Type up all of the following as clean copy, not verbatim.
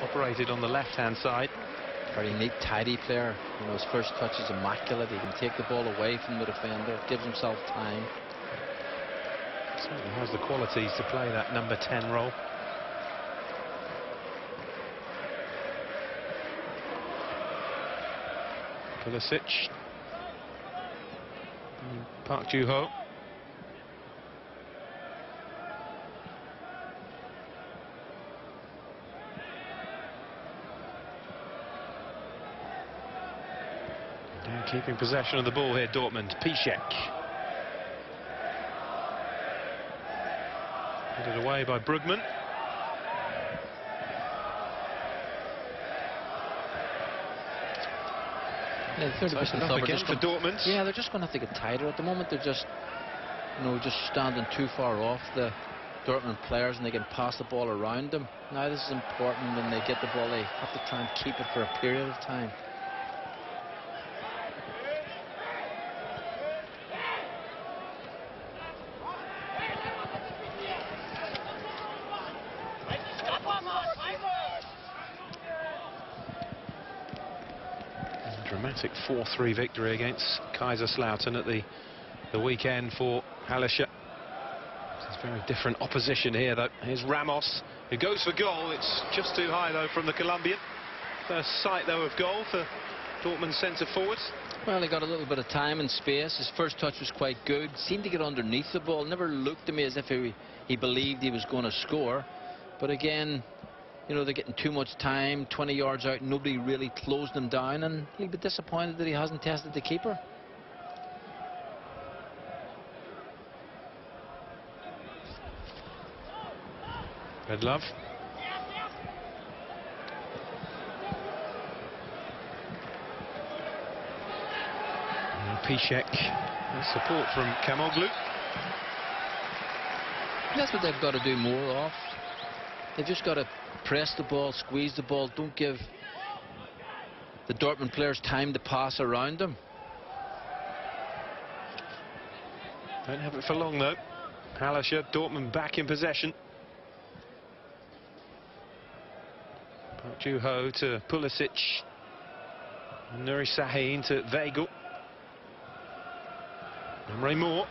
operated on the left-hand side. Very neat, tidy player. You know, his first touch is immaculate. He can take the ball away from the defender, gives himself time. Certainly has the qualities to play that number 10 role. Pulisic. Park Ju-ho. Keeping possession of the ball here, Dortmund. Piszczek. Headed away by Brugman. Yeah, 30% up again for Dortmund. Yeah, they're just going to have to get tighter. At the moment, they're just, you know, just standing too far off the Dortmund players, and they can pass the ball around them. Now this is important. When they get the ball, they have to try and keep it for a period of time. Dramatic 4-3 victory against Kaiserslautern at the weekend for Halischer. It's very different opposition here, though. Here's Ramos, who goes for goal. It's just too high, though, from the Colombian. First sight, though, of goal for Dortmund centre-forwards. Well, he got a little bit of time and space. His first touch was quite good. Seemed to get underneath the ball. Never looked to me as if he believed he was going to score. But again, you know, they're getting too much time, 20 yards out, nobody really closed him down, and he'll be disappointed that he hasn't tested the keeper. Red Love. Piszczek. Support from Kamoglu. That's what they've got to do more of. They've just got to press the ball, squeeze the ball. Don't give the Dortmund players time to pass around them. Don't have it for long, though. Halischer, Dortmund back in possession. Park Ju-ho to Pulisic. Nuri Sahin to Weigl. Emre Moore.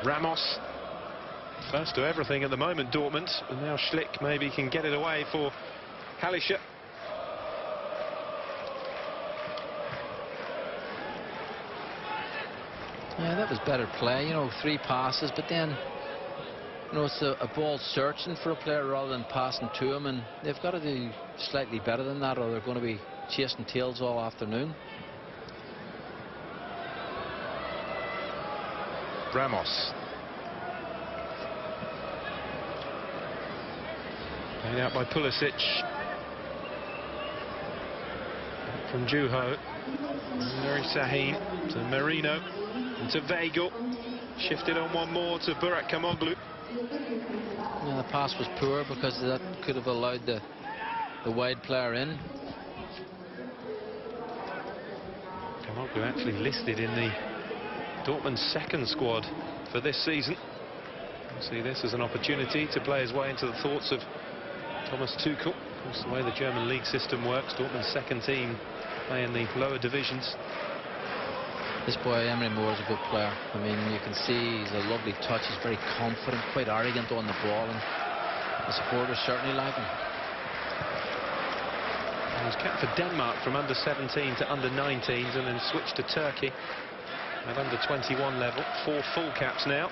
Ramos. Close to everything at the moment, Dortmund. And now Schlick maybe can get it away for Halischer. Yeah, that was better play. You know, 3 passes, but then, you know, it's a ball searching for a player rather than passing to him, and they've got to do slightly better than that, or they're going to be chasing tails all afternoon. Ramos. Played out by Pulisic. Back from Ju-ho. Nuri Sahin to Merino. And to Weigl. Shifted on one more to Burak Kamoglu. Yeah, the pass was poor because that could have allowed the wide player in. Kamoglu actually listed in the Dortmund second squad for this season. We'll see this as an opportunity to play his way into the thoughts of Thomas Tuchel. That's the way the German league system works. Dortmund's second team play in the lower divisions. This boy, Emre Moore, is a good player. I mean, you can see he's a lovely touch. He's very confident, quite arrogant on the ball, and the supporters certainly like him. He was capped for Denmark from under 17 to under 19s, and then switched to Turkey at under 21 level. 4 full caps now.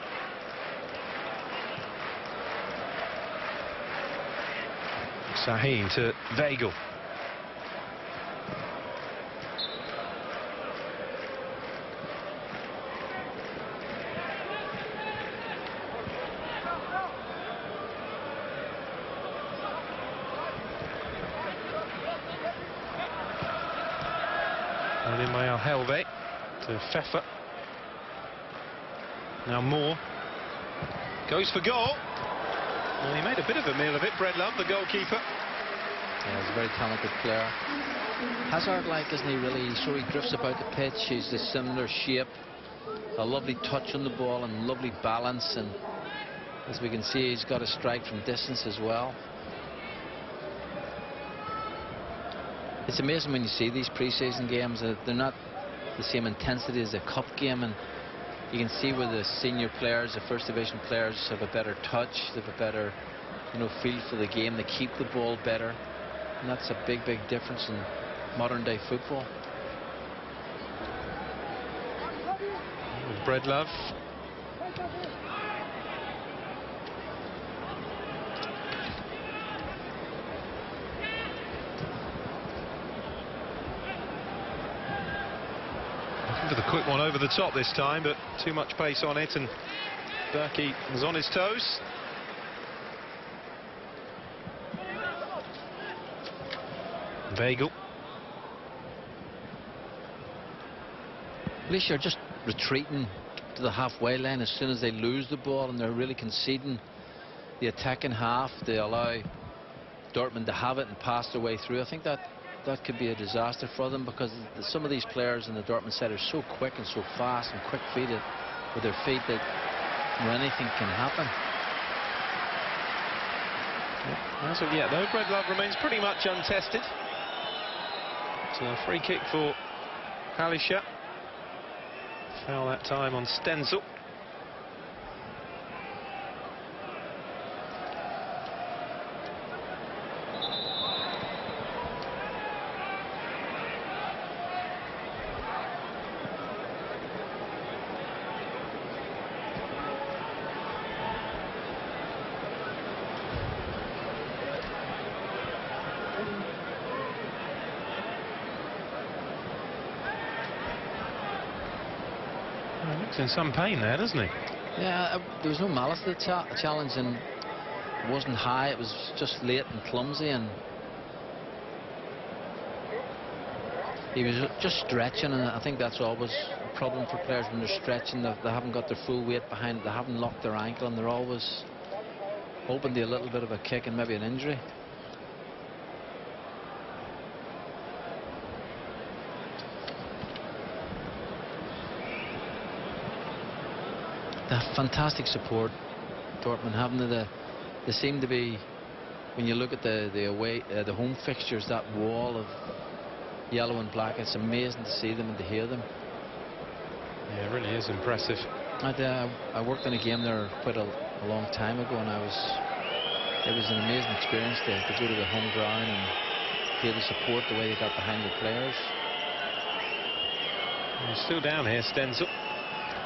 Sahin to Weigl. And in by Helve to Pfeffer. Now Moore goes for goal. Well, he made a bit of a meal of it, Red Love, the goalkeeper. Yeah, he's a very talented player. Hazard-like, isn't he, really? So he drifts about the pitch. He's a similar shape. A lovely touch on the ball and lovely balance. And as we can see, he's got a strike from distance as well. It's amazing when you see these pre-season games. They're not the same intensity as a cup game, and you can see where the senior players, the first division players, have a better touch, they have a better, feel for the game. They keep the ball better, and that's a big difference in modern day football. Breedlove. For the quick one over the top this time, but too much pace on it, and Berkey was on his toes. Bagel. Alicia are just retreating to the halfway line as soon as they lose the ball, and they're really conceding the attacking half. They allow Dortmund to have it and pass their way through. I think that could be a disaster for them, because some of these players in the Dortmund side are so quick and so fast and quick-feeted with their feet that anything can happen. As of yet, though, Breedlove remains pretty much untested. So a free kick for Halischer. Foul that time on Stenzel. Looks in some pain there, doesn't he? Yeah, there was no malice to the challenge, and it wasn't high. It was just late and clumsy, and he was just stretching, and I think that's always a problem for players when they're stretching. They haven't got their full weight behind it. They haven't locked their ankle, and they're always open to a little bit of a kick and maybe an injury. That fantastic support Dortmund having. They seem to be, when you look at the home fixtures, that wall of yellow and black, it's amazing to see them and to hear them. Yeah, it really is impressive. I worked in a game there quite a long time ago, and it was an amazing experience to go to the home ground and hear the support, the way they got behind the players. He's still down here, Stenzel.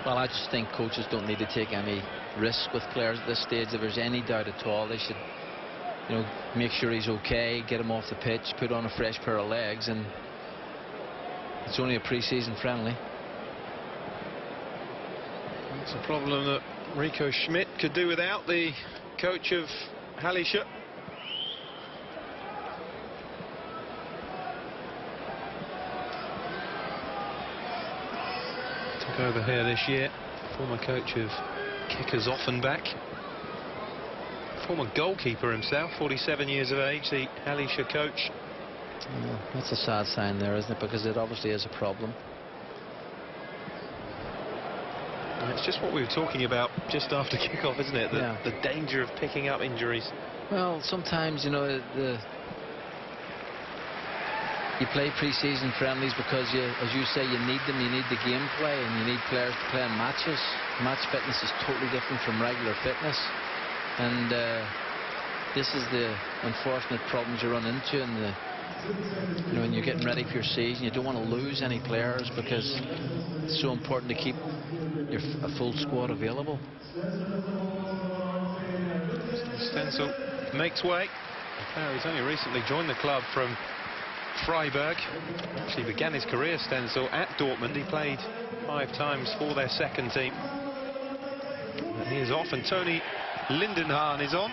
Well, I just think coaches don't need to take any risk with players at this stage. If there's any doubt at all, they should, make sure he's okay, get him off the pitch, put on a fresh pair of legs, and it's only a pre-season friendly. It's a problem that Rico Schmidt could do without, the coach of Halischer. Took over here this year, former coach of Kickers Offenbach, former goalkeeper himself, 47 years of age, the Halischer coach. Yeah, that's a sad sign there, isn't it? Because it obviously is a problem. And it's just what we were talking about just after kick-off, isn't it? Yeah. The danger of picking up injuries. Well, sometimes, you play pre-season friendlies because, as you say, you need them. You need the gameplay, and you need players to play in matches. Match fitness is totally different from regular fitness, and this is the unfortunate problems you run into. And when you're getting ready for your season, you don't want to lose any players because it's so important to keep a full squad available. Stenzel makes way. He's only recently joined the club from Freiburg. Actually began his career, Stenzel, at Dortmund. He played 5 times for their second team. And he is off, and Tony Lindenhahn is on.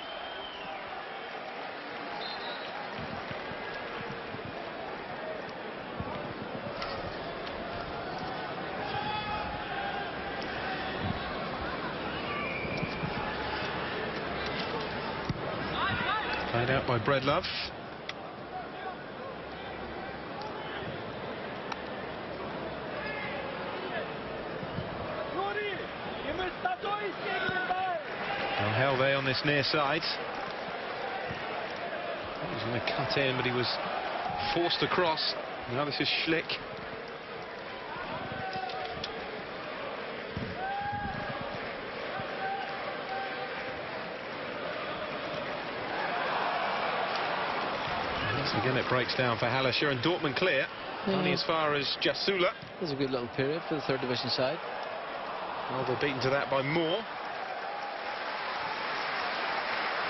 Played out by Breedlove. Helve on this near side. He was going to cut in, but he was Forced across. Now this is Schlick. Once again it breaks down for Halischer, and Dortmund clear. Only as far as Jasula. There's a good little period for the third division side. Well, they're beaten to that by Moore.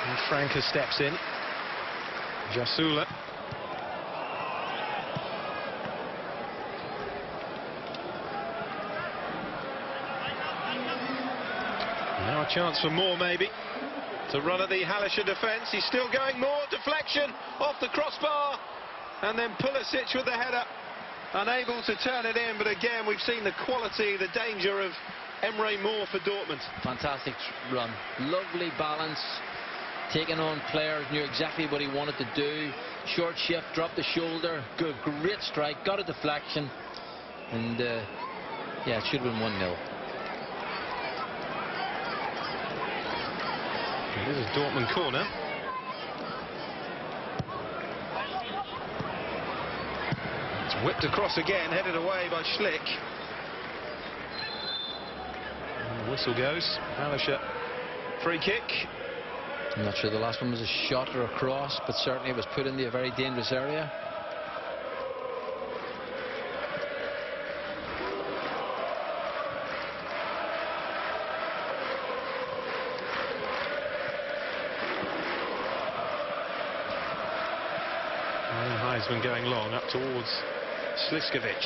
And Franke steps in. Jasula. Now a chance for Moore, maybe, to run at the Halischer defence. He's still going. Moore, deflection off the crossbar, and then Pulisic with the header, unable to turn it in. But again, we've seen the quality, the danger of Emre Moore for Dortmund. Fantastic run, lovely balance, taking on players, knew exactly what he wanted to do. Short shift, dropped the shoulder, good, great strike, got a deflection, and yeah, it should have been 1-0. This is Dortmund corner. It's whipped across again, headed away by Schlick. And the whistle goes. Halischer, free kick. I'm not sure the last one was a shot or a cross, but certainly it was put into a very dangerous area. Heisman going long up towards Sliskovic.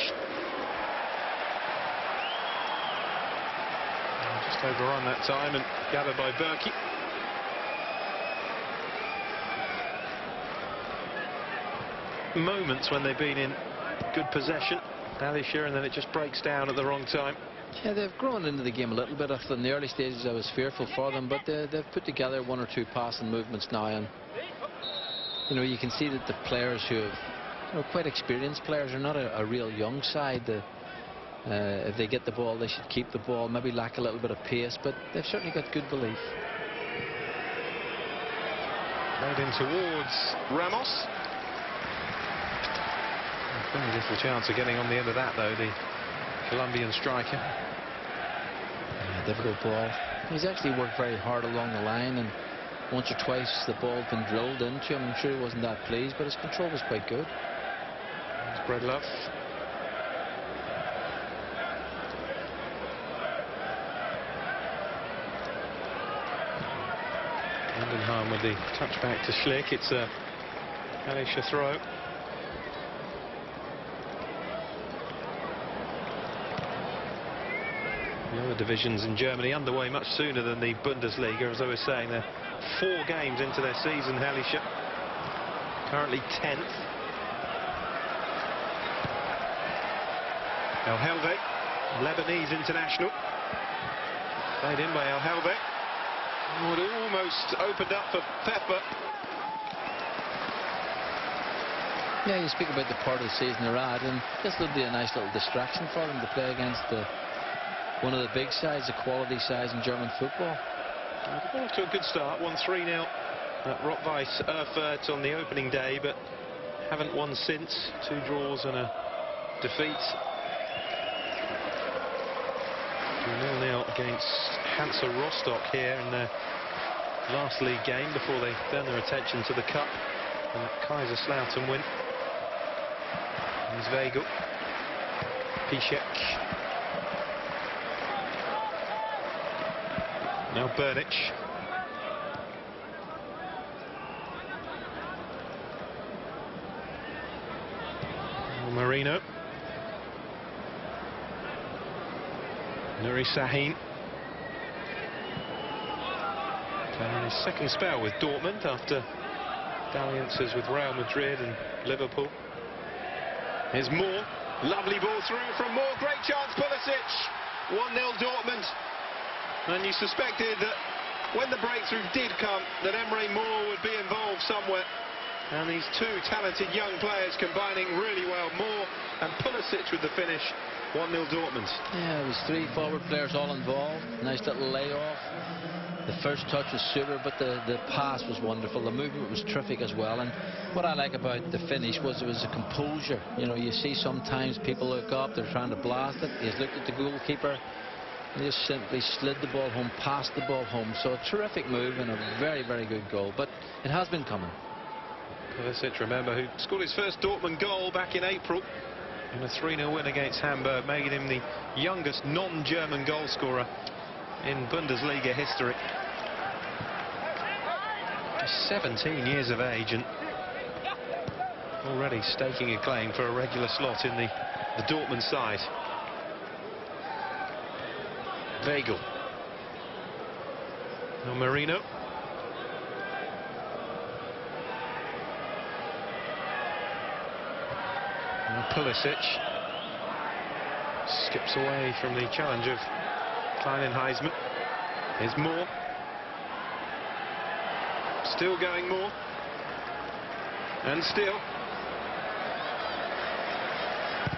Just overrun that time and gathered by Berkey. Moments when they've been in good possession, Halischer, and then it just breaks down at the wrong time. Yeah, they've grown into the game a little bit. After in the early stages I was fearful for them, but they've put together one or two passing movements now, and you know, you can see that the players who have, you know, quite experienced players, are not a real young side. If they get the ball, they should keep the ball, maybe lack a little bit of pace, but they've certainly got good belief. Played in towards Ramos. Very little chance of getting on the end of that, though, the Colombian striker. Yeah, difficult ball. He's actually worked very hard along the line, and once or twice the ball had been drilled into him. I'm sure he wasn't that pleased, but his control was quite good. Breedlove. Lindenham with the touchback to Schlick. It's a Halischer throw. The other divisions in Germany underway much sooner than the Bundesliga. As I was saying, they're 4 games into their season. Halischer currently 10th. El Helve, Lebanese international, played in by El Helve. Oh, it almost opened up for Pfeffer. Yeah, you speak about the part of the season they're at, and this will be a nice little distraction for them to play against one of the big sides, the quality sides in German football. They've got off to a good start, won 3-0 at Rot-Weiss Erfurt on the opening day, but haven't won since. 2 draws and a defeat. 0-0 against Hansa Rostock here in their last league game before they turn their attention to the cup and that Kaiserslautern win. Here's Weigl, Piszczek, now Bernich. Marino. Nuri Sahin. Playing his second spell with Dortmund after dalliances with Real Madrid and Liverpool. Here's Moore. Lovely ball through from Moore. Great chance, Pulisic. 1-0 Dortmund. And you suspected that when the breakthrough did come, that Emre Moore would be involved somewhere. And these 2 talented young players combining really well. Moore and Pulisic with the finish. 1-0 Dortmund. Yeah, it was 3 forward players all involved. Nice little layoff. The first touch was super, but the pass was wonderful. The movement was terrific as well. And what I like about the finish was it was a composure. You know, you see sometimes people look up, they're trying to blast it. He's looked at the goalkeeper. He just simply slid the ball home, passed the ball home. So a terrific move and a very, very good goal. But it has been coming. Pulisic, remember, who scored his first Dortmund goal back in April in a 3-0 win against Hamburg, making him the youngest non-German goal scorer in Bundesliga history. Just 17 years of age and already staking a claim for a regular slot in the Dortmund side. Weigl. Now Marino. And Pulisic skips away from the challenge of Kleinenheisman. Here's Moore. Still going Moore. And still.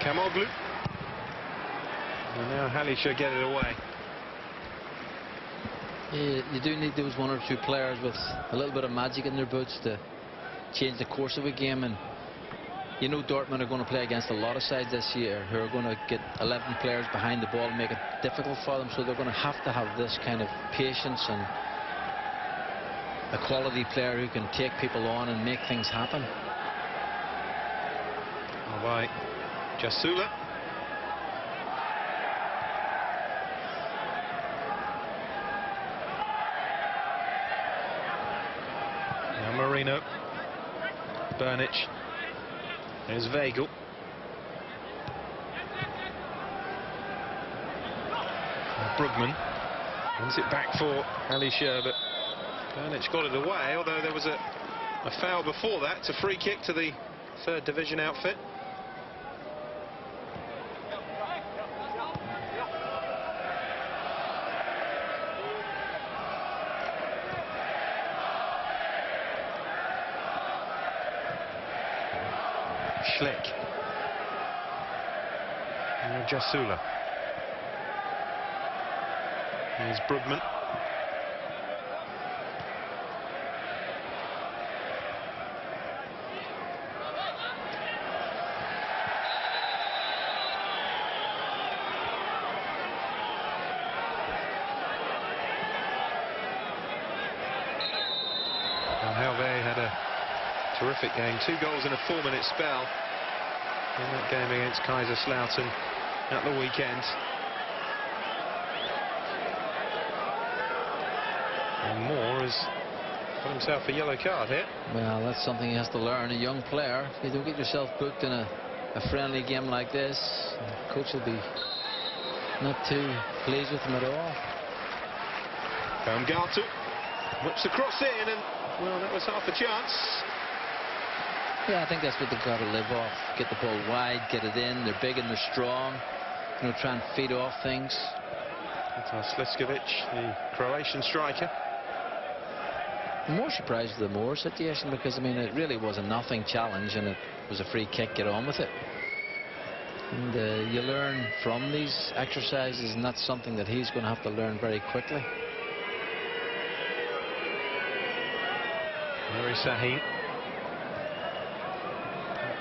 Kamoglu. And now Halisha get it away. Yeah, you do need those one or two players with a little bit of magic in their boots to change the course of a game. And you know Dortmund are going to play against a lot of sides this year who are going to get 11 players behind the ball and make it difficult for them. So they're going to have this kind of patience and a quality player who can take people on and make things happen. By Jasula. Now Marino. Burnic. There's Weigl. Brugman wins it back for Halisha, but Burnic got it away, although there was a foul before that. It's a free kick to the third division outfit. Schlick. Now Jasula. Here's Brugman. Helve had a terrific game. 2 goals in a 4-minute spell in that game against Kaiserslautern at the weekend. And Moore has got himself a yellow card here. Well, that's something he has to learn. A young player, if you don't get yourself booked in a friendly game like this, the coach will be not too pleased with him at all. Baumgartel whips the cross in, and well, that was half a chance. Yeah, I think that's what they've got to live off. Get the ball wide, get it in. They're big and they're strong. You know, try and feed off things. Sliskovic, the Croatian striker. I'm more surprised with the Moore situation because, I mean, it really was a nothing challenge and it was a free kick, get on with it. And you learn from these exercises, and that's something that he's going to have to learn very quickly. Mary Sahin.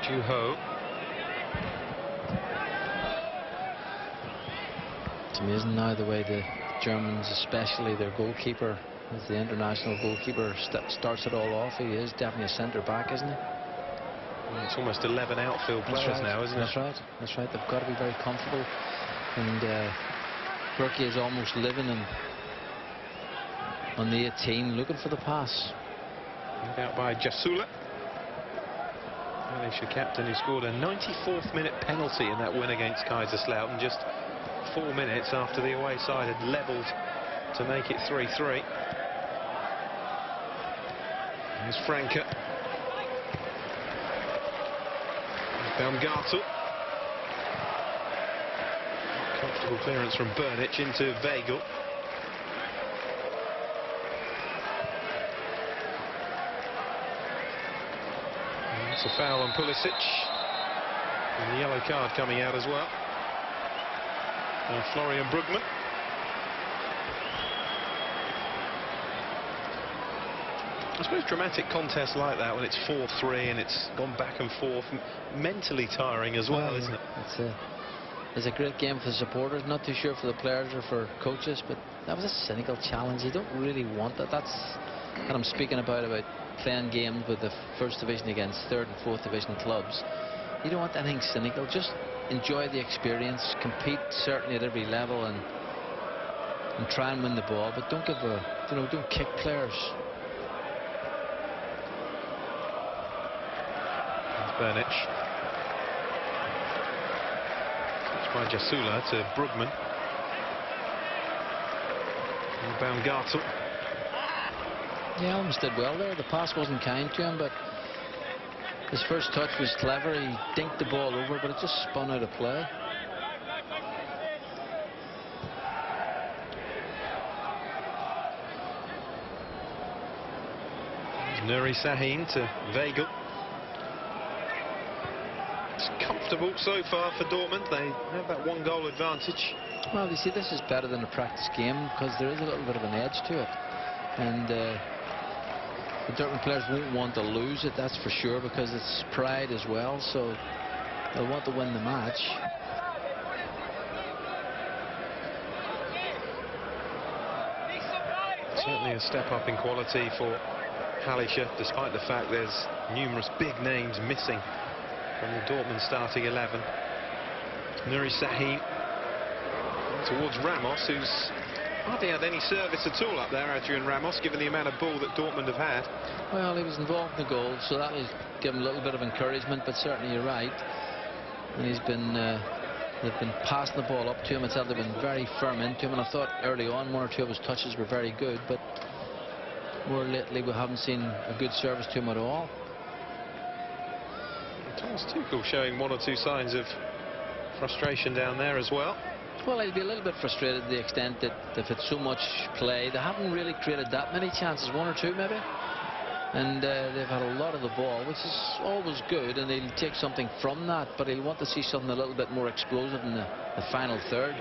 Juho. It's amazing now the way the Germans, especially their goalkeeper, as the international goalkeeper, starts it all off. He is definitely a centre back, isn't he? Well, it's almost 11 outfield players now, isn't it? That's right. That's right. They've got to be very comfortable. And Berkey is almost living on the 18, looking for the pass. Out by Jasula. Malaysia captain, who scored a 94th minute penalty in that win against Kaiserslautern just 4 minutes after the away side had levelled to make it 3-3. Here's Franke. Baumgartel. Comfortable clearance from Burnic into Weigl. It's a foul on Pulisic, and the yellow card coming out as well. Now Florian Brugman. I suppose dramatic contests like that, when it's 4-3 and it's gone back and forth, mentally tiring as well, isn't it? It's a great game for the supporters. Not too sure for the players or for coaches, but that was a cynical challenge. You don't really want that. That's what I'm speaking about playing games with the first division against third and fourth division clubs. You don't want anything cynical. Just enjoy the experience, compete certainly at every level, and try and win the ball, but don't don't kick players. Bernich. Touched by Jasula to Brugman. And Baumgartel. Yeah, almost did well there. The pass wasn't kind to him, but his first touch was clever. He dinked the ball over, but it just spun out of play. Nuri Sahin to Weigl. It's comfortable so far for Dortmund. They have that 1-goal advantage. Well, you see, this is better than a practice game because there is a little bit of an edge to it. And the Dortmund players won't want to lose it, that's for sure, because it's pride as well. So they'll want to win the match. Certainly a step up in quality for Halischer, despite the fact there's numerous big names missing from the Dortmund starting 11. Nuri Sahin towards Ramos, who's hardly had any service at all up there, Adrian Ramos, given the amount of ball that Dortmund have had. Well, he was involved in the goal, so that'll give him a little bit of encouragement, but certainly you're right. And he's been they've been passing the ball up to him. It's they've been very firm into him, and I thought early on 1 or 2 of his touches were very good, but more lately we haven't seen a good service to him at all. Thomas Tuchel showing 1 or 2 signs of frustration down there as well. Well, he'll be a little bit frustrated to the extent that they've had so much play. They haven't really created that many chances, 1 or 2 maybe. And they've had a lot of the ball, which is always good, and he'll take something from that, but he'll want to see something a little bit more explosive in the final third.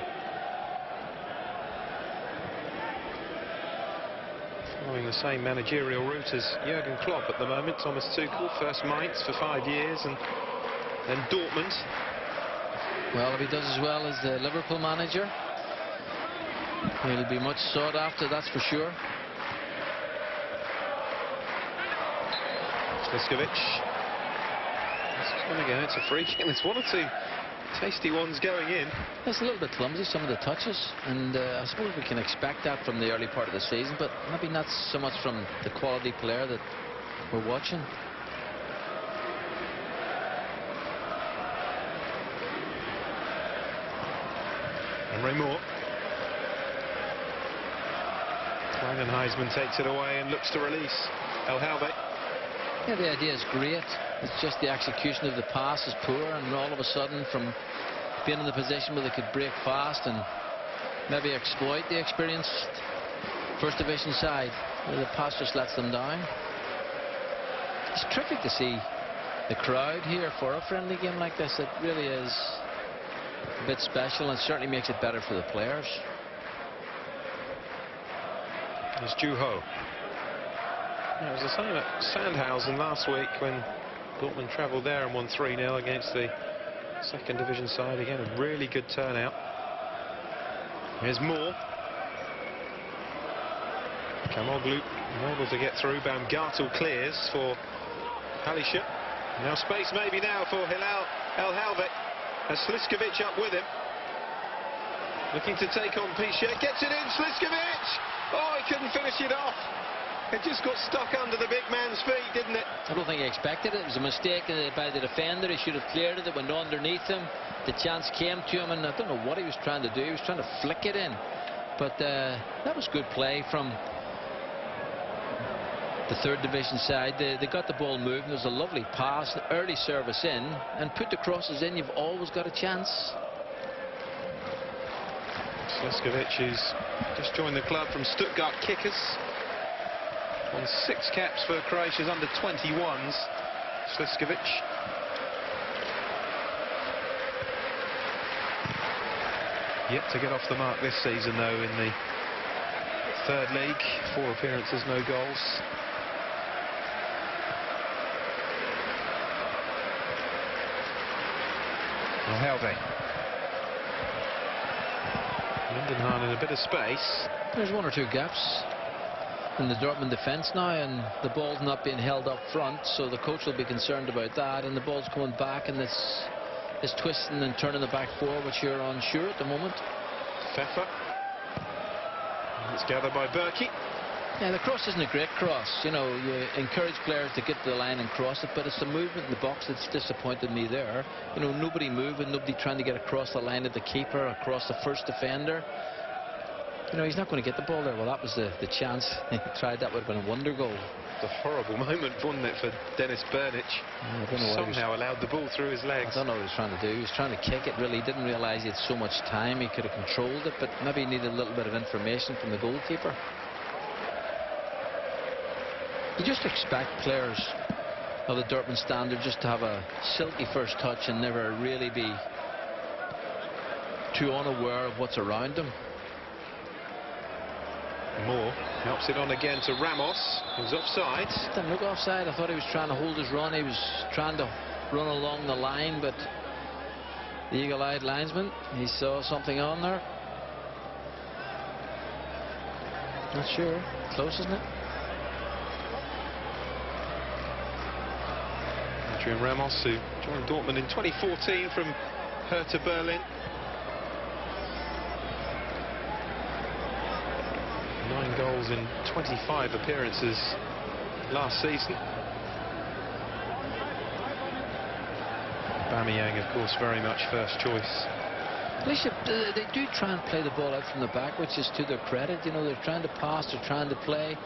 Following the same managerial route as Jurgen Klopp at the moment, Thomas Tuchel, first Mainz for 5 years and then Dortmund. Well, if he does as well as the Liverpool manager, he'll be much sought after, that's for sure. Sliskovic. This is going to go. It's a free kick. There's 1 or 2 tasty ones going in. It's a little bit clumsy, some of the touches, and I suppose we can expect that from the early part of the season, but maybe not so much from the quality player that we're watching. And Raymore. Kleinenheisman takes it away and looks to release El Halve. Yeah, the idea is great. It's just the execution of the pass is poor, and all of a sudden, from being in the position where they could break fast and maybe exploit the experienced first division side, the pass just lets them down. It's terrific to see the crowd here for a friendly game like this. It really is a bit special, and certainly makes it better for the players. There's Ju Ho. Yeah, it was the same at Sandhausen last week when Dortmund travelled there and won 3-0 against the second division side. Again, a really good turnout. Here's Moore. Kamoglu able to get through. Baumgartel clears for Halischer. Now space maybe now for El Halve. Has Sliskovic up with him. Looking to take on Piszczek. Gets it in. Sliskovic! Oh, he couldn't finish it off. It just got stuck under the big man's feet, didn't it? I don't think he expected it. It was a mistake by the defender. He should have cleared it. It went underneath him. The chance came to him, and I don't know what he was trying to do. He was trying to flick it in. But that was good play from the third division side. They got the ball moving. There was a lovely pass, early service in, and put the crosses in. You've always got a chance. Sliskovic, who's just joined the club from Stuttgart Kickers. Won 6 caps for Croatia's under-21s. Sliskovic. Yet to get off the mark this season, though, in the third league. 4 appearances, no goals. Well, Helve. Lindenhahn in a bit of space. There's one or two gaps in the Dortmund defence now, and the ball's not being held up front, so the coach will be concerned about that, and the ball's coming back, and it's twisting and turning the back four, which you're unsure at the moment. Pfeffer. It's gathered by Berkey. Yeah, the cross isn't a great cross. You know, you encourage players to get to the line and cross it, but it's the movement in the box that's disappointed me there. You know, nobody moving, nobody trying to get across the line of the keeper, across the first defender. You know, he's not going to get the ball there. Well, that was the chance. He tried. That would have been a wonder goal. It's a horrible moment, wasn't it, for Dennis Bernic? I don't know somehow allowed the ball through his legs. I don't know what he was trying to do. He was trying to kick it, really. He didn't realise he had so much time. He could have controlled it, but maybe he needed a little bit of information from the goalkeeper. You just expect players of the Dortmund standard just to have a silky first touch and never really be too unaware of what's around them. Moore helps it on again to Ramos, who's offside. Didn't look offside. I thought he was trying to hold his run. He was trying to run along the line, but the eagle-eyed linesman, he saw something on there. Not sure. Close, isn't it? Adrian Ramos, who joined Dortmund in 2014 from Hertha Berlin. 9 goals in 25 appearances last season. Aubameyang, of course, very much first choice. At least they do try and play the ball out from the back, which is to their credit. You know, they're trying to pass, they're trying to play.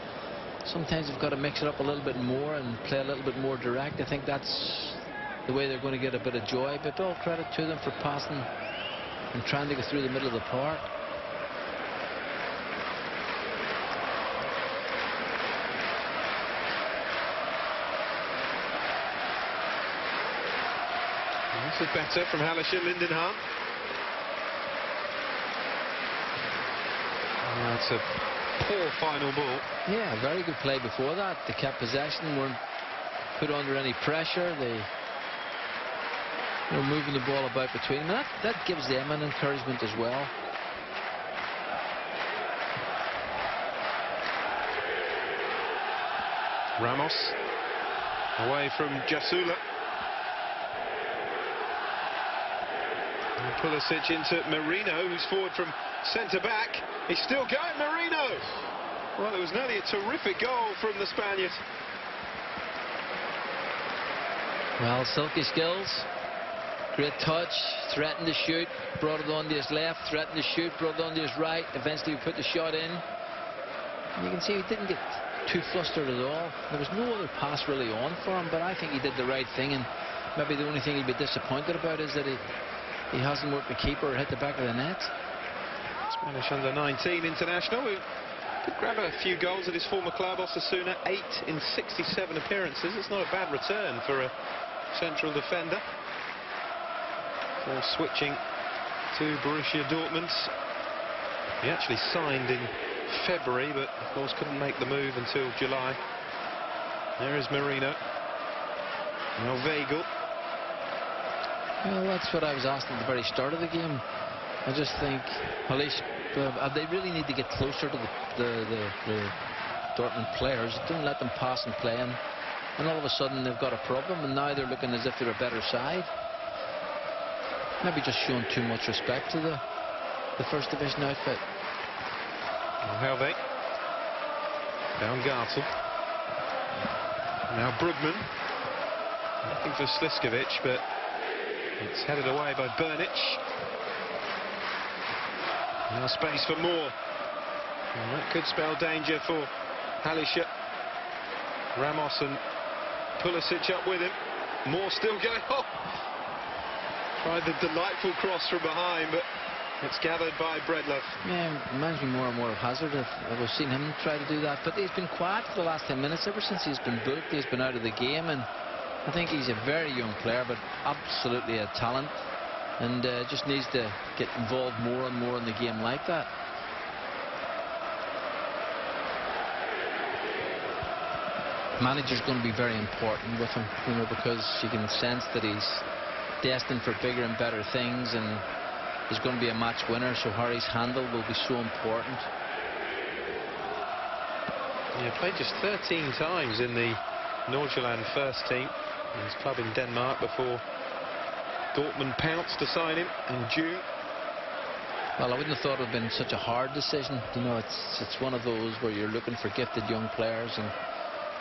Sometimes they've got to mix it up a little bit more and play a little bit more direct. I think that's the way they're going to get a bit of joy. But all credit to them for passing and trying to get through the middle of the park. This is better from Halischer, Lindenhahn. That's a poor final ball. Yeah, very good play before that. They kept possession, weren't put under any pressure. They were moving the ball about between them. That gives them an encouragement as well. Ramos away from Jasula. Pulisic into Marino, who's forward from centre-back. He's still going, Marino! Well, it was nearly a terrific goal from the Spaniard. Well, silky skills, great touch, threatened to shoot, brought it on to his left, threatened to shoot, brought it on to his right, eventually put the shot in. And you can see he didn't get too flustered at all. There was no other pass really on for him, but I think he did the right thing, and maybe the only thing he'd be disappointed about is that he hasn't worked the keeper or hit the back of the net. Spanish under-19 international who could grab a few goals at his former club, Osasuna. 8 in 67 appearances. It's not a bad return for a central defender. Before switching to Borussia Dortmund. He actually signed in February, but of course couldn't make the move until July. There is Marino. Now Weigl. Well, that's what I was asked at the very start of the game. I just think they really need to get closer to the Dortmund players. Don't let them pass and play, and all of a sudden they've got a problem, and now they're looking as if they're a better side. Maybe just showing too much respect to the first division outfit. Helve. Baumgartel. Now Brugman. Looking for Sliskovic, but it's headed away by Bernic. Now space for Moore. And that could spell danger for Halischer. Ramos and Pulisic up with him. Moore still going. Oh! Tried the delightful cross from behind, but it's gathered by Breedlove. Yeah, it reminds me more and more of Hazard. I've seen him try to do that, but he's been quiet for the last 10 minutes. Ever since he's been booked, he's been out of the game, and I think he's a very young player, but absolutely a talent, and just needs to get involved more and more in the game like that. Manager's going to be very important with him, you know, because you can sense that he's destined for bigger and better things, and he's going to be a match winner, so Harry's handle will be so important. Yeah, played just 13 times in the Nordsjælland first team in his club in Denmark before Dortmund pounced to sign him in June. Well, I wouldn't have thought it would have been such a hard decision. You know, it's one of those where you're looking for gifted young players, and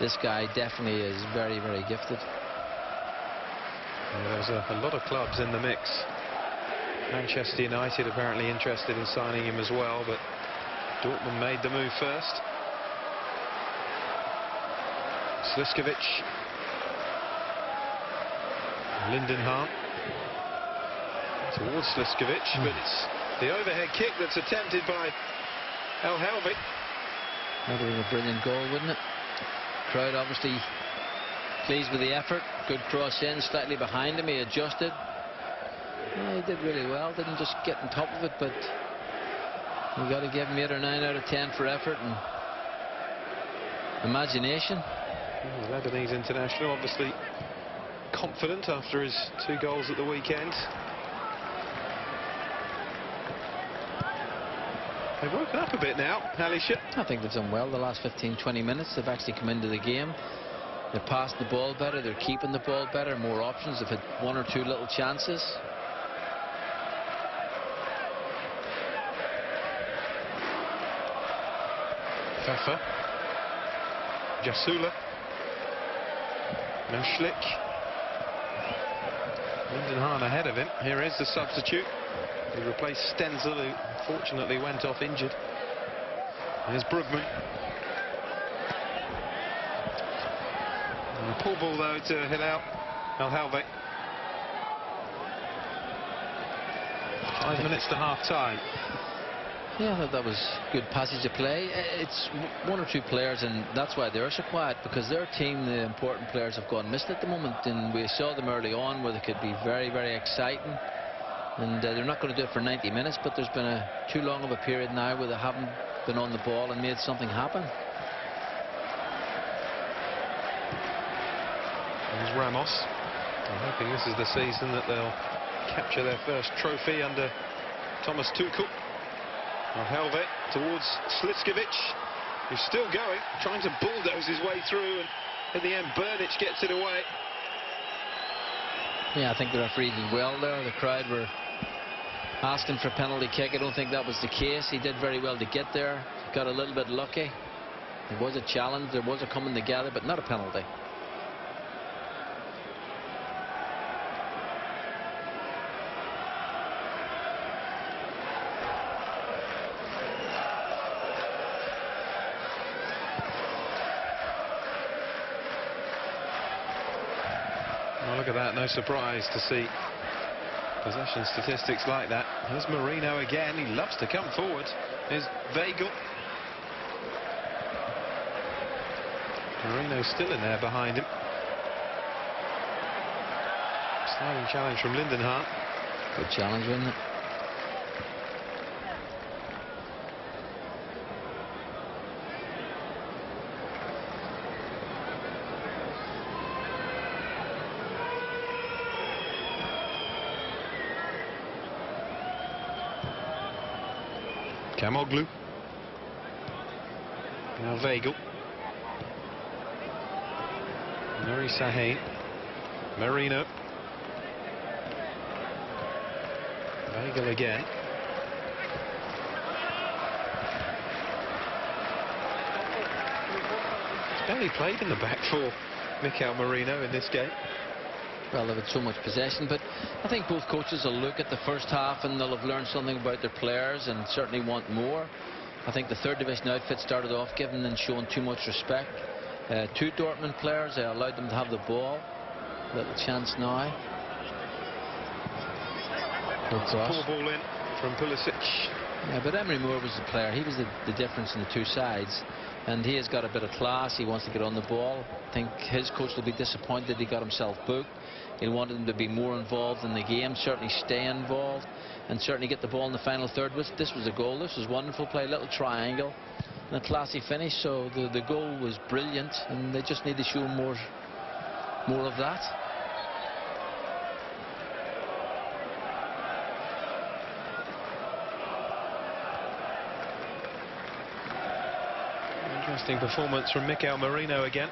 this guy definitely is very, very gifted. Yeah, there's a lot of clubs in the mix. Manchester United apparently interested in signing him as well, but Dortmund made the move first. Sliskovic. Lindenhahn towards Sliskovic, but it's the overhead kick that's attempted by El Helvik. That would have been a brilliant goal, wouldn't it? Crowd obviously pleased with the effort. Good cross in, slightly behind him. He adjusted. Yeah, he did really well. Didn't just get on top of it, but you got to give him 8 or 9 out of 10 for effort and imagination. The Lebanese international obviously confident after his 2 goals at the weekend. They've woken up a bit now, Halisha. I think they've done well the last 15-20 minutes. They've actually come into the game. They're passing the ball better. They're keeping the ball better. More options. They've had 1 or 2 little chances. Pfeffer. Jasula. Now Schlick. Lindenhahn ahead of him. Here is the substitute. He replaced Stenzel, who unfortunately went off injured. Here's Brugman. A pull ball though to Hilal El Helvik. 5 minutes to half time. Yeah, I thought that was good passage of play. It's 1 or 2 players, and that's why they're so quiet, because their team, the important players, have gone missed at the moment. And we saw them early on where they could be very, very exciting. And they're not going to do it for 90 minutes, but there's been too long of a period now where they haven't been on the ball and made something happen. There's Ramos. I'm hoping this is the season that they'll capture their first trophy under Thomas Tuchel. Now Helvik towards Sliskovic, who's still going, trying to bulldoze his way through, and in the end Burnich gets it away. Yeah, I think the referee did well there. The crowd were asking for a penalty kick. I don't think that was the case. He did very well to get there. Got a little bit lucky. There was a challenge, there was a coming together, but not a penalty. Well, look at that, no surprise to see possession statistics like that. Here's Marino again, he loves to come forward. Here's Weigl. Marino's still in there behind him. Sliding challenge from Lindenhahn. Good challenge, wasn't it? Kamoglu. Now Weigl. Nuri Sahin. Marino. Weigl again. He's barely played in the back for Mikel Marino in this game. Well, they've had so much possession, but I think both coaches will look at the first half and they'll have learned something about their players and certainly want more. I think the third division outfit started off giving and showing too much respect. 2 Dortmund players, they allowed them to have the ball. Little chance now. Good cross. Poor ball in from Pulisic. Yeah, but Emery Moore was the player. He was the difference in the 2 sides. And he has got a bit of class. He wants to get on the ball. I think his coach will be disappointed he got himself booked. He'll want him to be more involved in the game, certainly stay involved, and certainly get the ball in the final third. This was a goal. This was wonderful play, little triangle, and a classy finish. So the goal was brilliant, and they just need to show more of that. Interesting performance from Mikel Merino again.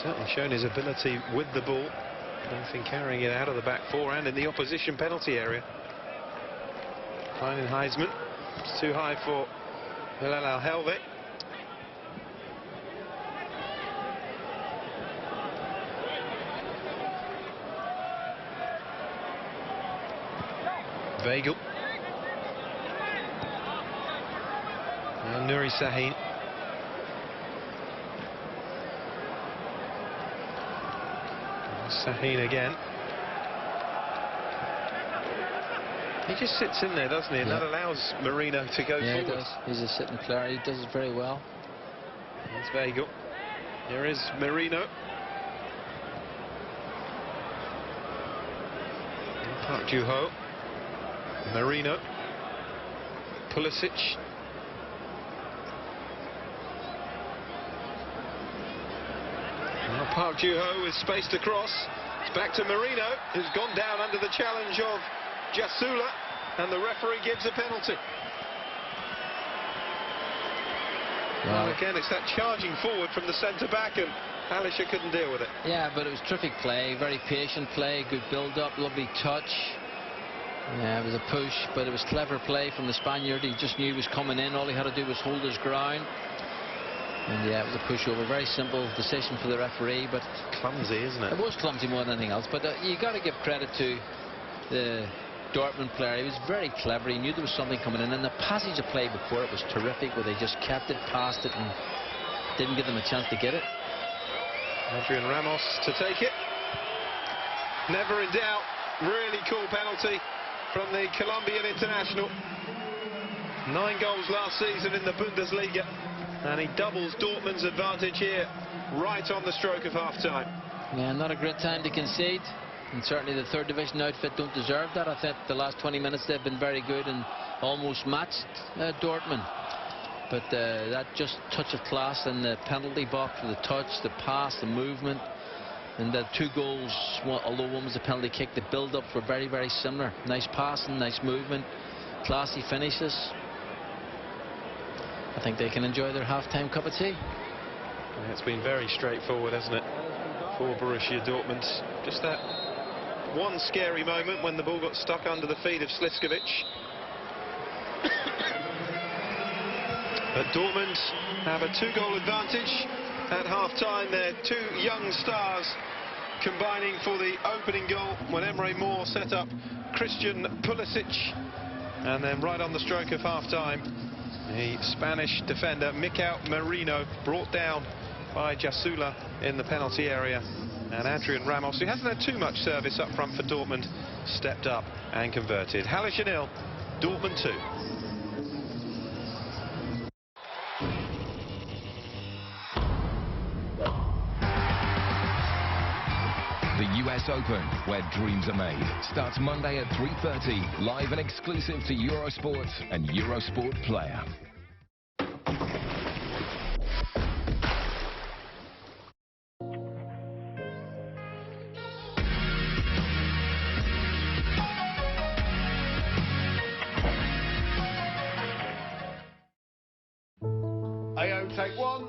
Certainly shown his ability with the ball, both in carrying it out of the back four and in the opposition penalty area. Finding Heisman. It's too high for Hilal Al-Helvi. Weigl. And Nuri Sahin. Sahin again. He just sits in there, doesn't he? And that allows Merino to go forward. He does. He's a sitting player. He does it very well. There's Weigl. Here is Merino. Park Joo-ho. Merino. Pulisic. Now Park Joo-ho is spaced across. It's back to Merino, who's gone down under the challenge of Jasula, and the referee gives a penalty. Well, again, it's that charging forward from the centre-back, and Alisher couldn't deal with it. Yeah, but it was terrific play, very patient play, good build-up, lovely touch. Yeah, it was a push, but it was clever play from the Spaniard. He just knew he was coming in. All he had to do was hold his ground. And yeah, it was a pushover. Very simple decision for the referee, but clumsy, isn't it? It was clumsy more than anything else. But you got to give credit to the Dortmund player. He was very clever. He knew there was something coming in. And the passage of play before it was terrific, where they just kept it, passed it, and didn't give them a chance to get it. Adrian Ramos to take it. Never in doubt. Really cool penalty from the Colombian international. 9 goals last season in the Bundesliga, and he doubles Dortmund's advantage here right on the stroke of half-time. Yeah, not a great time to concede, and certainly the third division outfit don't deserve that. I think the last 20 minutes they've been very good and almost matched Dortmund, but that just touch of class in the penalty box, the touch, the pass, the movement. And the 2 goals, although one was a penalty kick, the build-ups were very, very similar. Nice passing, nice movement, classy finishes. I think they can enjoy their half-time cup of tea. Yeah, it's been very straightforward, hasn't it, for Borussia Dortmund. Just that one scary moment when the ball got stuck under the feet of Sliskovic. But Dortmund have a 2-goal advantage at half-time. They're 2 young stars combining for the opening goal when Emre Moore set up Christian Pulisic. And then right on the stroke of half-time, the Spanish defender Mikel Merino, brought down by Jasula in the penalty area. And Adrian Ramos, who hasn't had too much service up front for Dortmund, stepped up and converted. Alisher 0, Dortmund 2. The US Open, where dreams are made, starts Monday at 3:30, live and exclusive to Eurosport and Eurosport Player. AO, take 1.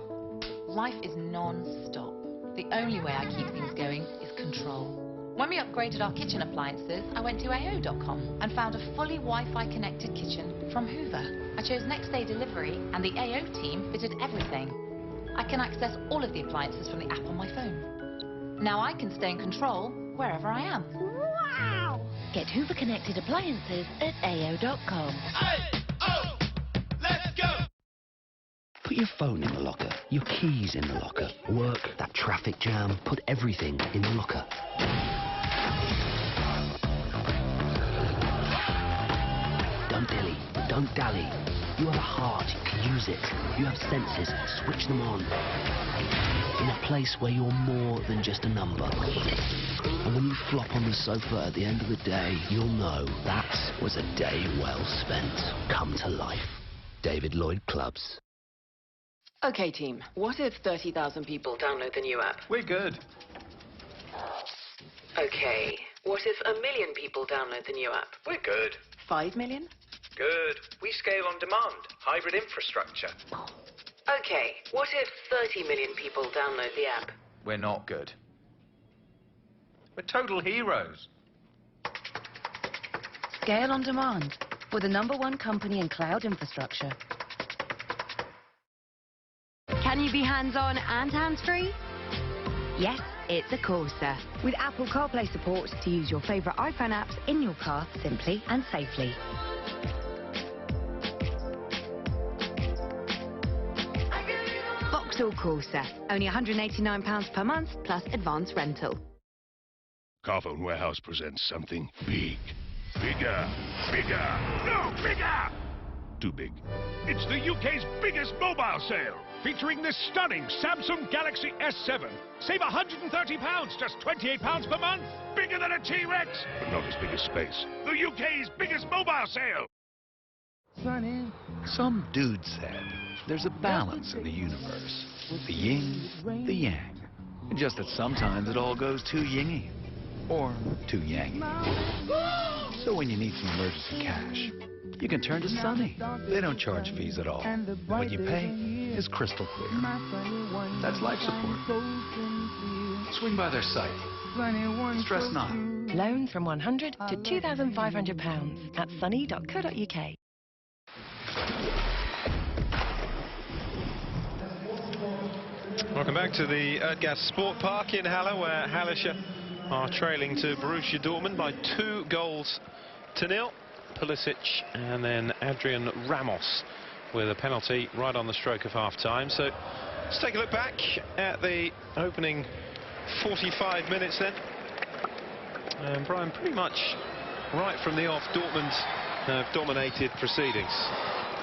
Life is non-stop. The only way I keep things going is control. When we upgraded our kitchen appliances, I went to AO.com and found a fully Wi-Fi connected kitchen from Hoover. I chose next day delivery and the AO team fitted everything. I can access all of the appliances from the app on my phone. Now I can stay in control wherever I am. Wow! Get Hoover connected appliances at AO.com. AO! Let's go! Put your phone in the locker, your keys in the locker, work, that traffic jam, put everything in the locker. Don't dilly, don't dally. You have a heart, use it. You have senses, switch them on. In a place where you're more than just a number. And when you flop on the sofa at the end of the day, you'll know that was a day well spent. Come to life. David Lloyd Clubs. Okay, team, what if 30,000 people download the new app? We're good. Okay, what if 1 million people download the new app? We're good. 5 million? Good. We scale on demand. Hybrid infrastructure. Okay, what if 30 million people download the app? We're not good. We're total heroes. Scale on demand. We're the #1 company in cloud infrastructure. Can you be hands-on and hands-free? Yes, it's a Corsa. With Apple CarPlay support to use your favourite iPhone apps in your car simply and safely. Vauxhall Corsa. Only £189 per month plus advance rental. Carphone Warehouse presents something big. Bigger. Bigger. No, bigger! Too big. It's the UK's biggest mobile sale, featuring this stunning Samsung Galaxy S7. Save £130, just £28 per month. Bigger than a T-Rex, but not as big as space. The UK's biggest mobile sale. Some dude said there's a balance in the universe. The yin, the yang. Just that sometimes it all goes too yingy. Or too yangy. So when you need some emergency cash, you can turn to Sunny. They don't charge fees at all. What you pay is crystal clear. That's life support. Swing by their site. Stress not. Loans from £100 to £2,500 at sunny.co.uk. Welcome back to the Erdgas Sport Park in Halle, where Hallische are trailing to Borussia Dortmund by 2-0. Pulisic and then Adrian Ramos with a penalty right on the stroke of half-time. So let's take a look back at the opening 45 minutes then. And Brian, pretty much right from the off, Dortmund have dominated proceedings.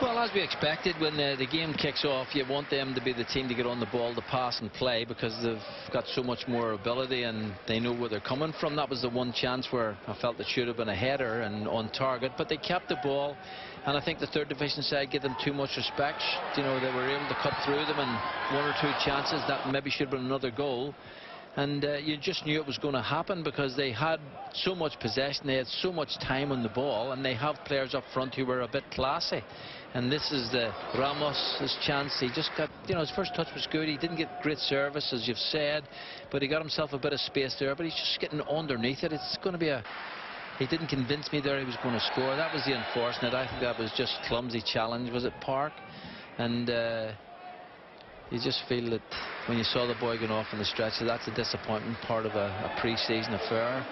Well, as we expected, when the game kicks off, you want them to be the team to get on the ball, to pass and play, because they've got so much more ability and they know where they're coming from. That was the one chance where I felt it should have been a header and on target, but they kept the ball, and I think the third division side gave them too much respect. You know, they were able to cut through them, and one or two chances that maybe should have been another goal. And you just knew it was going to happen because they had so much possession, they had so much time on the ball, and they have players up front who were a bit classy. And this is the Ramos' chance. He just got, you know, his first touch was good. He didn't get great service, as you've said, but he got himself a bit of space there. But he's just getting underneath it. It's going to be a... He didn't convince me there he was going to score. That was the unfortunate. I think that was just clumsy challenge. Was it Park? And you just feel that when you saw the boy going off in the stretch, that's a disappointment, part of a pre-season affair.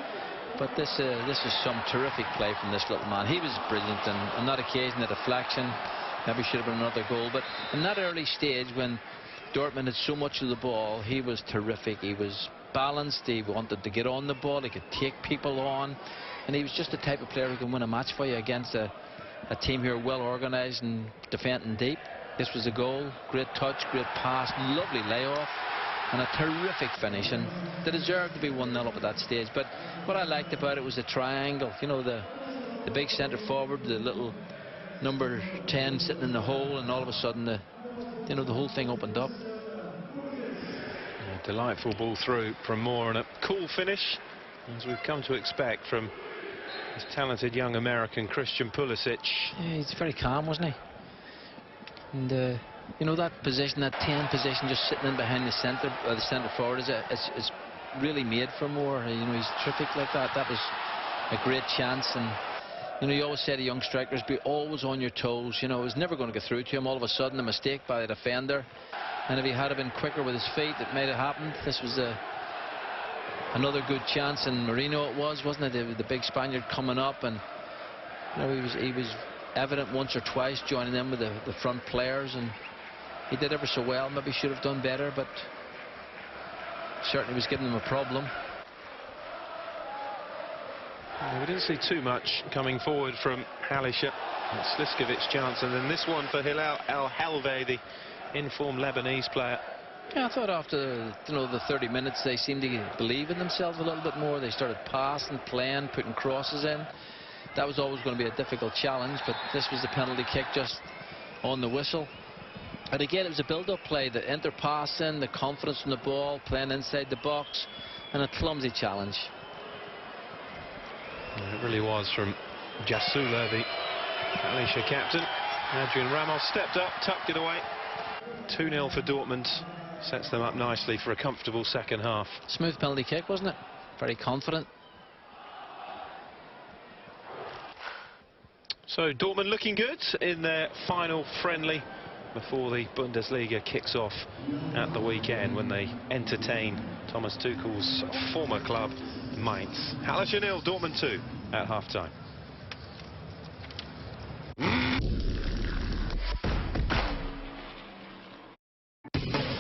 But this is some terrific play from this little man. He was brilliant, and on that occasion, a deflection, maybe should have been another goal. But in that early stage, when Dortmund had so much of the ball, he was terrific. He was balanced. He wanted to get on the ball. He could take people on, and he was just the type of player who can win a match for you against a team who are well organised and defending deep. This was a goal. Great touch, great pass, lovely layoff, and a terrific finish, and they deserved to be 1-0 up at that stage. But what I liked about it was the triangle, you know, the big centre forward, the little number 10 sitting in the hole, and all of a sudden the whole thing opened up. A delightful ball through from Moore, and a cool finish, as we've come to expect from this talented young American Christian Pulisic. Yeah, he's very calm, wasn't he? And you know, that position, that 10 position, just sitting in behind the centre forward is really made for Moore. You know, he's terrific like that. That was a great chance, and you know, you always say to young strikers, be always on your toes. You know, it was never going to get through to him. All of a sudden, a mistake by the defender, and if he had been quicker with his feet, it might have happened. This was another good chance, and Marino it was, wasn't it? The big Spaniard coming up, and you know, he was evident once or twice joining them with the front players, and he did ever so well. Maybe should have done better, but certainly was giving them a problem. Yeah, we didn't see too much coming forward from Hallische. Sliskovic's chance, and then this one for Hilal Al-Halvey, the informed Lebanese player. Yeah, I thought after the 30 minutes they seemed to believe in themselves a little bit more. They started passing, playing, putting crosses in. That was always going to be a difficult challenge, but this was the penalty kick just on the whistle. And again, it was a build-up play, the inter-passing, the confidence in the ball, playing inside the box, and a clumsy challenge. It really was from Jasula, the Hallische captain. Adrian Ramos stepped up, tucked it away. 2-0 for Dortmund. Sets them up nicely for a comfortable second half. Smooth penalty kick, wasn't it? Very confident. So Dortmund looking good in their final friendly before the Bundesliga kicks off at the weekend when they entertain Thomas Tuchel's former club, Mainz. Halle 0, Dortmund 2 at half-time.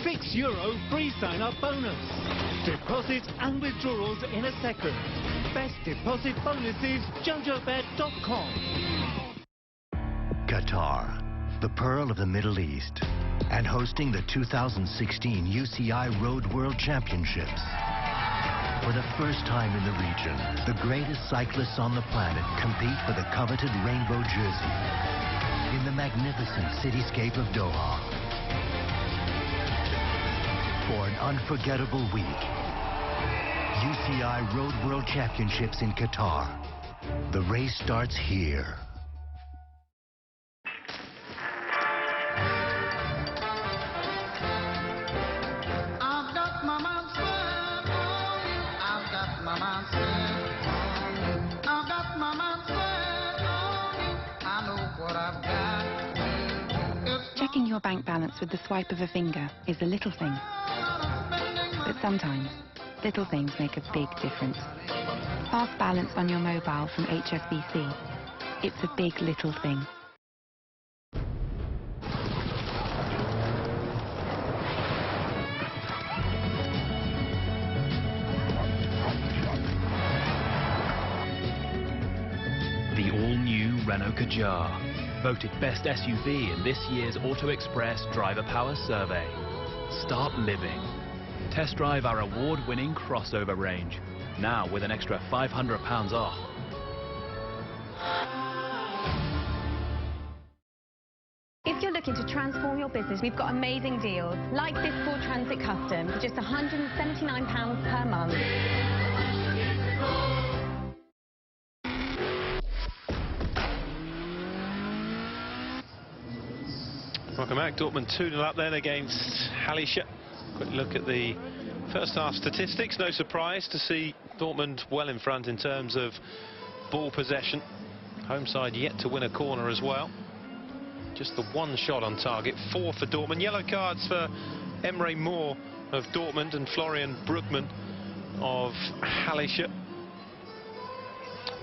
€6 free sign-up bonus. Deposits and withdrawals in a second. Best deposit bonuses, jojobet.com. Qatar, the pearl of the Middle East, and hosting the 2016 UCI Road World Championships. For the first time in the region, the greatest cyclists on the planet compete for the coveted rainbow jersey in the magnificent cityscape of Doha. For an unforgettable week, UCI Road World Championships in Qatar. The race starts here. I've got my mindset on you. I've got my mindset on you. I've got my mindset on you. I know what I've got. Checking your bank balance with the swipe of a finger is a little thing. But sometimes, little things make a big difference. Fast balance on your mobile from HSBC. It's a big little thing. The all-new Renault Kadjar, voted best SUV in this year's Auto Express Driver Power Survey. Start living. Test drive our award-winning crossover range, now with an extra £500 off. If you're looking to transform your business, we've got amazing deals, like this Ford Transit Custom for just £179 per month. Welcome back. Dortmund 2-0 up then against Halle. Quick look at the first half statistics. No surprise to see Dortmund well in front in terms of ball possession. Home side yet to win a corner as well. Just the one shot on target. 4 for Dortmund. Yellow cards for Emre Moore of Dortmund and Florian Brugman of Halle.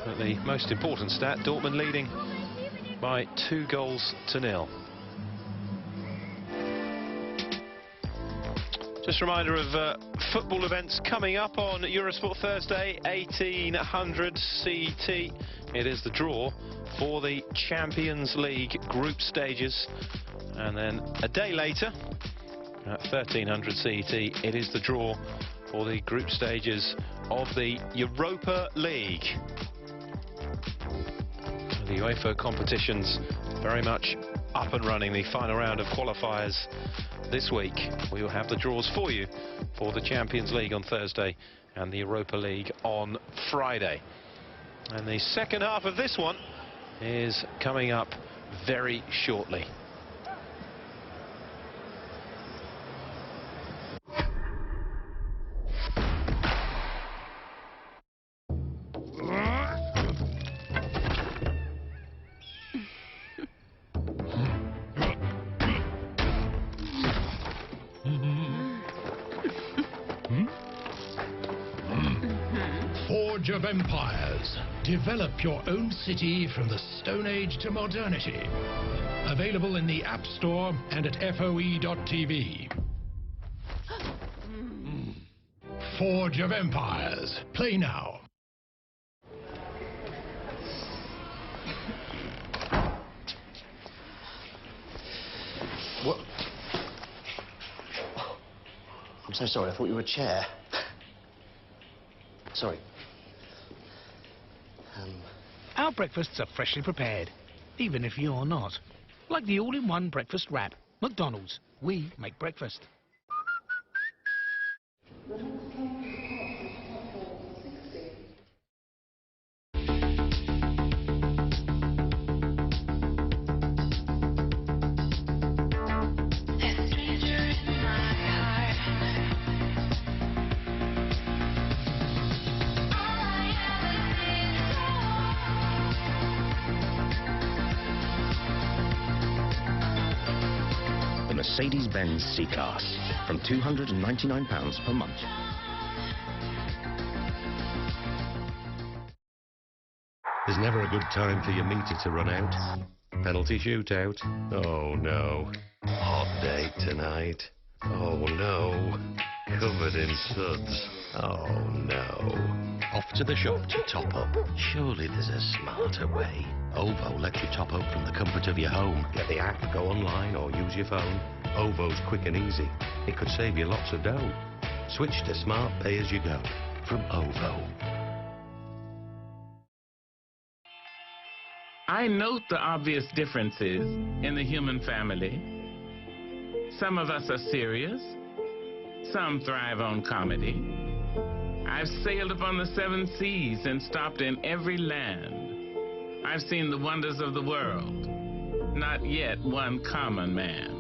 But the most important stat, Dortmund leading by 2-0. Just a reminder of football events coming up on Eurosport Thursday, 1800 CET. It is the draw for the Champions League group stages. And then a day later, at 1300 CET, it is the draw for the group stages of the Europa League. So the UEFA competitions very much up and running. The final round of qualifiers this week. We will have the draws for you for the Champions League on Thursday and the Europa League on Friday. And the second half of this one is coming up very shortly. Forge of Empires. Develop your own city from the Stone Age to modernity. Available in the App Store and at FOE.tv. Forge of Empires. Play now. What? I'm so sorry, I thought you were a chair. Sorry. Our breakfasts are freshly prepared, even if you're not. Like the all-in-one breakfast wrap. McDonald's. We make breakfast. This Mercedes-Benz C-Class from £299 per month. There's never a good time for your meter to run out. Penalty shootout. Oh no. Hot day tonight. Oh no. Covered in suds. Oh no. Off to the shop to top up. Surely there's a smarter way. OVO lets you top up from the comfort of your home. Get the app, go online or use your phone. OVO's quick and easy. It could save you lots of dough. Switch to Smart Pay As You Go from OVO. I note the obvious differences in the human family. Some of us are serious. Some thrive on comedy. I've sailed upon the 7 seas and stopped in every land. I've seen the wonders of the world. Not yet one common man.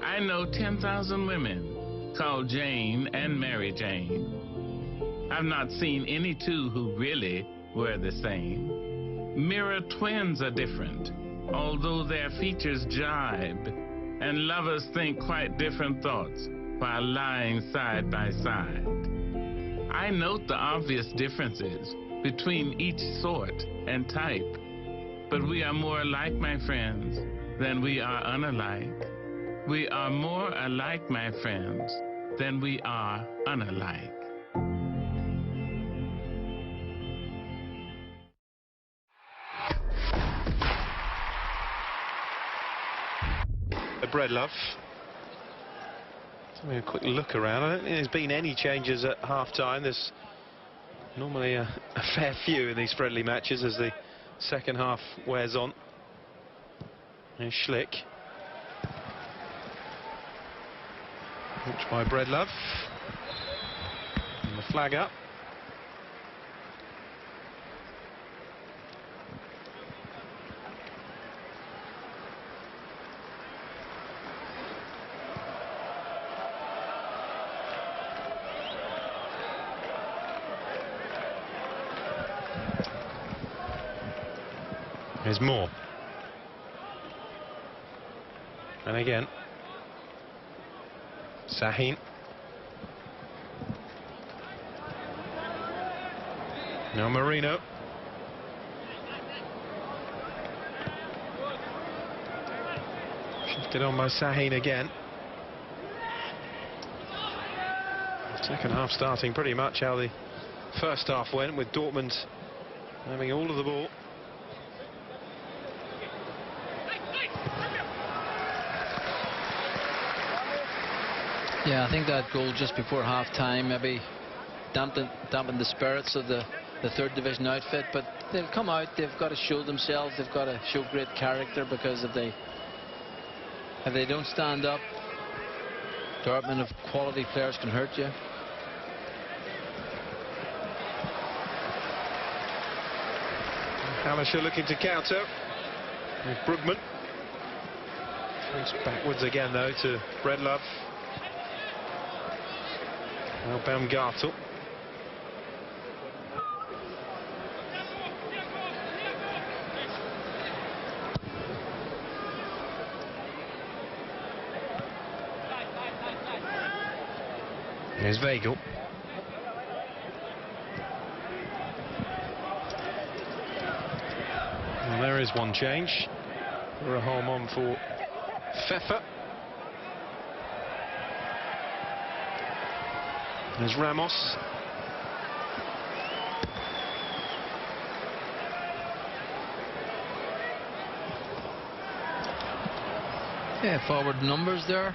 I know 10,000 women called Jane and Mary Jane. I've not seen any two who really were the same. Mirror twins are different, although their features jibe, and lovers think quite different thoughts while lying side by side. I note the obvious differences between each sort and type, but we are more alike, my friends, than we are unalike. We are more alike, my friends, than we are unalike. Breedlove. Having a quick look around. I don't think there's been any changes at half-time. There's normally a fair few in these friendly matches as the second half wears on. There's Schlick. Watched by Breedlove. And the flag up. There's more. And again. Sahin. Now Marino. Shifted on by Sahin again. Second half starting pretty much how the first half went, with Dortmund having all of the ball. Yeah, I think that goal just before half-time maybe dampened the spirits of the third division outfit, but they'll come out, they've got to show themselves, they've got to show great character, because if they don't stand up, Dortmund of quality players can hurt you. Alisher looking to counter with Brugman. Goes backwards again though to Breedlove. Now Baumgartel. Here's Weigl. Well, there is one change. Rahom on for Pfeffer. There's Ramos. Yeah, forward numbers there.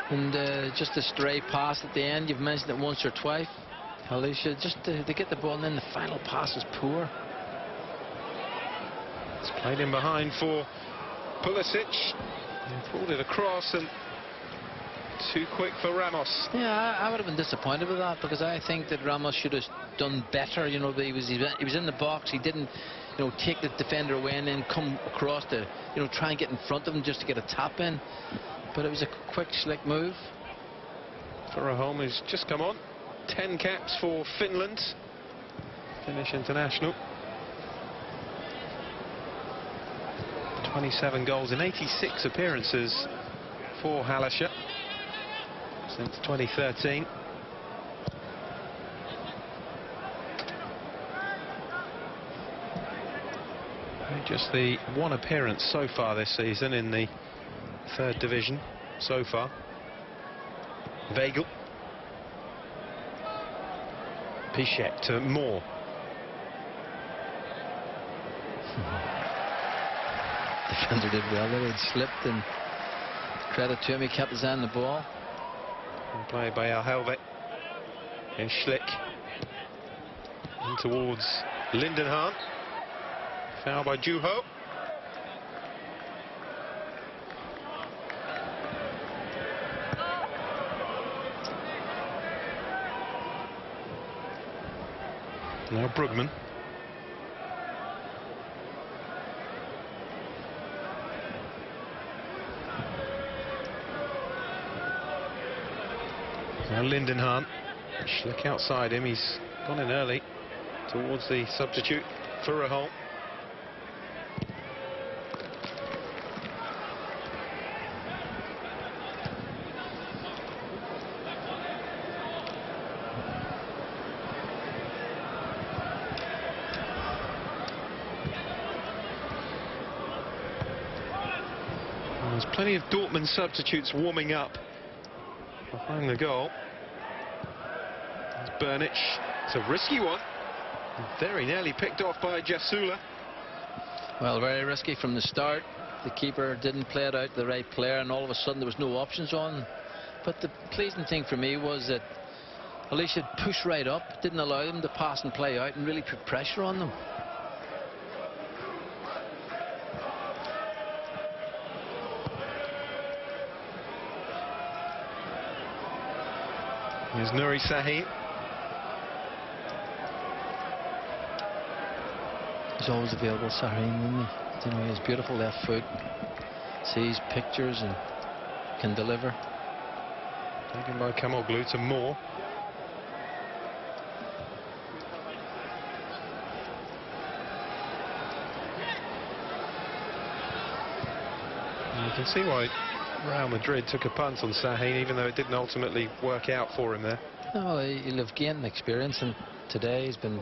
And just a stray pass at the end. You've mentioned it once or twice. Alisher, just to get the ball, and then the final pass is poor. It's played in behind for Pulisic. He pulled it across and too quick for Ramos. Yeah, I would have been disappointed with that, because I think that Ramos should have done better. You know, he was in the box. He didn't, you know, take the defender away and then come across to, you know, try and get in front of him just to get a tap in. But it was a quick, slick move. Rahom has just come on. 10 caps for Finland. Finnish international. 27 goals in 86 appearances for Hallischer since 2013. Just the one appearance so far this season in the third division so far. Weigl. Piszczek to Moore. Defender did well there. He'd slipped, and credit to him, he kept his eye on the ball. And played by Alhelvet. And Schlick. And towards Lindenhahn. Foul by Juho. Now Brugman. Now Lindenhahn. Schlick outside him. He's gone in early towards the substitute Furuholm. There's plenty of Dortmund substitutes warming up behind the goal. There's Bernich. It's a risky one. Very nearly picked off by Jasula. Well, very risky from the start. The keeper didn't play it out to the right player, and all of a sudden there was no options on. But the pleasing thing for me was that Alicia pushed right up, didn't allow them to pass and play out, and really put pressure on them. Here's Nuri Sahin. He's always available, Sahin, isn't he? You know, he has beautiful left foot, sees pictures and can deliver. Taken by Kamoglu to Moore. And you can see why Real Madrid took a punt on Sahin, even though it didn't ultimately work out for him there. No, he'll have gained experience, and today he's been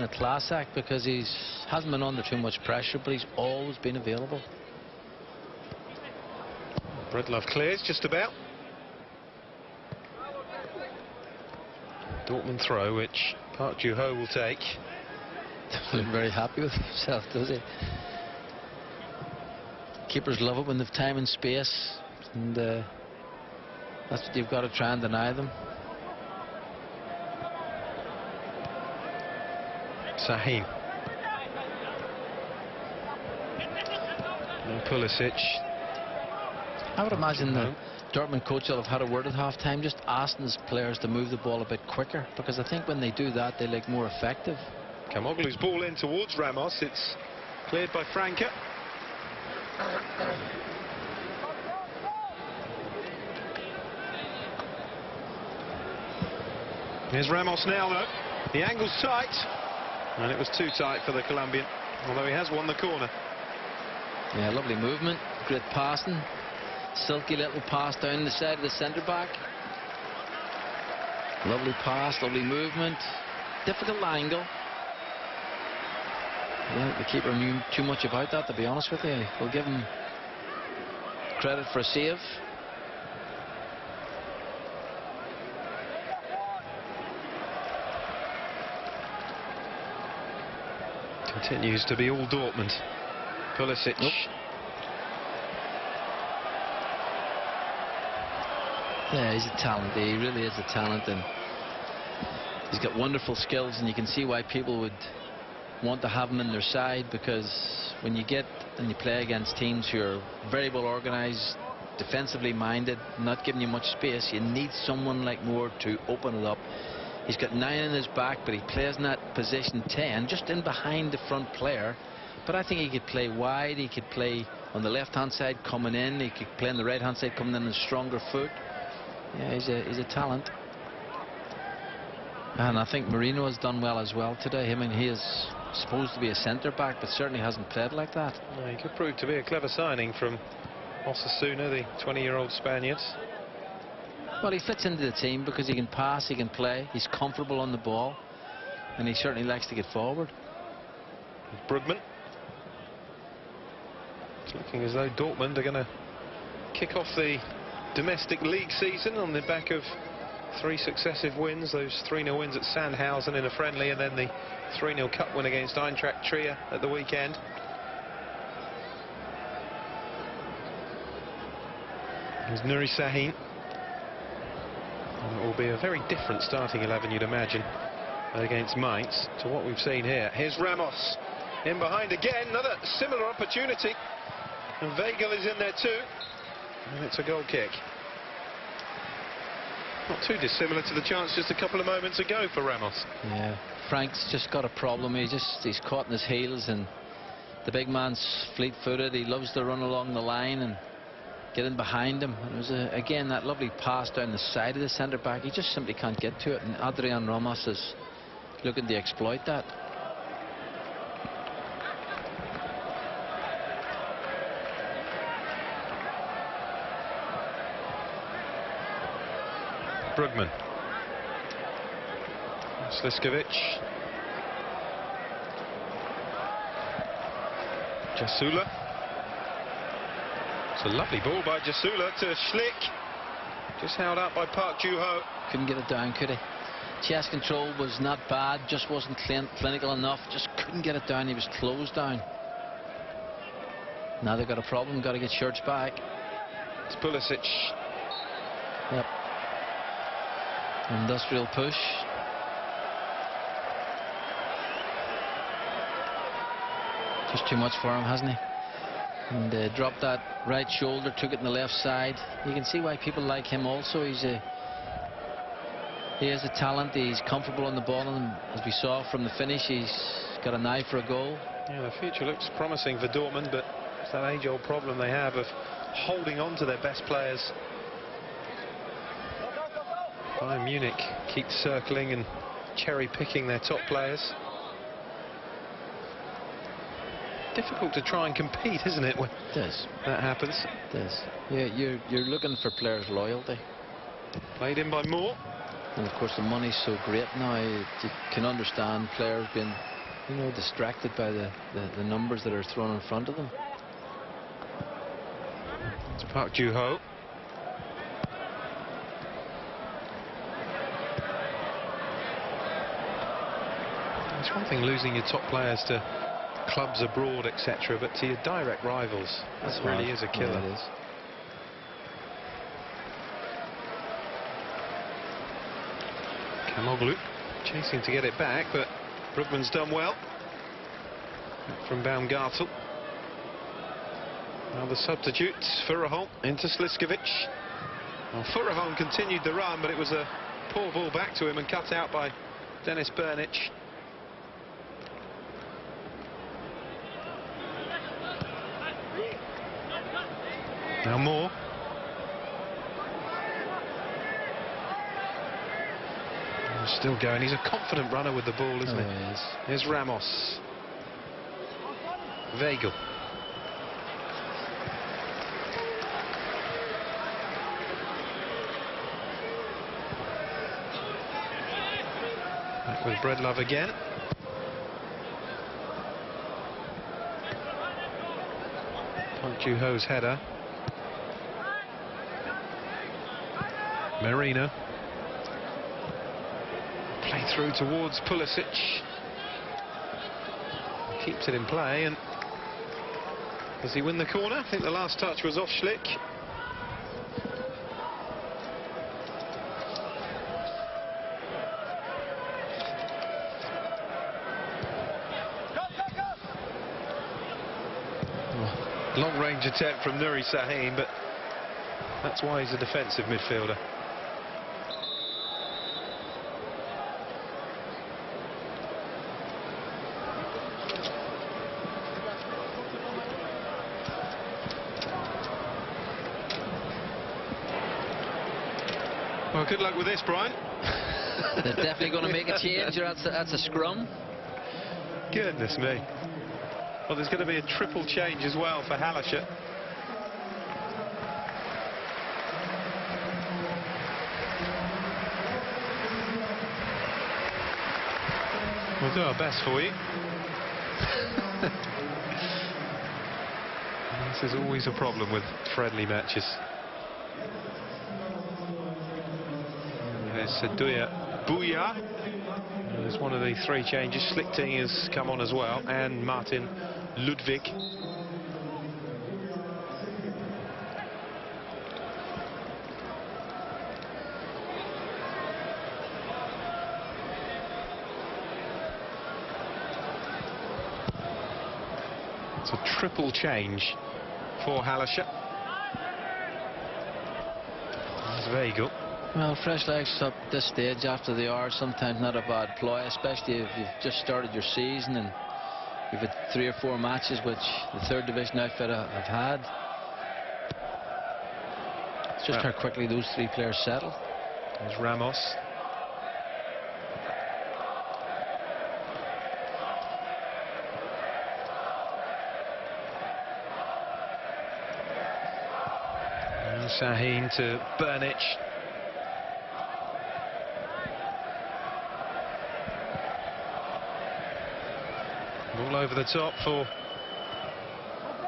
a class act because he hasn't been under too much pressure, but he's always been available. Breedlove clears just about. Dortmund throw, which Park Joo-ho will take. Doesn't look very happy with himself, does he? Keepers love it when they've time and space, and that's what you've got to try and deny them. Sahin. And Pulisic. I would imagine the Dortmund coach will have had a word at half-time, just asking his players to move the ball a bit quicker, because I think when they do that, they look more effective. Kamoglu's ball in towards Ramos. It's cleared by Franke. Here's Ramos now, though. The angle's tight, and it was too tight for the Colombian, although he has won the corner. Yeah, lovely movement, great passing, silky little pass down the side of the centre-back. Lovely pass, lovely movement, difficult angle. I don't think the keeper knew too much about that, to be honest with you. We'll give him credit for a save. Continues to be all Dortmund. Pulisic. Nope. Yeah, he's a talent. He really is a talent, and he's got wonderful skills, and you can see why people would want to have him in their side, because when you get and you play against teams who are very well organised, defensively minded, not giving you much space, you need someone like Moore to open it up. He's got 9 in his back, but he plays in that position 10, just in behind the front player. But I think he could play wide, he could play on the left-hand side coming in, he could play on the right-hand side coming in on a stronger foot. Yeah, he's a talent. And I think Marino has done well as well today. I mean, he is supposed to be a centre-back, but certainly hasn't played like that. Well, he could prove to be a clever signing from Osasuna, the 20-year-old Spaniard. Well, he fits into the team because he can pass, he can play, he's comfortable on the ball, and he certainly likes to get forward. Brugman. It's looking as though Dortmund are going to kick off the domestic league season on the back of 3 successive wins. Those 3-0 wins at Sandhausen in a friendly, and then the 3-0 cup win against Eintracht Trier at the weekend. There's Nuri Sahin. It will be a very different starting 11, you'd imagine, against Mainz to what we've seen here. Here's Ramos in behind again, another similar opportunity, and Weigl is in there too, and it's a goal kick. Not too dissimilar to the chance just a couple of moments ago for Ramos. Yeah, Frank's just got a problem. He's caught in his heels, and the big man's fleet-footed. He loves to run along the line and get in behind him. And it was again that lovely pass down the side of the centre back. He just simply can't get to it, and Adrian Ramos is looking to exploit that. Brugman. Sliskovic. Jasula. It's a lovely ball by Jasula to Schlick. Just held out by Park Joo-ho. Couldn't get it down, could he? Chest control was not bad, just wasn't clinical enough. Just couldn't get it down. He was closed down. Now they've got a problem. Got to get Shirts back. It's Pulisic. Yep. Industrial push. Just too much for him, hasn't he? And dropped that right shoulder, took it in the left side. You can see why people like him also. He has a talent. He's comfortable on the ball, and as we saw from the finish, he's got an eye for a goal. Yeah, the future looks promising for Dortmund, but it's that age-old problem they have of holding on to their best players. Bayern Munich keep circling and cherry-picking their top players. Difficult to try and compete, isn't it, when that happens? It is. Yeah, you're looking for players' loyalty. Played in by Moore. And of course the money's so great now, you can understand players being, you know, distracted by the numbers that are thrown in front of them. It's Park Joo-ho. It's one thing losing your top players to clubs abroad, etc., but to your direct rivals, that really is a killer. Yeah, it is. Kamoglu chasing to get it back, but Brugman's done well. From Baumgartel. Now the substitutes, Furreholm into Sliskovic. Well, Furreholm continued the run, but it was a poor ball back to him and cut out by Dennis Bernic. Now Moore. Still going. He's a confident runner with the ball, isn't he? He is. Here's Ramos. Weigl. Back with Breedlove again. Park Joo-ho's header. Marina. Play through towards Pulisic. Keeps it in play, and does he win the corner? I think the last touch was off Schlick. Long-range attempt from Nuri Sahin, but that's why he's a defensive midfielder. Well, good luck with this, Brian. They're definitely going to make a change, or that's a scrum. Goodness me. Well, there's going to be a triple change as well for Hallershut. We'll do our best for you. This is always a problem with friendly matches. There's Saduya Bouya. There's one of the three changes. Schlichting has come on as well, and Martin Ludwig. It's a triple change for Hallischer. That's very good. Well, fresh legs up this stage after the hour, sometimes not a bad ploy, especially if you've just started your season and you've had 3 or 4 matches, which the third division outfit have had. It's just how quickly those 3 players settle. There's Ramos. And Sahin to Burnich. Ball over the top for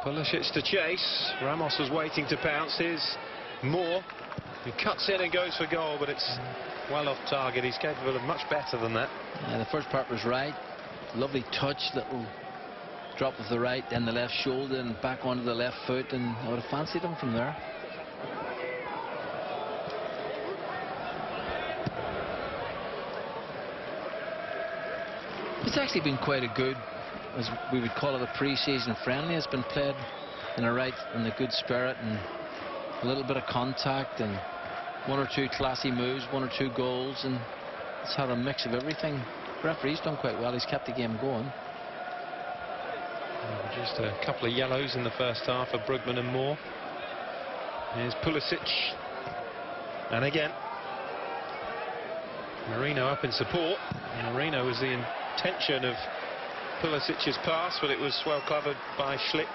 Pulisic to chase. Ramos was waiting to pounce. Here's Moore, who cuts in and goes for goal, but it's well off target. He's capable of much better than that. Yeah, the first part was right. Lovely touch, little drop of the right, then the left shoulder and back onto the left foot, and I would have fancied him from there. It's actually been quite a good, as we would call it, a pre-season friendly. It's been played in a good spirit, and a little bit of contact, and 1 or 2 classy moves, 1 or 2 goals, and it's had a mix of everything. The referee's done quite well. He's kept the game going. Just a couple of yellows in the first half of Brugman and Moore. Here's Pulisic, and again Marino up in support. Marino was the intention of Pulisic's pass, but it was well covered by Schlick.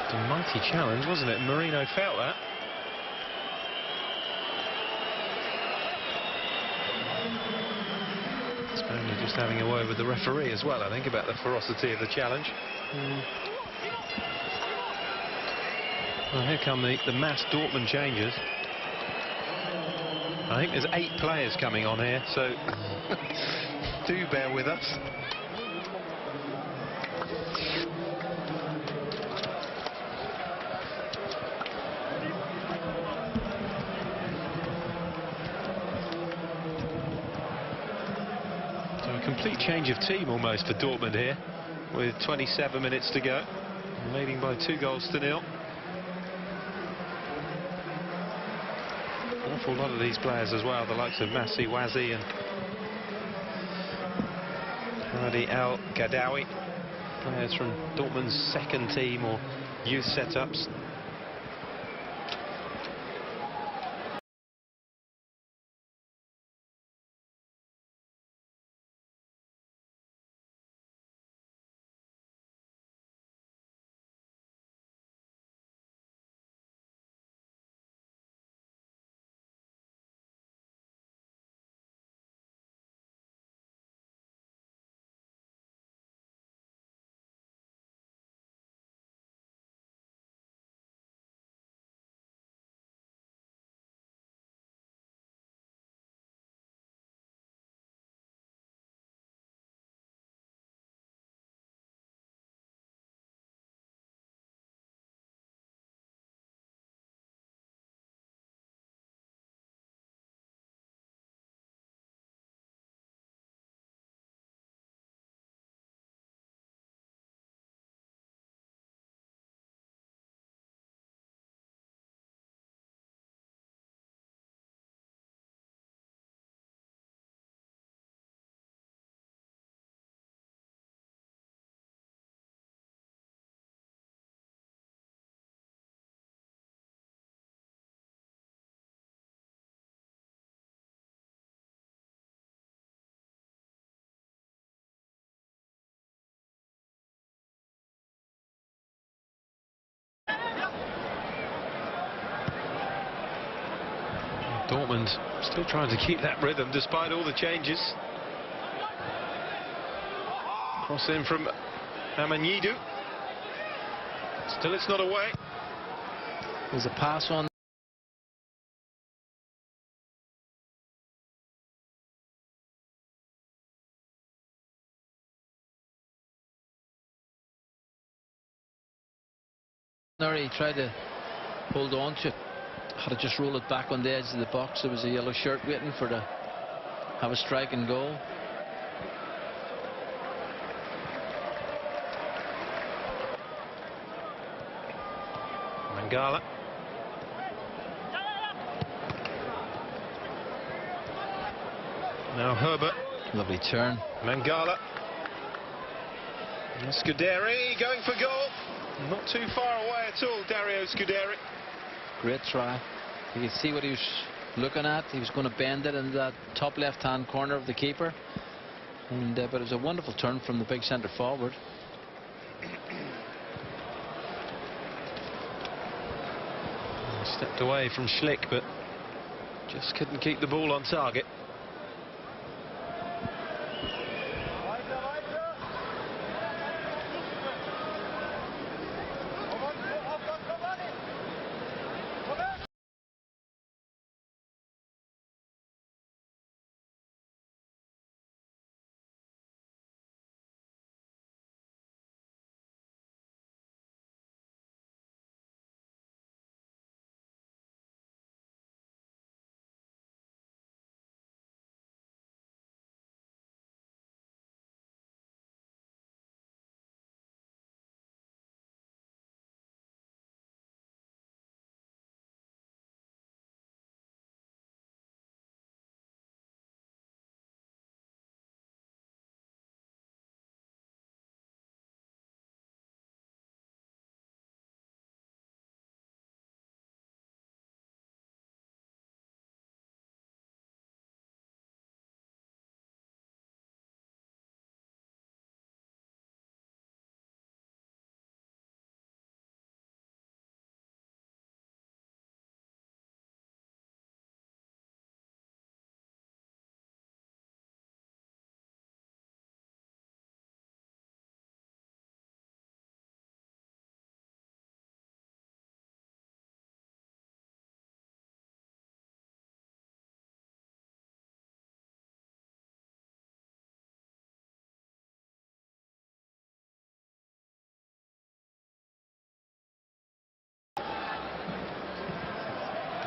It's a mighty challenge, wasn't it? Marino felt that. Only just having a word with the referee as well, I think, about the ferocity of the challenge. Well, here come the mass Dortmund changes. I think there's 8 players coming on here, so do bear with us. Complete change of team almost for Dortmund here, with 27 minutes to go, leading by 2 goals to 0. An awful lot of these players as well, the likes of Massi, Wazi and Hadi El Gadawi, players from Dortmund's second team or youth setups. Dortmund still trying to keep that rhythm despite all the changes. Cross in from Amanidu. Still it's not away. There's a pass on. He tried to hold on to it. Had to just roll it back on the edge of the box. There was a yellow shirt waiting for to have a strike and goal. Mangala. Now Herbert. Lovely turn. Mangala. Scuderi going for goal. Not too far away at all, Dario Scuderi. Great try. You can see what he was looking at. He was going to bend it in that top left-hand corner of the keeper. And but it was a wonderful turn from the big centre forward. Stepped away from Schlick, but just couldn't keep the ball on target.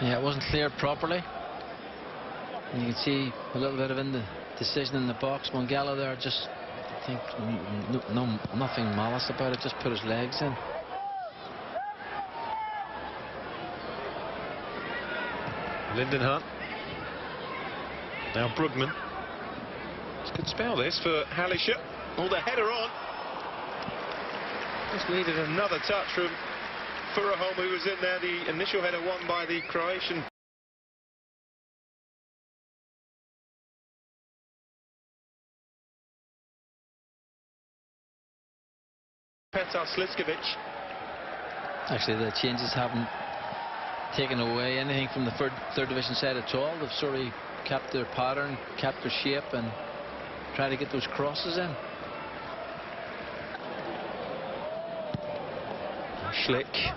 Yeah, it wasn't cleared properly. And you can see a little bit of indecision in the box. Mangala there, just I think nothing malice about it, just put his legs in. Lindenhut. Now Brugman. It's a good spell this for Halischer. Oh, the header on. Just needed another touch from Furahom, who was in there. The initial header won by the Croatian. Petar Sliskovic. Actually, the changes haven't taken away anything from the third division side at all. They've sort of kept their pattern, kept their shape, and tried to get those crosses in. Schlick.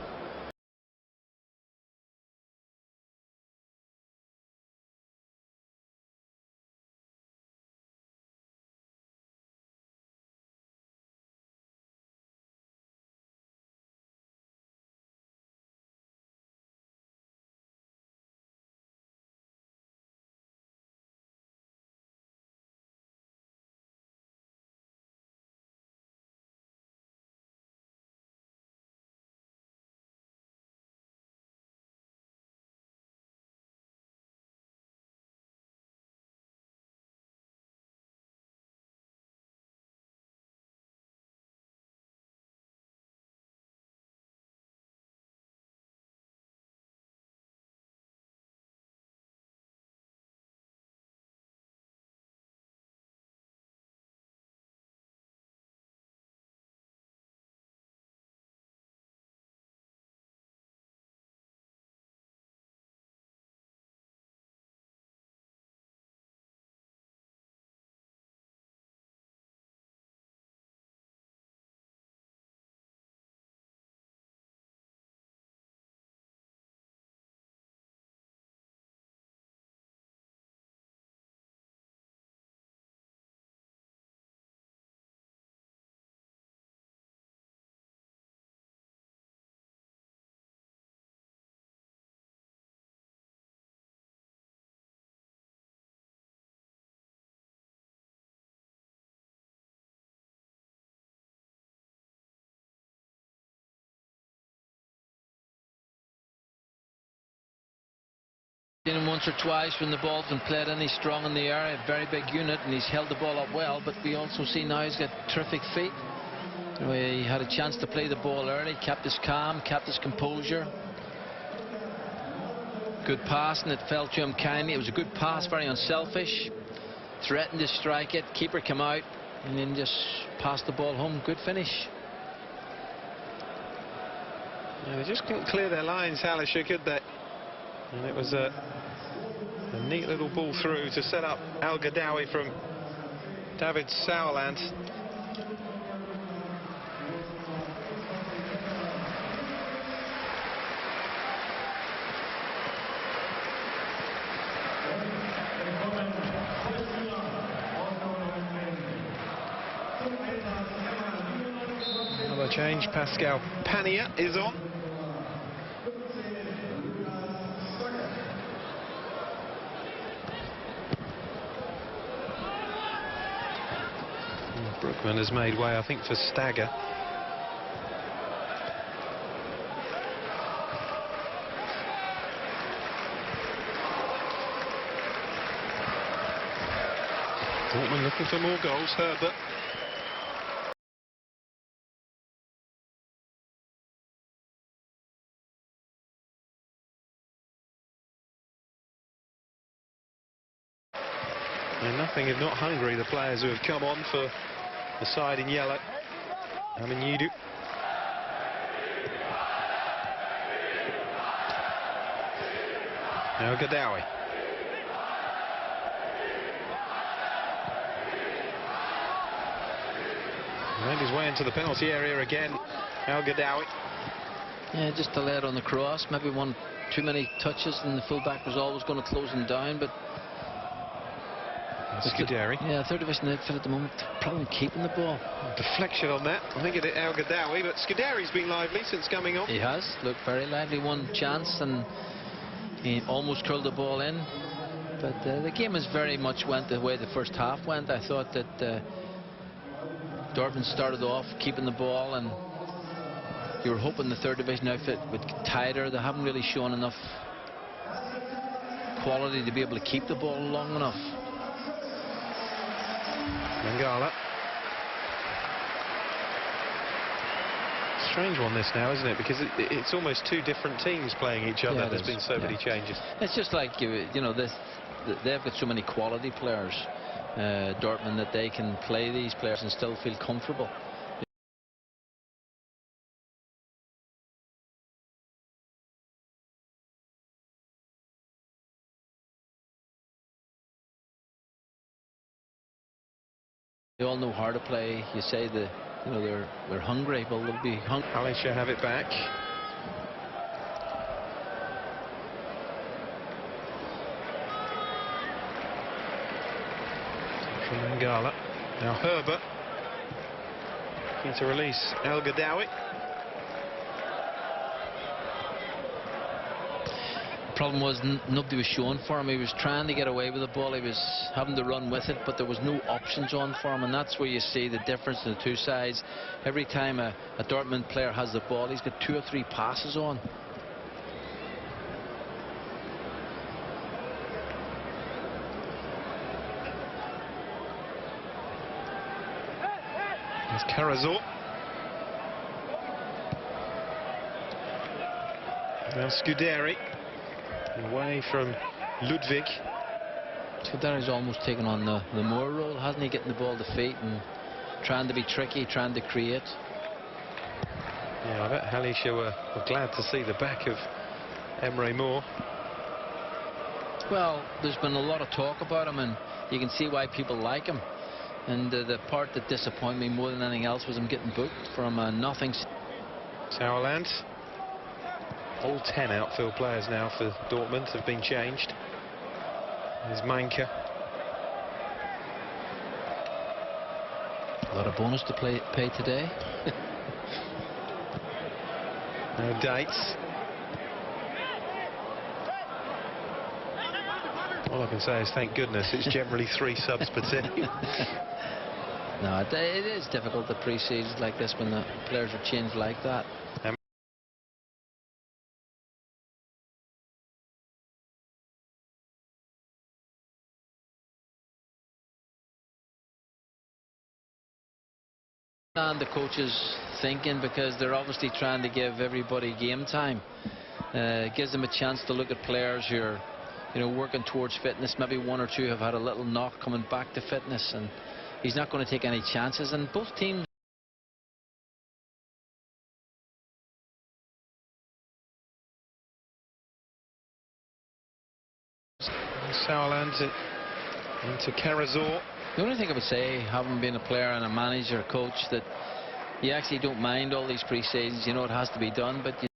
Seen him once or twice when the ball's been played in. He's strong in the air, a very big unit, and he's held the ball up well. But we also see now he's got terrific feet. He had a chance to play the ball early, kept his calm, kept his composure. Good pass, and it fell to him kindly. It was a good pass, very unselfish. Threatened to strike it, keeper come out, and then just passed the ball home. Good finish. Yeah, they just couldn't clear their lines, Halisher, could they? And it was a neat little ball through to set up Al Gadawi from David Sauerland. Another change, Pascal Pania is on. Brookman has made way, I think, for Stagger. Dortmund looking for more goals. Herbert. And nothing if not hungry, the players who have come on for the side in yellow. Aminudu. Now Gadawi. Made his way into the penalty area again. Al Gadawi. Yeah, just delayed on the cross. Maybe one too many touches, and the fullback was always going to close him down. But Scuderi. Yeah, third division outfit at the moment. Problem keeping the ball. Deflection on that. I think it hit Al Gadawi, but Scuderi's been lively since coming on. He has looked very lively. One chance and he almost curled the ball in. But the game has very much went the way the first half went. I thought that Dortmund started off keeping the ball, and you were hoping the third division outfit would get tighter. They haven't really shown enough quality to be able to keep the ball long enough. Mangala. Strange one this now, isn't it? Because it's almost two different teams playing each other. Yeah, there's been so many changes. It's just like you know, they've got so many quality players, Dortmund, that they can play these players and still feel comfortable. They all know how to play. You say they're hungry, but they'll be hungry. Halisher have it back. From Mangala. Now Herbert looking to release El Gadawi. The problem was nobody was showing for him. He was trying to get away with the ball. He was having to run with it, but there was no options on for him, and that's where you see the difference in the two sides. Every time a Dortmund player has the ball, he's got 2 or 3 passes on. There's Karazor. Now Scuderi. Away from Ludwig. Scuderi's almost taken on the Moore role, hasn't he? Getting the ball to feet and trying to be tricky, trying to create. Yeah, I bet Halisher were glad to see the back of Emre Moore. Well, there's been a lot of talk about him, and you can see why people like him. And the part that disappointed me more than anything else was him getting booked from nothing. Sauerland. All 10 outfield players now for Dortmund have been changed. There's Manka. A lot of bonus to pay today. No dates. All I can say is thank goodness it's generally 3 subs per team. No, it is difficult to pre-seasons like this when the players are changed like that. And the coaches thinking, because they're obviously trying to give everybody game time. It gives them a chance to look at players who are, working towards fitness. Maybe one or two have had a little knock coming back to fitness, and he's not going to take any chances. And both teams. Sauerland's it into Carazor. The only thing I would say, having been a player and a manager, a coach, that you actually don't mind all these pre-seasons. You know it has to be done, but you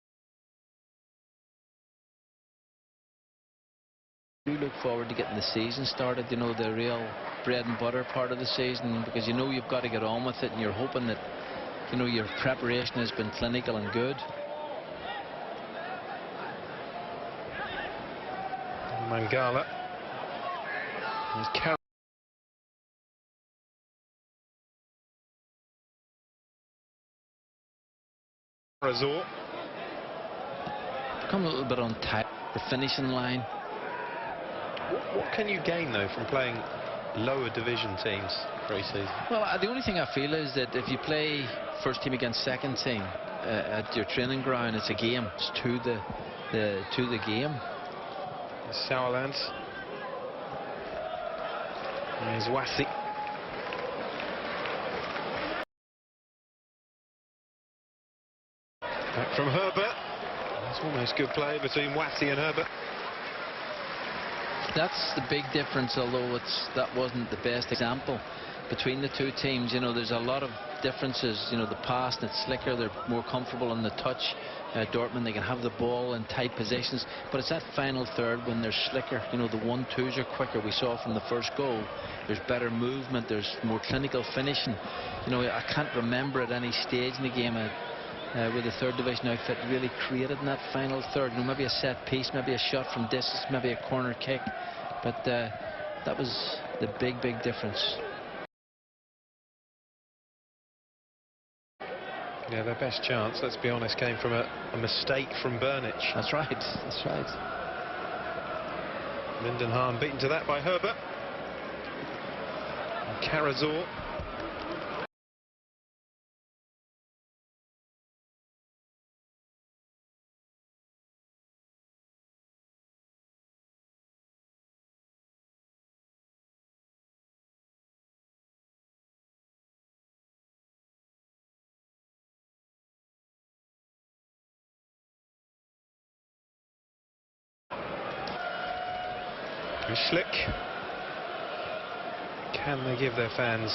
do look forward to getting the season started, the real bread and butter part of the season, because you've got to get on with it, and you're hoping that your preparation has been clinical and good. Mangala. There's Carazor. Come a little bit on tight, the finishing line. What can you gain, though, from playing lower division teams pre-season? Well, the only thing I feel is that if you play first team against second team at your training ground, it's a game. It's to the game. Sauerland. There's Wassi. Back from Herbert. That's almost good play between Wassi and Herbert. That's the big difference, although that wasn't the best example between the two teams. There's a lot of differences. The pass, and it's slicker, they're more comfortable on the touch. Dortmund, they can have the ball in tight positions, but it's that final third when they're slicker. The 1-2s are quicker. We saw from the first goal, there's better movement, there's more clinical finishing. I can't remember at any stage in the game with the third division outfit really created in that final third. Maybe a set piece, maybe a shot from distance, maybe a corner kick, but that was the big difference. Yeah, their best chance, let's be honest, came from a mistake from Burnich. That's right, that's right. Lindenhahn beaten to that by Herbert. And Carazor. Schlick. Can they give their fans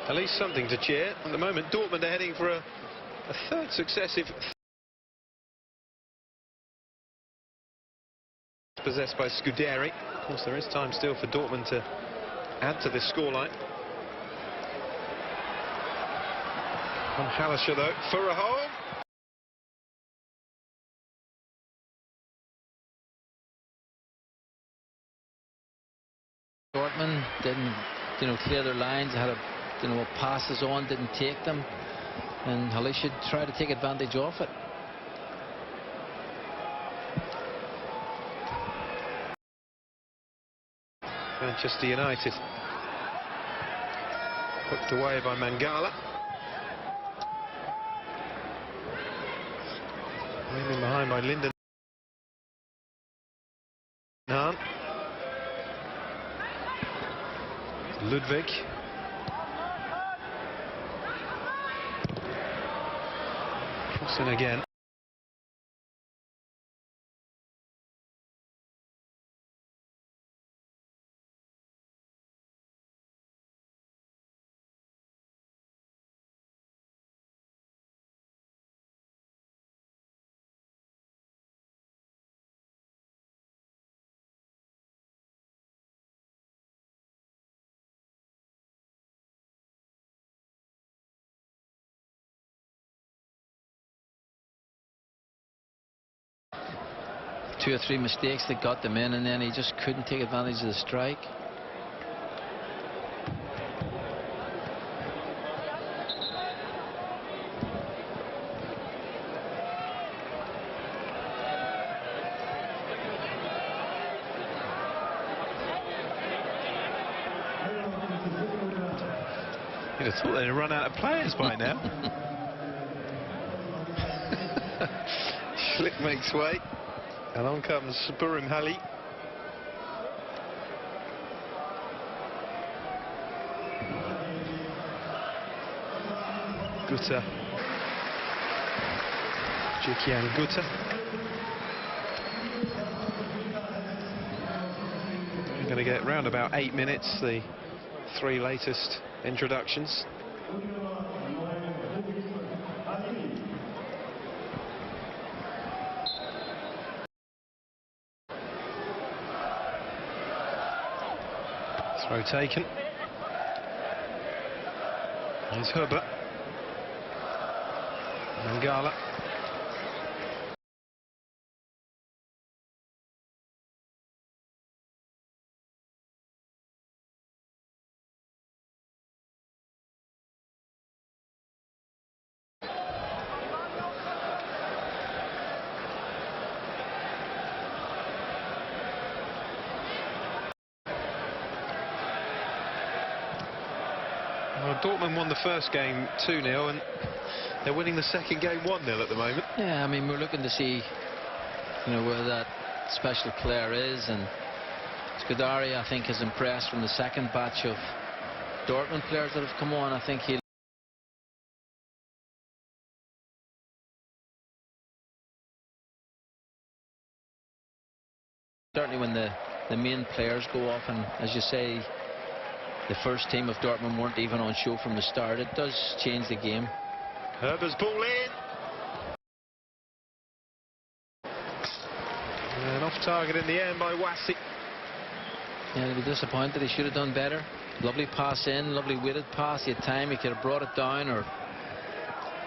at least something to cheer? At the moment, Dortmund are heading for a third successive possessed by Scuderi. Of course, there is time still for Dortmund to add to this scoreline. On Hallischer, though, for a home. Dortmund didn't, clear their lines. Had a passes on, didn't take them, and Hallischer tried to take advantage of it. Manchester United hooked away by Mangala. Leaving behind by Lindenhahn. Ludwig. Crossing again. Two or three mistakes that got them in, and then he just couldn't take advantage of the strike. You'd have thought they'd have run out of players by now. Schlick makes way. Along comes Burim Hali. Gutta. Jikian Gutta. We're going to get round about 8 minutes, the 3 latest introductions. Throw taken. Here's Herbert. Mangala. Well, Dortmund won the first game 2-0 and they're winning the second game 1-0 at the moment. Yeah, I mean, we're looking to see, you know, where that special player is, and Scudari, I think, has impressed from the second batch of Dortmund players that have come on. I think he'll certainly when the main players go off, and as you say, the first team of Dortmund weren't even on show from the start. It does change the game. Herber's ball in. And off target in the end by Wassi. Yeah, he'll be disappointed. He should have done better. Lovely pass in, lovely weighted pass. He had time. He could have brought it down or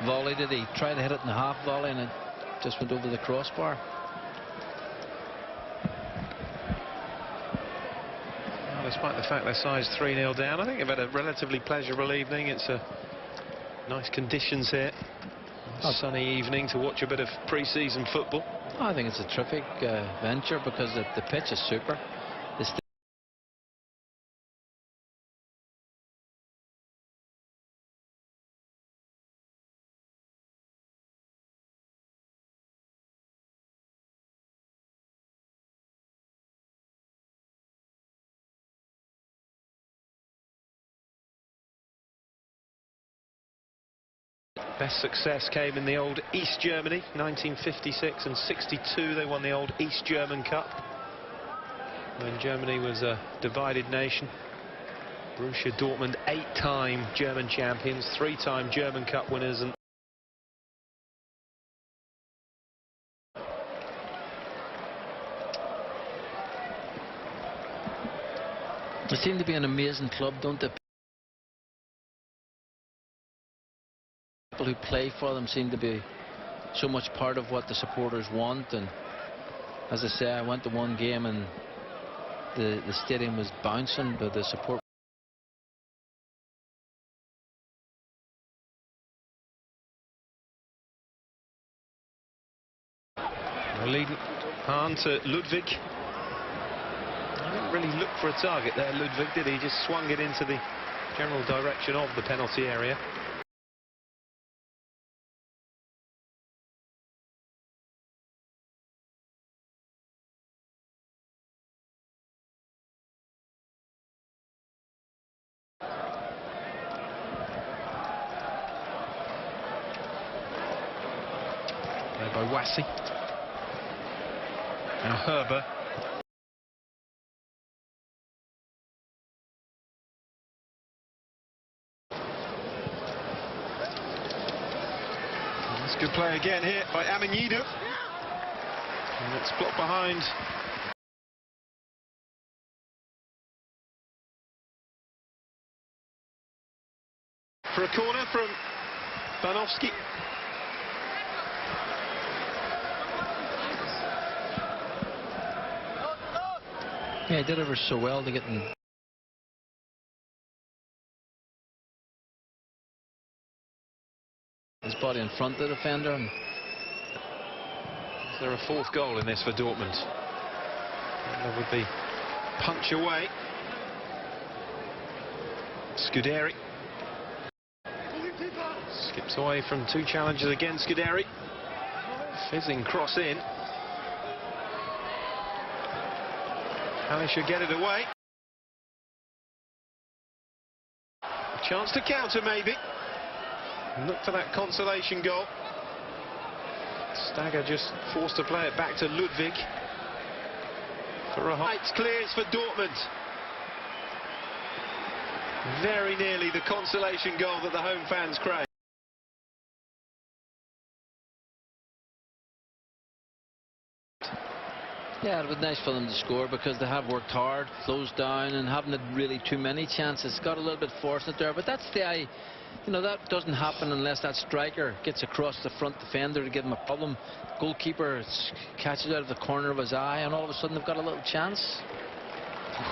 volleyed it. He tried to hit it in the half volley and it just went over the crossbar. Despite the fact they're sized 3-0 down, I think they've had a relatively pleasurable evening. It's a nice conditions here. Sunny evening to watch a bit of pre-season football. I think it's a terrific venture because the pitch is super. Best success came in the old East Germany, 1956 and 62. They won the old East German Cup when Germany was a divided nation. Borussia Dortmund, 8-time German champions, 3-time German Cup winners, and they seem to be an amazing club, don't they? People who play for them seem to be so much part of what the supporters want, and as I say, I went to one game and the stadium was bouncing, but the support. leading on to Ludwig. He didn't really look for a target there, Ludwig, did he? Just swung it into the general direction of the penalty area. By Wassi. Now Herber. That's a good play again here by Aminyidu. And it's blocked behind. For a corner from Banovsky. Yeah, he did ever so well to get his body in front of the defender. And is there a fourth goal in this for Dortmund? That would be punch away. Scuderi. Skips away from two challenges again, Scuderi. Fizzing cross in. Hallie should get it away. A chance to counter maybe. Look for that consolation goal. Stagger just forced to play it back to Ludwig. For a heights clears for Dortmund. Very nearly the consolation goal that the home fans crave. Yeah, it was nice for them to score because they have worked hard, closed down, and haven't had really too many chances. Got a little bit fortunate there, but that's the that doesn't happen unless that striker gets across the front defender to give him a problem. Goalkeeper catches out of the corner of his eye, and all of a sudden they've got a little chance.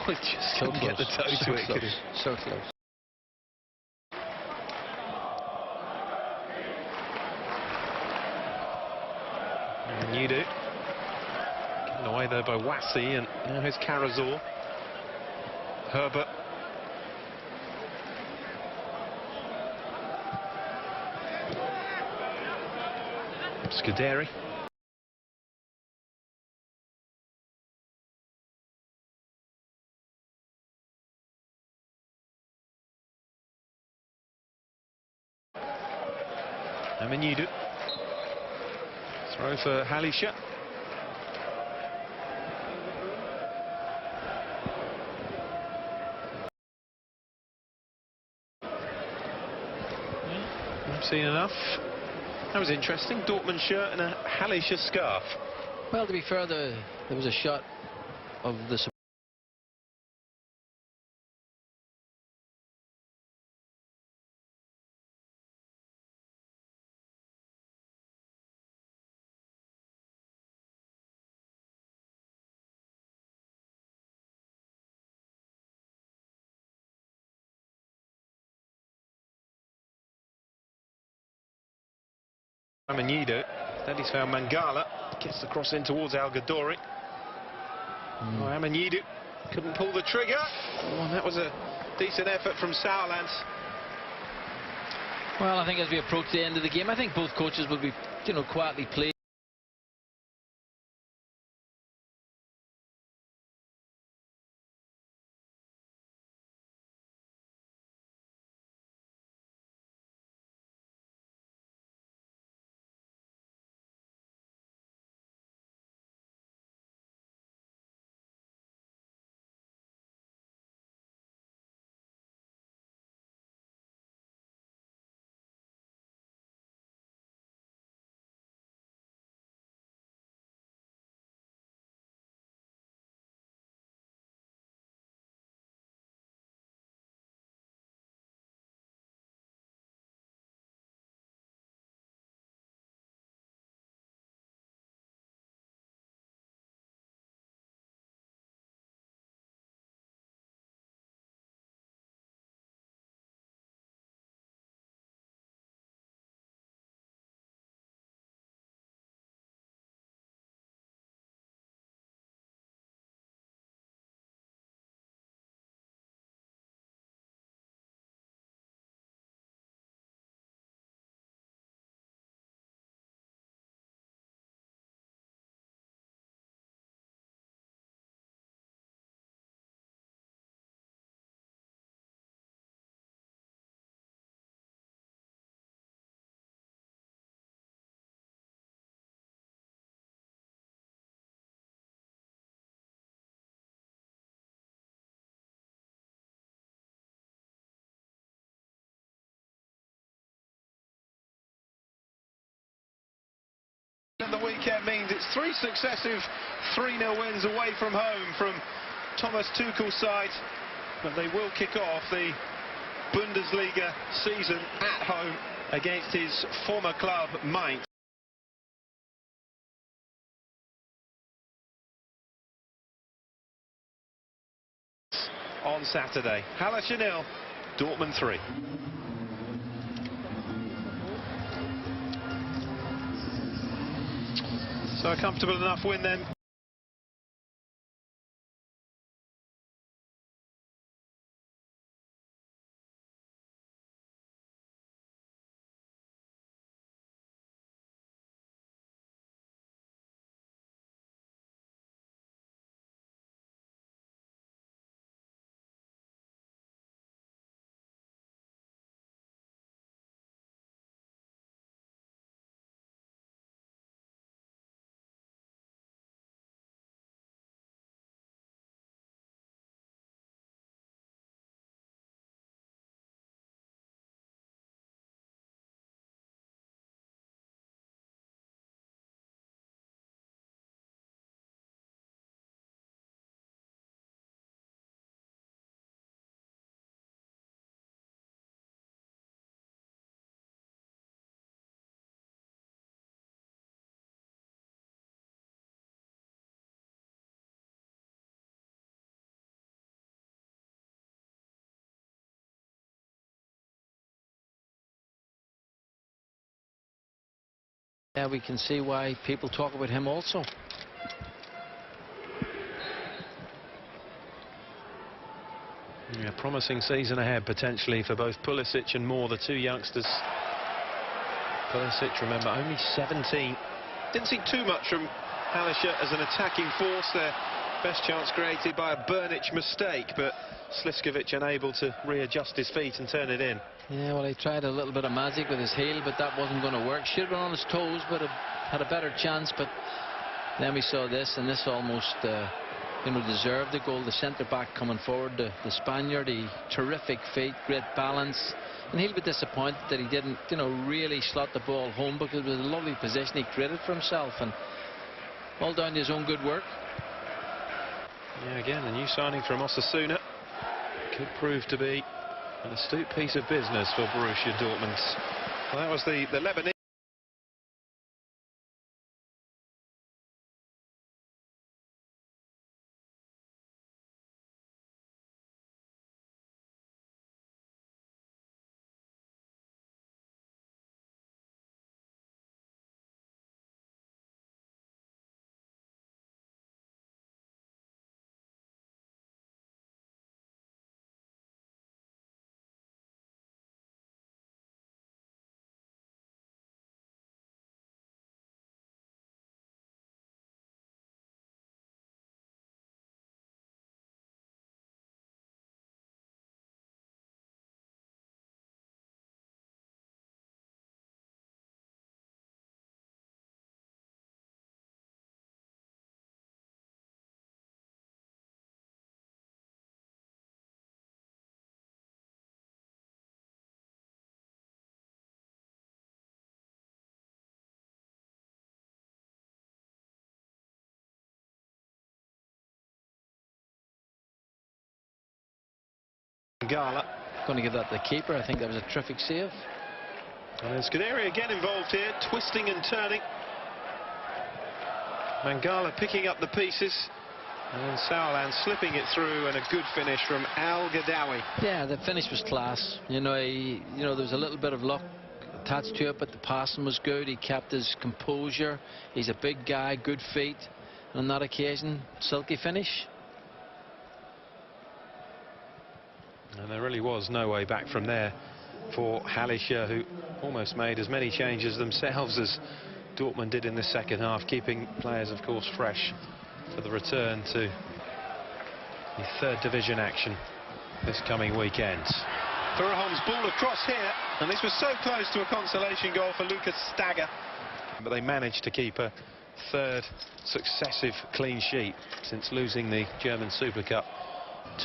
We just couldn't get the toe to it, could he? So close. And you do. Given away there by Wassi, and now here's Karazor. Herbert. Scuderi. Amenidu. Throw for Halisha. I've seen enough. That was interesting. Dortmund shirt and a Halisha scarf. Well, to be fair, there was a shot of the Amenido. Then he's found Mangala. Gets the cross in towards Al Ghadori. Oh, Amenido couldn't pull the trigger. Oh, and that was a decent effort from Sauerland. Well, I think as we approach the end of the game, I think both coaches will be, quietly pleased. The weekend means it's three successive 3-0 wins away from home from Thomas Tuchel's side, but they will kick off the Bundesliga season at home against his former club Mainz. On Saturday, Halle 0, Dortmund 3. So a comfortable enough win then. Yeah, we can see why people talk about him also. Yeah, promising season ahead potentially for both Pulisic and Moore, the two youngsters. Pulisic, remember, only 17. Didn't see too much from Halisher as an attacking force there. Best chance created by a Burnic mistake, but Sliskovic unable to readjust his feet and turn it in. Yeah, well, he tried a little bit of magic with his heel, but that wasn't going to work. Should have been on his toes, but had a better chance. But then we saw this, and this almost, deserved the goal. The centre-back coming forward, the Spaniard, he terrific feet, great balance. And he'll be disappointed that he didn't, really slot the ball home, because it was a lovely position he created for himself, and all down to his own good work. Yeah, again, the new signing from Osasuna could prove to be an astute piece of business for Borussia Dortmund. Well, that was the Lebanese. Mangala. Going to give that to the keeper. I think that was a terrific save. And there's Scuderi again involved here, twisting and turning. Mangala picking up the pieces, and then Sauerland slipping it through, and a good finish from Al Gadawi. Yeah, the finish was class. There was a little bit of luck attached to it, but the passing was good. He kept his composure. He's a big guy, good feet. And on that occasion, silky finish. And there really was no way back from there for Halisher, who almost made as many changes themselves as Dortmund did in the second half, keeping players, of course, fresh for the return to the third division action this coming weekend. Thureholm's ball across here, and this was so close to a consolation goal for Lucas Stagger, but they managed to keep a third successive clean sheet since losing the German Super Cup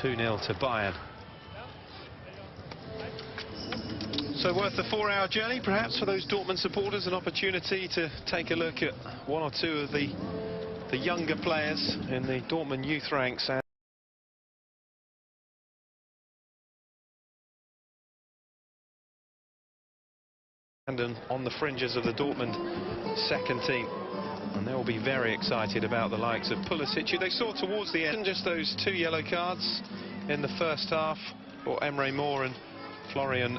2-0 to Bayern. So worth the 4-hour journey, perhaps, for those Dortmund supporters, an opportunity to take a look at one or two of the younger players in the Dortmund youth ranks. And on the fringes of the Dortmund second team. And they'll be very excited about the likes of Pulisic, who they saw towards the end. Just those 2 yellow cards in the first half for Emre Moore and Florian.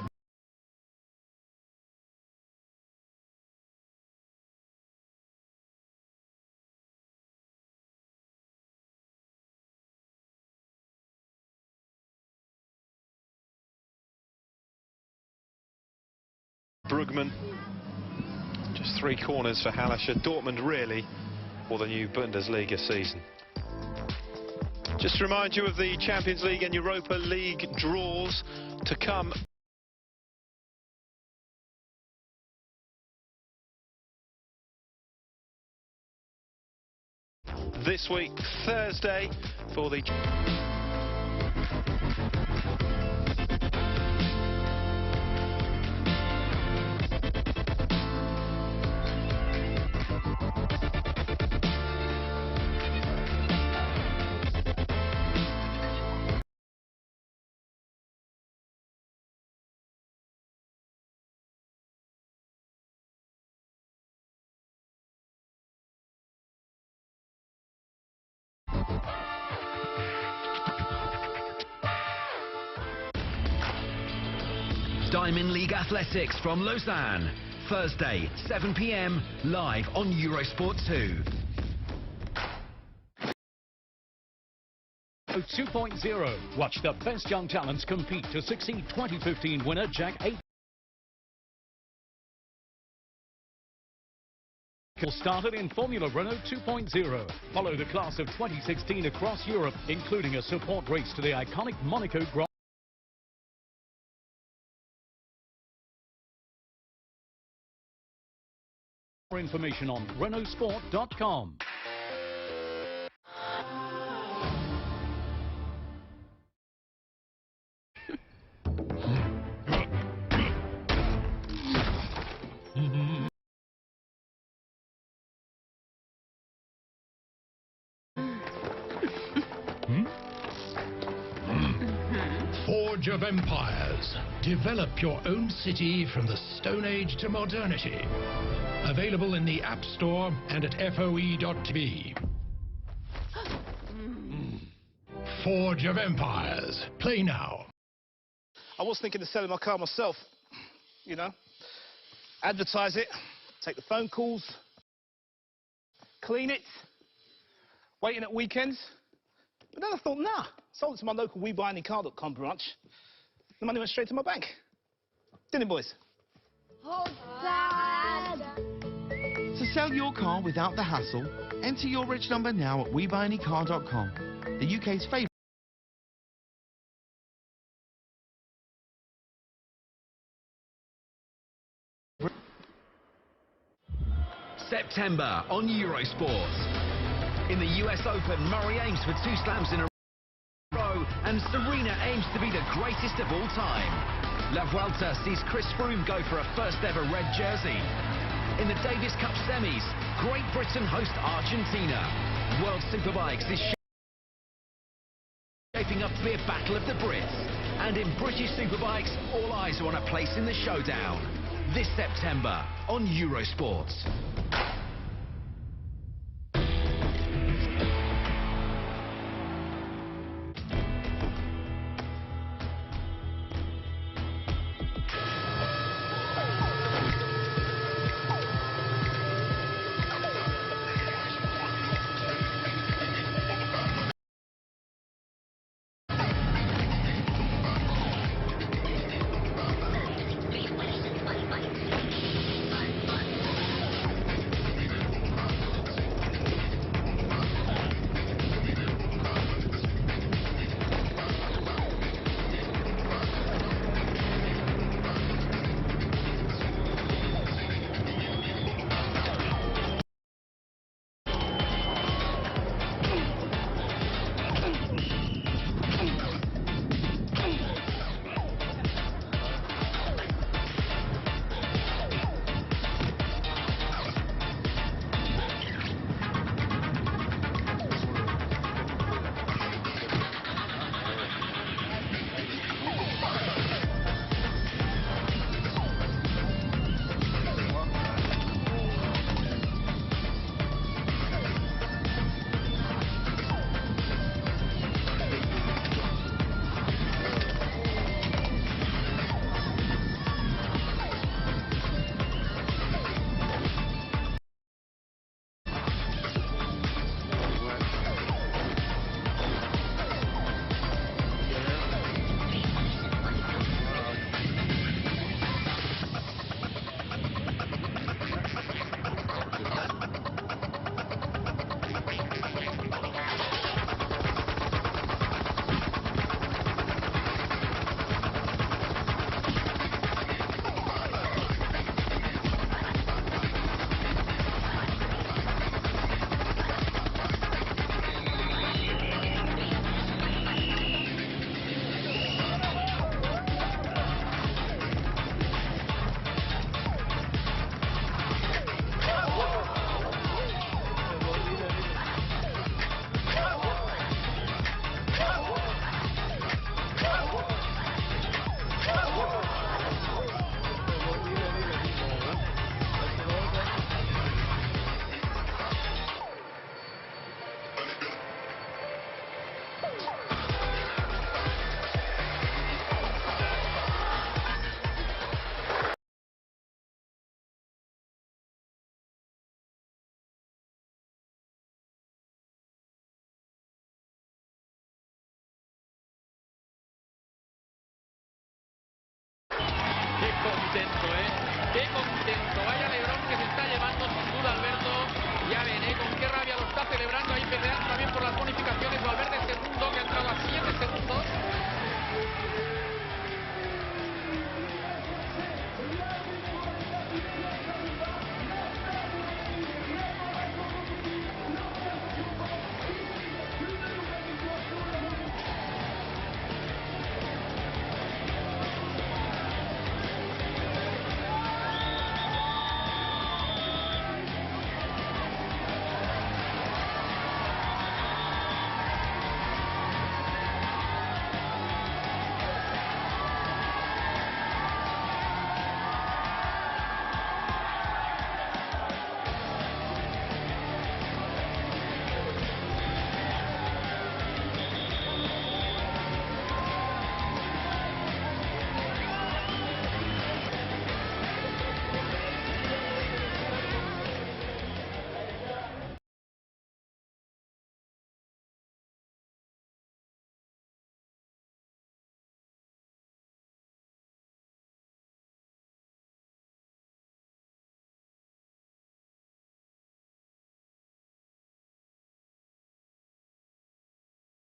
Brugman. Just 3 corners for Halisher. Dortmund really for the new Bundesliga season. Just to remind you of the Champions League and Europa League draws to come. This week, Thursday, for the... Diamond League Athletics from Lausanne. Thursday, 7 p.m, live on Eurosport 2. 2.0. Watch the best young talents compete to succeed. 2015 winner Jack 8. Started in Formula Renault 2.0. Follow the class of 2016 across Europe, including a support race to the iconic Monaco Grand. More information on RenaultSport.com. Forge of Empires. Develop your own city from the Stone Age to modernity. Available in the App Store and at FOE.tv. Forge of Empires. Play now. I was thinking of selling my car myself. You know, advertise it, take the phone calls, clean it, waiting at weekends. But then I thought, nah, sold it to my local WeBuyAnyCar.com branch. The money went straight to my bank. Didn't it, boys? Oh, Dad! To sell your car without the hassle, enter your reg number now at WeBuyAnyCar.com, the UK's favourite. September on Eurosport. In the US Open, Murray aims for 2 slams in a row, and Serena aims to be the greatest of all time. La Vuelta sees Chris Froome go for a first ever red jersey. In the Davis Cup semis, Great Britain host Argentina. World Superbikes is shaping up to be a battle of the Brits. And in British Superbikes, all eyes are on a place in the showdown. This September on Eurosport.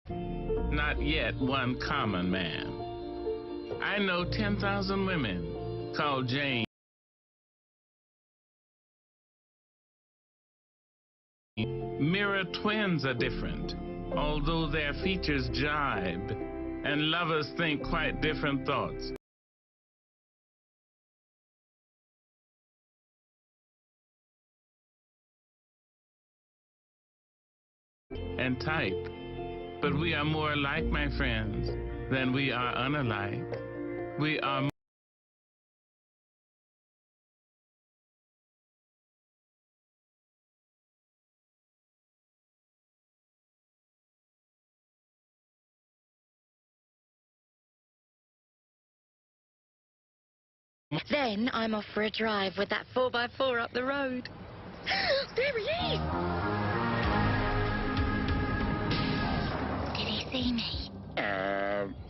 Not yet one common man. I know 10,000 women called Jane. Mirror twins are different, although their features jibe, and lovers think quite different thoughts. And type. But we are more alike, my friends, than we are unalike. We are Then I'm off for a drive with that 4x4 up the road. There he is! Did he see me?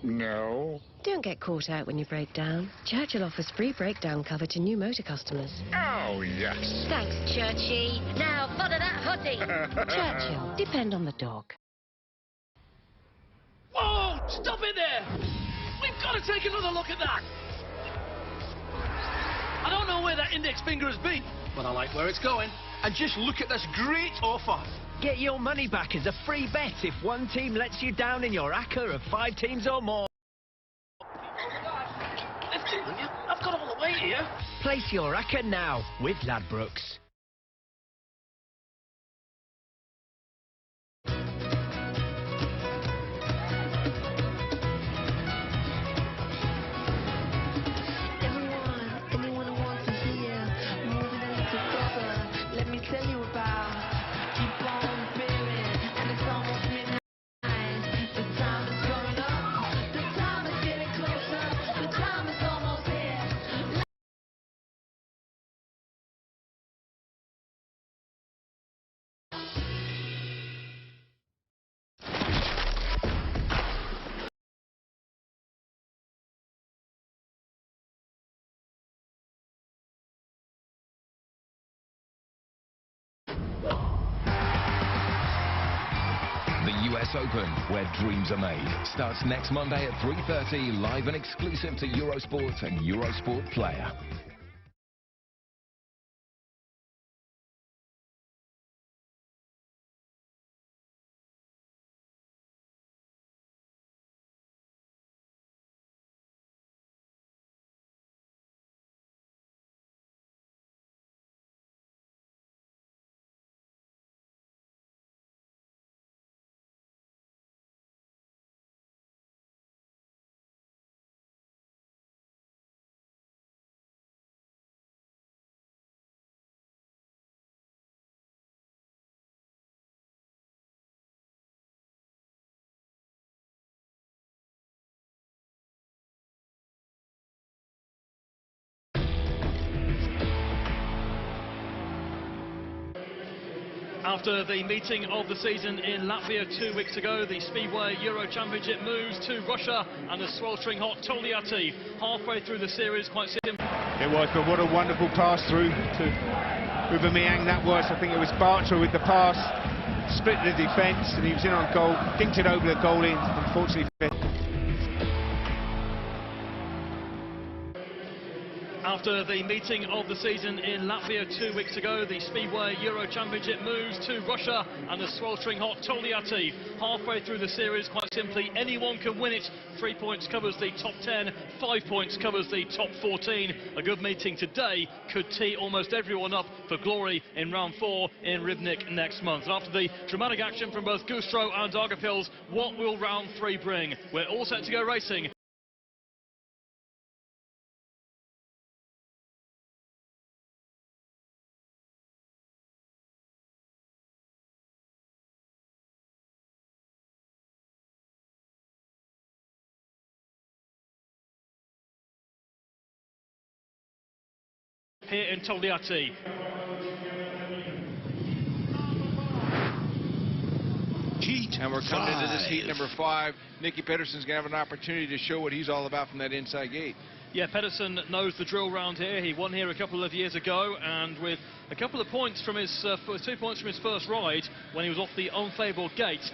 No. Don't get caught out when you break down. Churchill offers free breakdown cover to new motor customers. Oh, yes. Thanks, Churchy. Now, follow that hottie. Churchill, depend on the dog. Whoa! Stop it there! We've got to take another look at that! I don't know where that index finger has been, but I like where it's going. And just look at this great offer. Get your money back as a free bet if one team lets you down in your ACCA of 5 teams or more. Lifting, will you? I've got all the way here. Place your ACCA now with Ladbrokes. The US Open, where dreams are made, starts next Monday at 3:30, live and exclusive to Eurosport and Eurosport Player. After the meeting of the season in Latvia 2 weeks ago, the Speedway Euro Championship moves to Russia and the sweltering hot Toliati halfway through the series, quite simple. It was, but what a wonderful pass through to Aubameyang that was. I think it was Bartra with the pass, split the defence, and he was in on goal, dinked it over the goal in, unfortunately. After the meeting of the season in Latvia 2 weeks ago, the Speedway Euro Championship moves to Russia and the sweltering hot Toliati halfway through the series, quite simply anyone can win it. 3 points covers the top 10, 5 points covers the top 14. A good meeting today could tee almost everyone up for glory in round 4 in Rybnik next month. And after the dramatic action from both Gustro and Argopils, what will round 3 bring? We're all set to go racing. Here in Toliati. And we're coming into this heat number 5. Nicky Pedersen's going to have an opportunity to show what he's all about from that inside gate. Yeah, Pedersen knows the drill round here. He won here a couple of years ago, and with a couple of points from his 2 points from his first ride when he was off the unfavourable gate,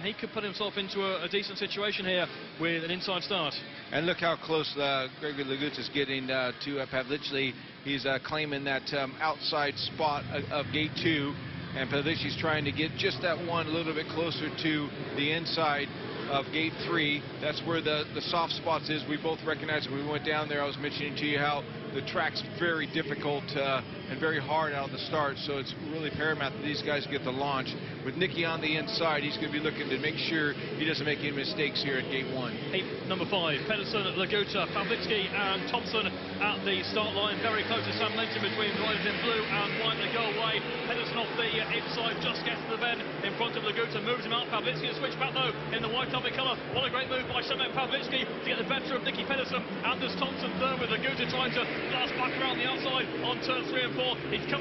he could put himself into a decent situation here with an inside start. And look how close Gregory Legut's is getting to Pavlichny. He's claiming that outside spot of gate 2, and Pavlichny's trying to get just that one a little bit closer to the inside of gate 3. That's where the soft spots is. We both recognized when we went down there. I was mentioning to you how the track's very difficult and very hard out of the start, so it's really paramount that these guys get the launch. With Nicky on the inside, he's going to be looking to make sure he doesn't make any mistakes here at gate 1. Number 5, Pedersen, Laguta, Pavlichny and Thompson at the start line. Very close to Sam Linton between riders in blue and white. They go away. Pedersen off the inside, just gets to the bend in front of Laguta, moves him out. Pavlichny to switch back though in the white double colour. What a great move by Shemek Pavlichny to get the better of Nicky Pedersen. Anders Thompson third with Laguta trying to blast back around the outside on turns 3 and 4. He's come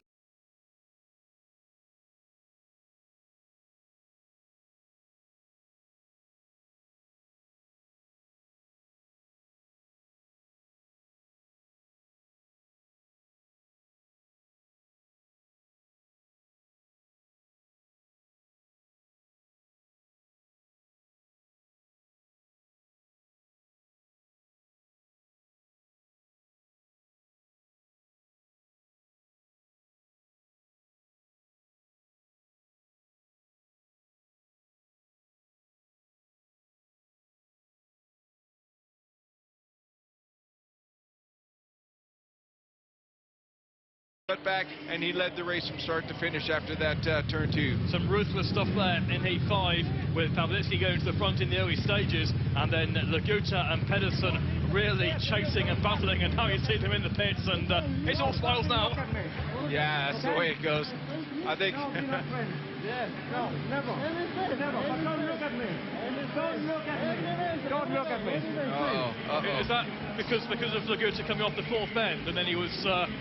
back, and he led the race from start to finish after that turn 2. Some ruthless stuff there in heat 5, with Pavlichny going to the front in the early stages, and then Laguta and Pedersen really chasing and battling, and now you see them in the pits, and it's all smiles now. Yeah, that's the way it goes. I think. Yes, no, never. Never. But don't look at me. Don't look at me. Don't look at me. Is that because of Laguta coming off the 4th bend, and then he was...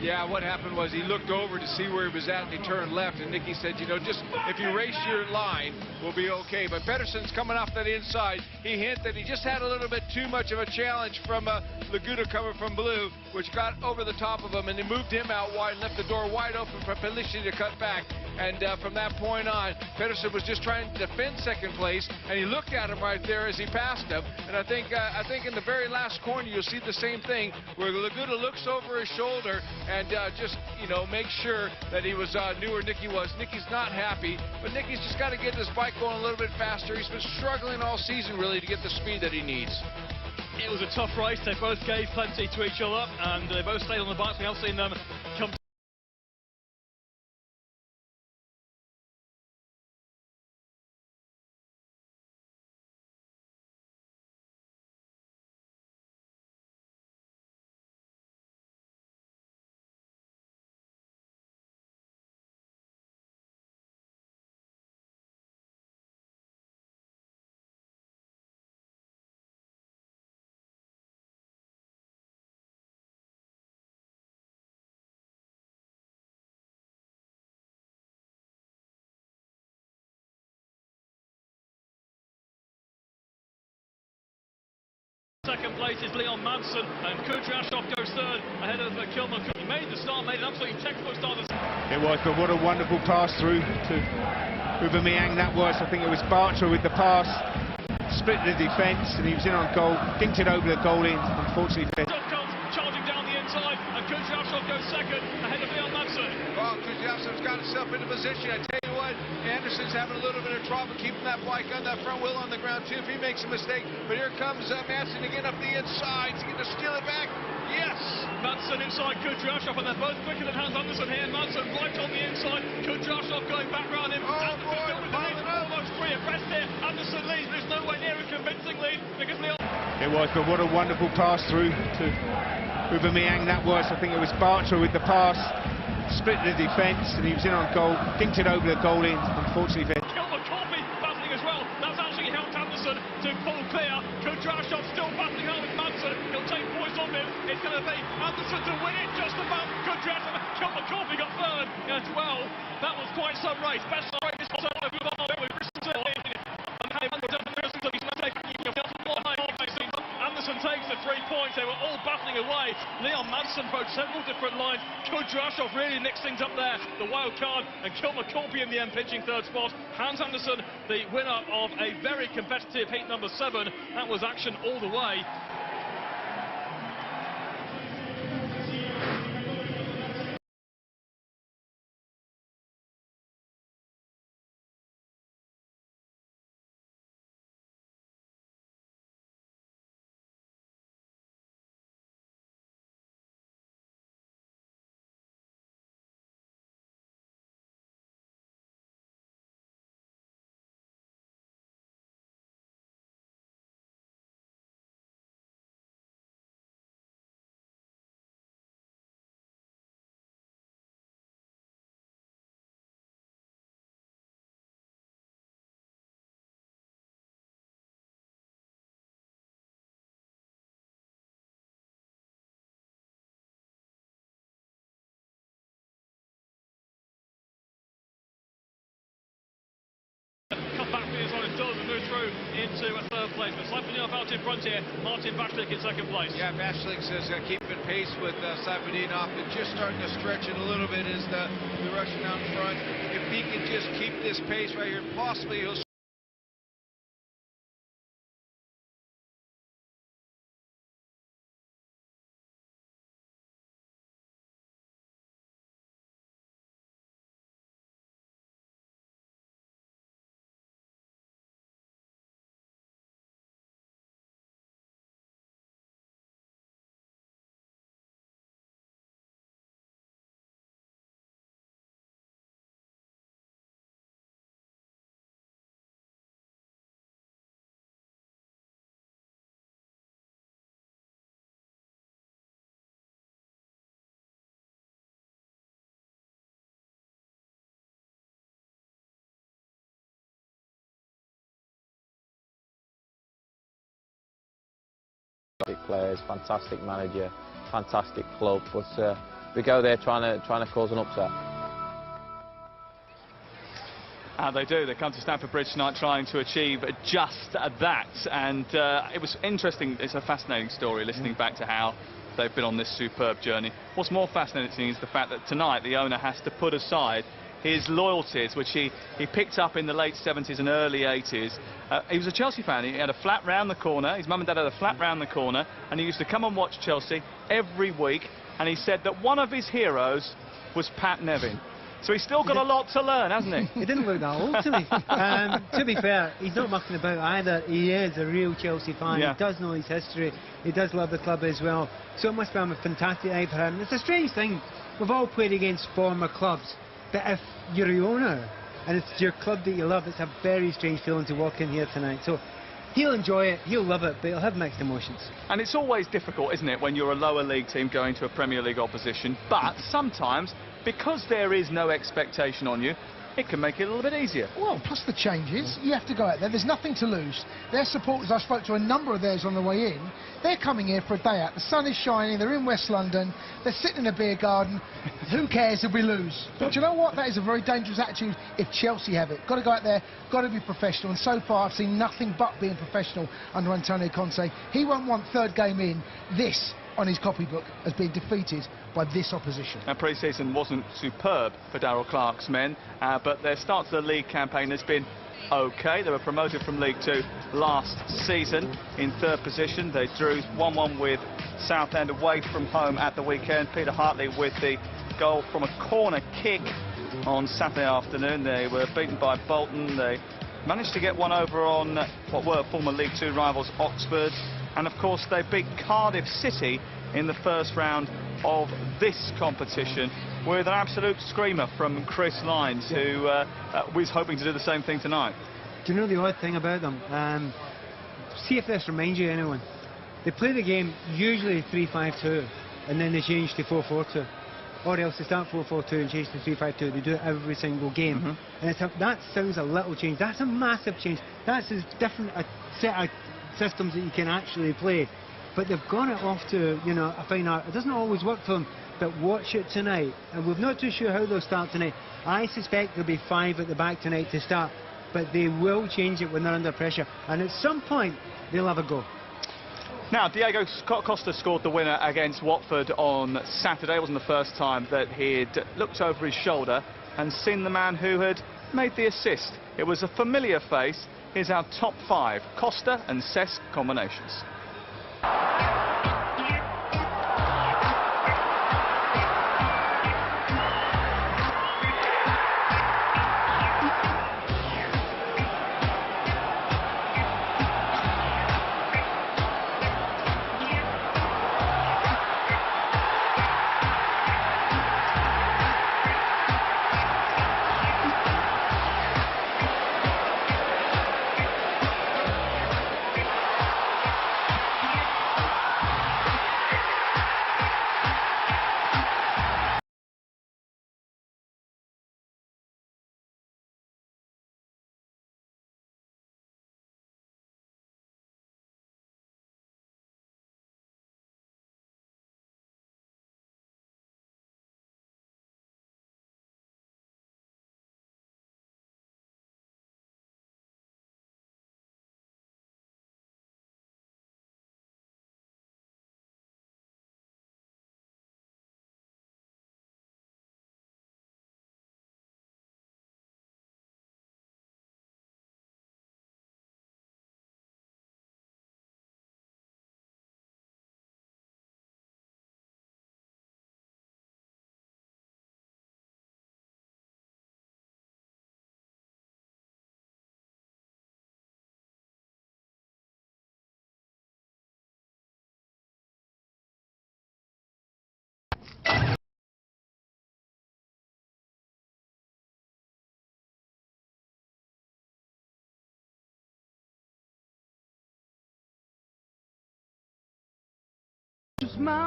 Yeah, what happened was he looked over to see where he was at, and he turned left, and Nicky said, you know, just if you race your line, we'll be okay. But Pedersen's coming off that inside. He hinted that he just had a little bit too much of a challenge from Laguta coming from blue, which got over the top of him, and they moved him out wide and left the door wide open for Pavlichny to cut back. And from that point on, Pedersen was just trying to defend second place, and he looked at him right there as he passed him. And I think in the very last corner you'll see the same thing, where Laguta looks over his shoulder and just, you know, makes sure that he knew where Nicky was. Nicky's not happy, but Nicky's just got to get his bike going a little bit faster. He's been struggling all season really to get the speed that he needs. It was a tough race. They both gave plenty to each other, and they both stayed on the bikes. We have seen them come second place is Leon Madsen, and Kudryashov goes third ahead of Kilman. He made the start, made an absolutely textbook start. It was, but what a wonderful pass through to Aubameyang that was. I think it was Bartra with the pass, split the defence, and he was in on goal, dinked it over the goal in, unfortunately. Charging down the inside, and Kudryashov goes second ahead of Leon Madsen. Well, Kudryashov's got himself into position. I tell you what, Anderson's having a little bit of trouble keeping that bike on that front wheel on the ground too if he makes a mistake. But here comes Madsen again up the inside. He's going to steal it back. Yes! Madsen inside Kudryashov, and they're both quicker than Hans Andersen here. Madsen right on the inside. Kudryashov going back round him. Almost free abreast here. Andersen leads, but it's nowhere near a convincing lead because Leon... It was, but what a wonderful pass through to Aubameyang that was. I think it was Bartra with the pass, split the defence, and he was in on goal, dinked it over the goal in, unfortunately. Kilman battling as well. That's actually helped Andersen to pull clear. Kudryashov still battling out with Madsen. He'll take points on him. It's going to be Andersen to win it just about. Kudryashov. Kilman got third as well. That was quite some race. Best race with Andersen takes the 3 points. points. They were all battling away. Leon Madsen broke several different lines. Kudrashov really nicks things up there, the wild card, and Kilmer Corby in the end pitching third spot. Hans Andersen, the winner of a very competitive heat number 7. That was action all the way. Doesn't move through into a third place, but Saifonov out in front here. Martin Vaclik in second place. Yeah, Vaclik says keeping pace with Saifonov, and just starting to stretch it a little bit is the Russian out in front. If he can just keep this pace right here, possibly he'll players, fantastic manager, fantastic club, but we go there trying to cause an upset. And they do. They come to Stamford Bridge tonight trying to achieve just that. And it was interesting. It's a fascinating story listening back to how they've been on this superb journey. What's more fascinating is the fact that tonight the owner has to put aside his loyalties, which he picked up in the late 70s and early 80s. He was a Chelsea fan. He had a flat round the corner. His mum and dad had a flat round the corner, and he used to come and watch Chelsea every week. And he said that one of his heroes was Pat Nevin. So he's still got a lot to learn, hasn't he? He didn't look that old to me. To be fair, he's not mucking about either. He is a real Chelsea fan. Yeah. He does know his history. He does love the club as well. So it must have been a fantastic night for him. It's a strange thing. We've all played against former clubs. But if you're the owner and it's your club that you love, it's a very strange feeling to walk in here tonight. So he'll enjoy it, he'll love it, but he'll have mixed emotions. And it's always difficult, isn't it, when you're a lower league team going to a Premier League opposition. But sometimes, because there is no expectation on you, it can make it a little bit easier. Well, plus the changes, you have to go out there. There's nothing to lose. Their supporters, I spoke to a number of theirs on the way in. They're coming here for a day out. The sun is shining. They're in West London. They're sitting in a beer garden. Who cares if we lose? But you know what? That is a very dangerous attitude if Chelsea have it. Got to go out there, got to be professional. And so far, I've seen nothing but being professional under Antonio Conte. He won't want third game in this on his copybook as being defeated by this opposition. And pre-season wasn't superb for Darrell Clarke's men, but their start to the league campaign has been okay. They were promoted from League Two last season in third position. They drew 1-1 with Southend away from home at the weekend. Peter Hartley with the goal from a corner kick on Saturday afternoon. They were beaten by Bolton. They managed to get one over on what were former League Two rivals Oxford. And of course they beat Cardiff City in the first round of this competition with an absolute screamer from Chris Lines, who was hoping to do the same thing tonight. Do you know the odd thing about them? See if this reminds you of anyone. They play the game usually 3-5-2 and then they change to 4-4-2. Or else they start 4-4-2 and change to 3-5-2. They do it every single game. And that sounds a little change. That's a massive change. That's as different a set of systems that you can actually play. But they've gone it off to, you know, a fine art. It doesn't always work for them, but watch it tonight. And we're not too sure how they'll start tonight. I suspect there'll be 5 at the back tonight to start, but they will change it when they're under pressure. And at some point, they'll have a go. Now, Diego Costa scored the winner against Watford on Saturday. It wasn't the first time that he'd looked over his shoulder and seen the man who had made the assist. It was a familiar face. Here's our top 5 Costa and Cesc combinations.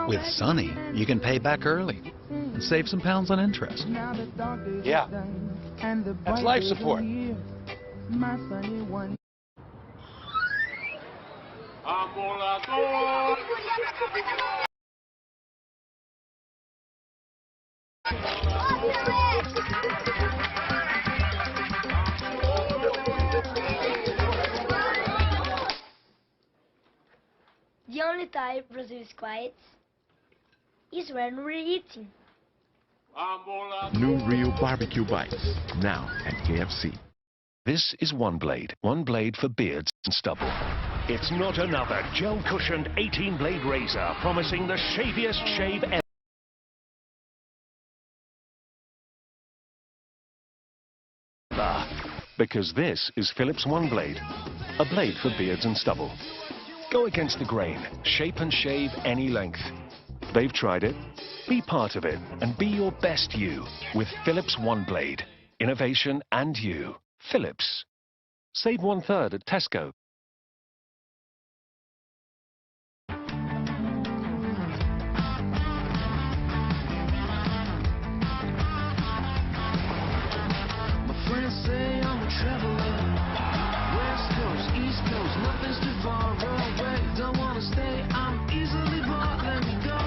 With Sunny, you can pay back early and save some pounds on interest. Yeah, that's life support. The only time Brazil is quiet is when we're eating. New Rio barbecue bites, now at KFC. This is One Blade for beards and stubble. It's not another gel-cushioned 18-blade razor promising the shaviest shave ever. Because this is Philips One Blade, a blade for beards and stubble. Go against the grain, shape and shave any length. They've tried it. Be part of it and be your best you with Philips One Blade. Innovation and you. Philips. Save 1/3 at Tesco. My friends say I'm a traveler. West Coast, East Coast, nothing's too far away. Don't wanna stay, I'm easily bought. Let me go,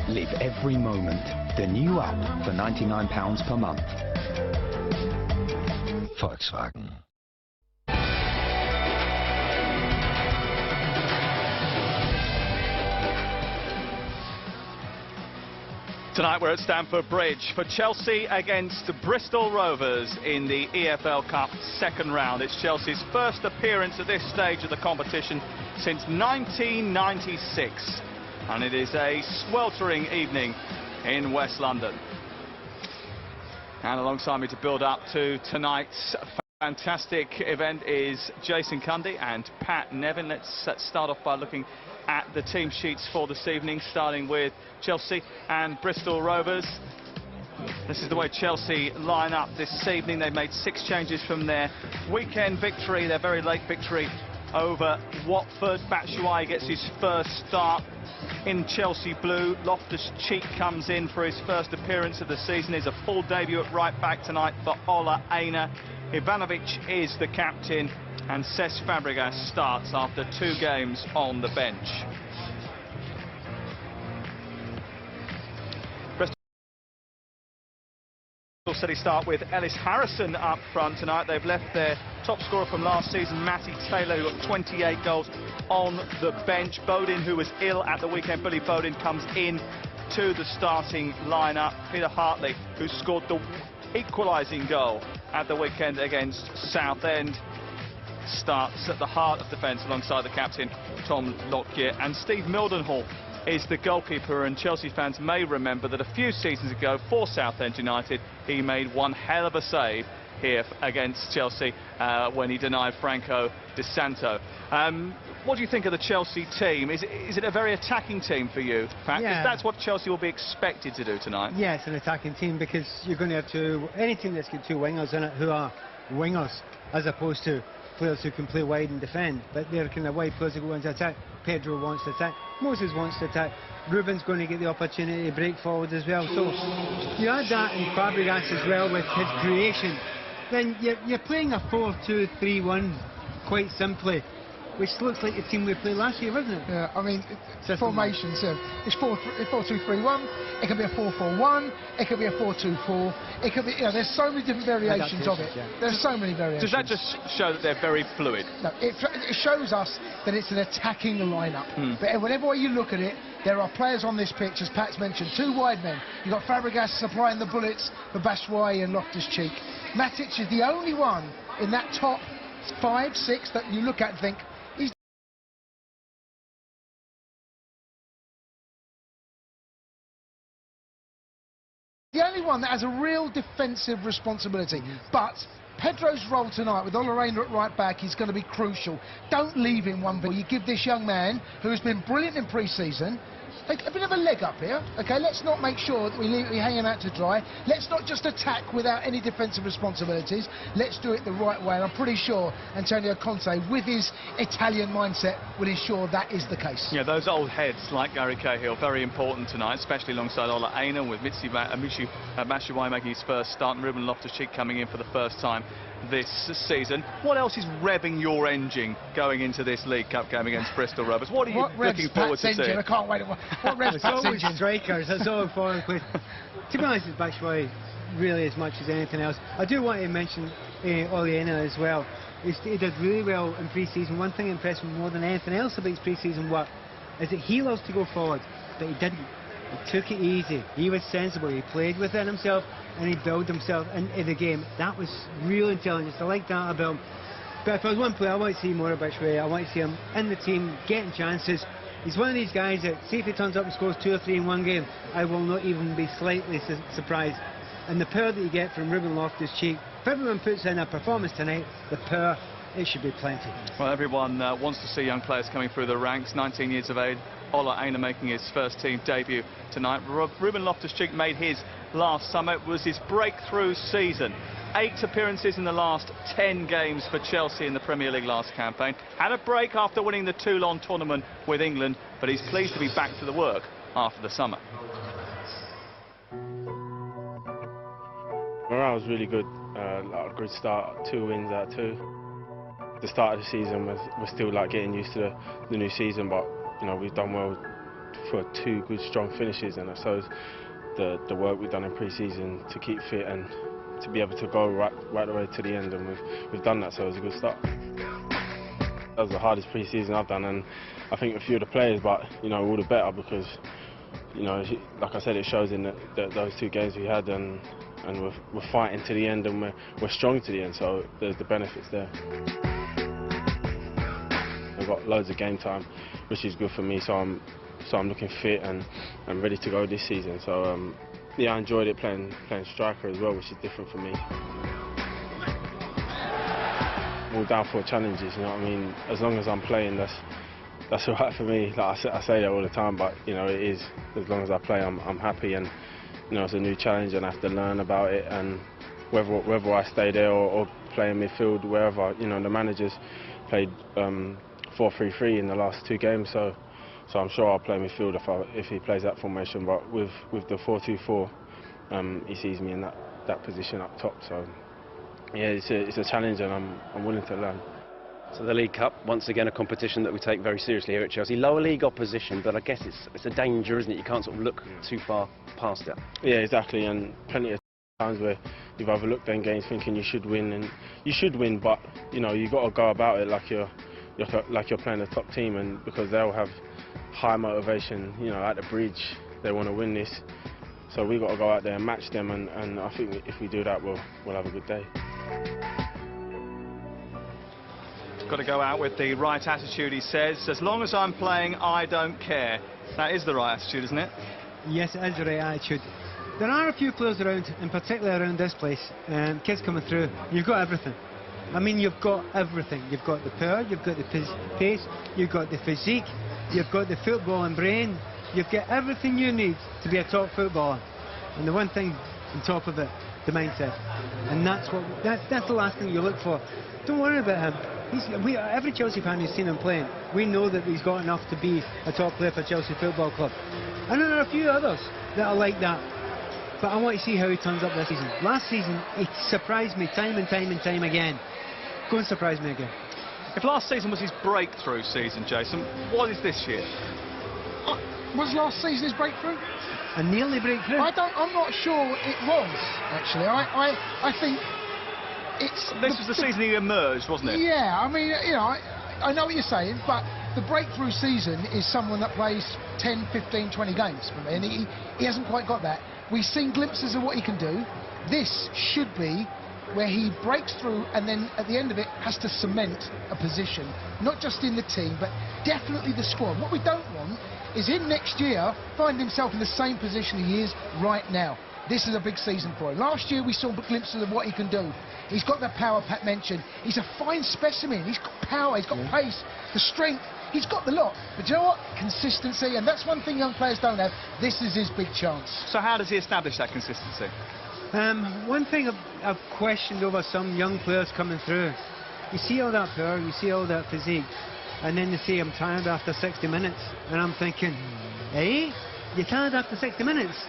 Live every moment. The new app for £99 per month. Volkswagen. Tonight we're at Stamford Bridge for Chelsea against Bristol Rovers in the EFL Cup second round. It's Chelsea's first appearance at this stage of the competition since 1996. And it is a sweltering evening in West London. And alongside me to build up to tonight's fantastic event is Jason Cundy and Pat Nevin. Let's start off by looking at the team sheets for this evening, starting with Chelsea and Bristol Rovers. This is the way Chelsea line up this evening. They've made 6 changes from their weekend victory, their very late victory over Watford. Batshuayi gets his first start in Chelsea blue. Loftus-Cheek comes in for his first appearance of the season. Is a full debut at right back tonight for Ola Aina. Ivanovic is the captain, and Cesc Fabregas starts after 2 games on the bench. Bristol steady start with Ellis Harrison up front tonight. They've left their top scorer from last season, Matty Taylor, who got 28 goals on the bench. Bodin, who was ill at the weekend, Billy Bodin, comes in to the starting lineup. Peter Hartley, who scored the equalising goal at the weekend against Southend, starts at the heart of defence alongside the captain, Tom Lockyer. And Steve Mildenhall is the goalkeeper, and Chelsea fans may remember that a few seasons ago for Southend United he made one hell of a save here against Chelsea when he denied Franco Di Santo. What do you think of the Chelsea team? Is it a very attacking team for you, Pat? Yeah. That's what Chelsea will be expected to do tonight. Yeah, it's an attacking team because you're going to have any team that's got two wingers in it who are wingers as opposed to players who can play wide and defend, but they're kind of wide players who go into attack. Pedro wants to attack, Moses wants to attack, Ruben's going to get the opportunity to break forward as well. So you add that in Fabregas as well with his creation, then you're playing a 4-2-3-1 quite simply, which looks like the team we played last year, isn't it? Yeah, I mean, formations, it's 4-2-3-1, it could be a 4-4-1, it could be a 4-2-4, it could be, there's so many different variations of it. Yeah. There's so many variations. Does that just show that they're very fluid? No, it shows us that it's an attacking lineup. But whenever way you look at it, there are players on this pitch, as Pat's mentioned, two wide men. You've got Fabregas supplying the bullets for Batshuayi and Loftus-Cheek. Matic is the only one in that top 5, 6 that you look at and think, he's the only one that has a real defensive responsibility. But Pedro's role tonight with Olareina at right back is going to be crucial. Don't leave him one bit. You give this young man, who has been brilliant in pre-season, a bit of a leg up here. Okay, let's not make sure that we hang him out to dry. Let's not just attack without any defensive responsibilities. Let's do it the right way. And I'm pretty sure Antonio Conte, with his Italian mindset, will ensure that is the case. Yeah, those old heads like Gary Cahill, very important tonight, especially alongside Olareina, with Michy Batshuayi making his first start and Ruben Loftus-Cheek coming in for the first time this season. What else is revving your engine going into this League Cup game against Bristol Rovers? What are you looking forward to seeing? I can't wait. What revs Pat's engine? Strikers, that's all forward quick. To be honest, it's Batshuayi really as much as anything else. I do want to mention Olareina as well. He did really well in pre-season. One thing that impressed me more than anything else about his pre-season work is that he loves to go forward, but he didn't. He took it easy. He was sensible. He played within himself and he built himself into the game. That was real intelligence. I like that about him. But if I was one player, I want to see more about Batshuayi. I want to see him in the team, getting chances. He's one of these guys that, see if he turns up and scores 2 or 3 in one game, I will not even be slightly surprised. And the power that you get from Ruben Loftus-Cheek, if everyone puts in a performance tonight, the power, it should be plenty. Well, everyone wants to see young players coming through the ranks. 19 years of age, Olareina making his first team debut tonight. Ruben Loftus-Cheek made his last summer. It was his breakthrough season. 8 appearances in the last 10 games for Chelsea in the Premier League last campaign. Had a break after winning the Toulon tournament with England, but he's pleased to be back to the work after the summer. Morale was really good. A good start, 2 wins out of 2. The start of the season was still like getting used to the new season, but we've done well for 2 good strong finishes, and I suppose the work we've done in pre-season to keep fit and to be able to go right the way to the end, and we've done that, so it was a good start. That was the hardest pre-season I've done, and I think a few of the players, but all the better because like I said, it shows in those 2 games we had, and we're fighting to the end, and we're strong to the end, so there's the benefits there. I've got loads of game time, which is good for me, so I'm looking fit and ready to go this season. So yeah, I enjoyed it playing striker as well, which is different for me. All down for challenges, you know what I mean. As long as I'm playing, that's all right for me. Like I say that all the time, but it is. As long as I play, I'm happy, and it's a new challenge, and I have to learn about it. And whether I stay there or play in midfield, wherever, the managers played 4-3-3 in the last 2 games, so I'm sure I'll play midfield if he plays that formation. But with the 4-2-4, he sees me in that position up top. So yeah, it's a challenge, and I'm willing to learn. So the League Cup, once again, a competition that we take very seriously here at Chelsea. Lower league opposition, but I guess it's a danger, isn't it? You can't sort of look too far past it. Yeah, exactly, and plenty of Times where you've overlooked them games thinking you should win, and you should win, but you know you got to go about it like you're playing a top team, and because they'll have high motivation, you know, at the bridge they want to win this, so we got to go out there and match them, and I think if we do that, we'll have a good day. Got to go out with the right attitude, he says. As long as I'm playing, I don't care. That is the right attitude, isn't it? Yes, it is the right attitude. There are a few players around, in particular around this place, kids coming through. You've got everything. I mean, you've got everything. You've got the power, you've got the pace, you've got the physique, you've got the football and brain. You've got everything you need to be a top footballer. And the one thing on top of it, the mindset. And that's the last thing you look for. Don't worry about him. Every Chelsea fan who's seen him playing, we know that he's got enough to be a top player for Chelsea Football Club. And there are a few others that are like that. But I want to see how he turns up this season. Last season, he surprised me time and time again. Go and surprise me again. If last season was his breakthrough season, Jason, what is this year? Was last season his breakthrough? A nearly breakthrough? I'm not sure it was, actually. I think this was the season he emerged, wasn't it? Yeah, I mean, you know, I know what you're saying, but the breakthrough season is someone that plays 10, 15, 20 games for me, and he hasn't quite got that. We've seen glimpses of what he can do. This should be where he breaks through and then at the end of it has to cement a position, not just in the team, but definitely the squad. What we don't want is him next year find himself in the same position he is right now. This is a big season for him. Last year we saw glimpses of what he can do. He's got the power Pat mentioned. He's a fine specimen. He's got power, he's got pace, the strength. He's got the lot. But you know what? Consistency, and that's one thing young players don't have. This is his big chance. So how does he establish that consistency? One thing I've questioned over some young players coming through. You see all that power, you see all that physique, and then they say I'm tired after 60 minutes. And I'm thinking, eh? You're tired after 60 minutes?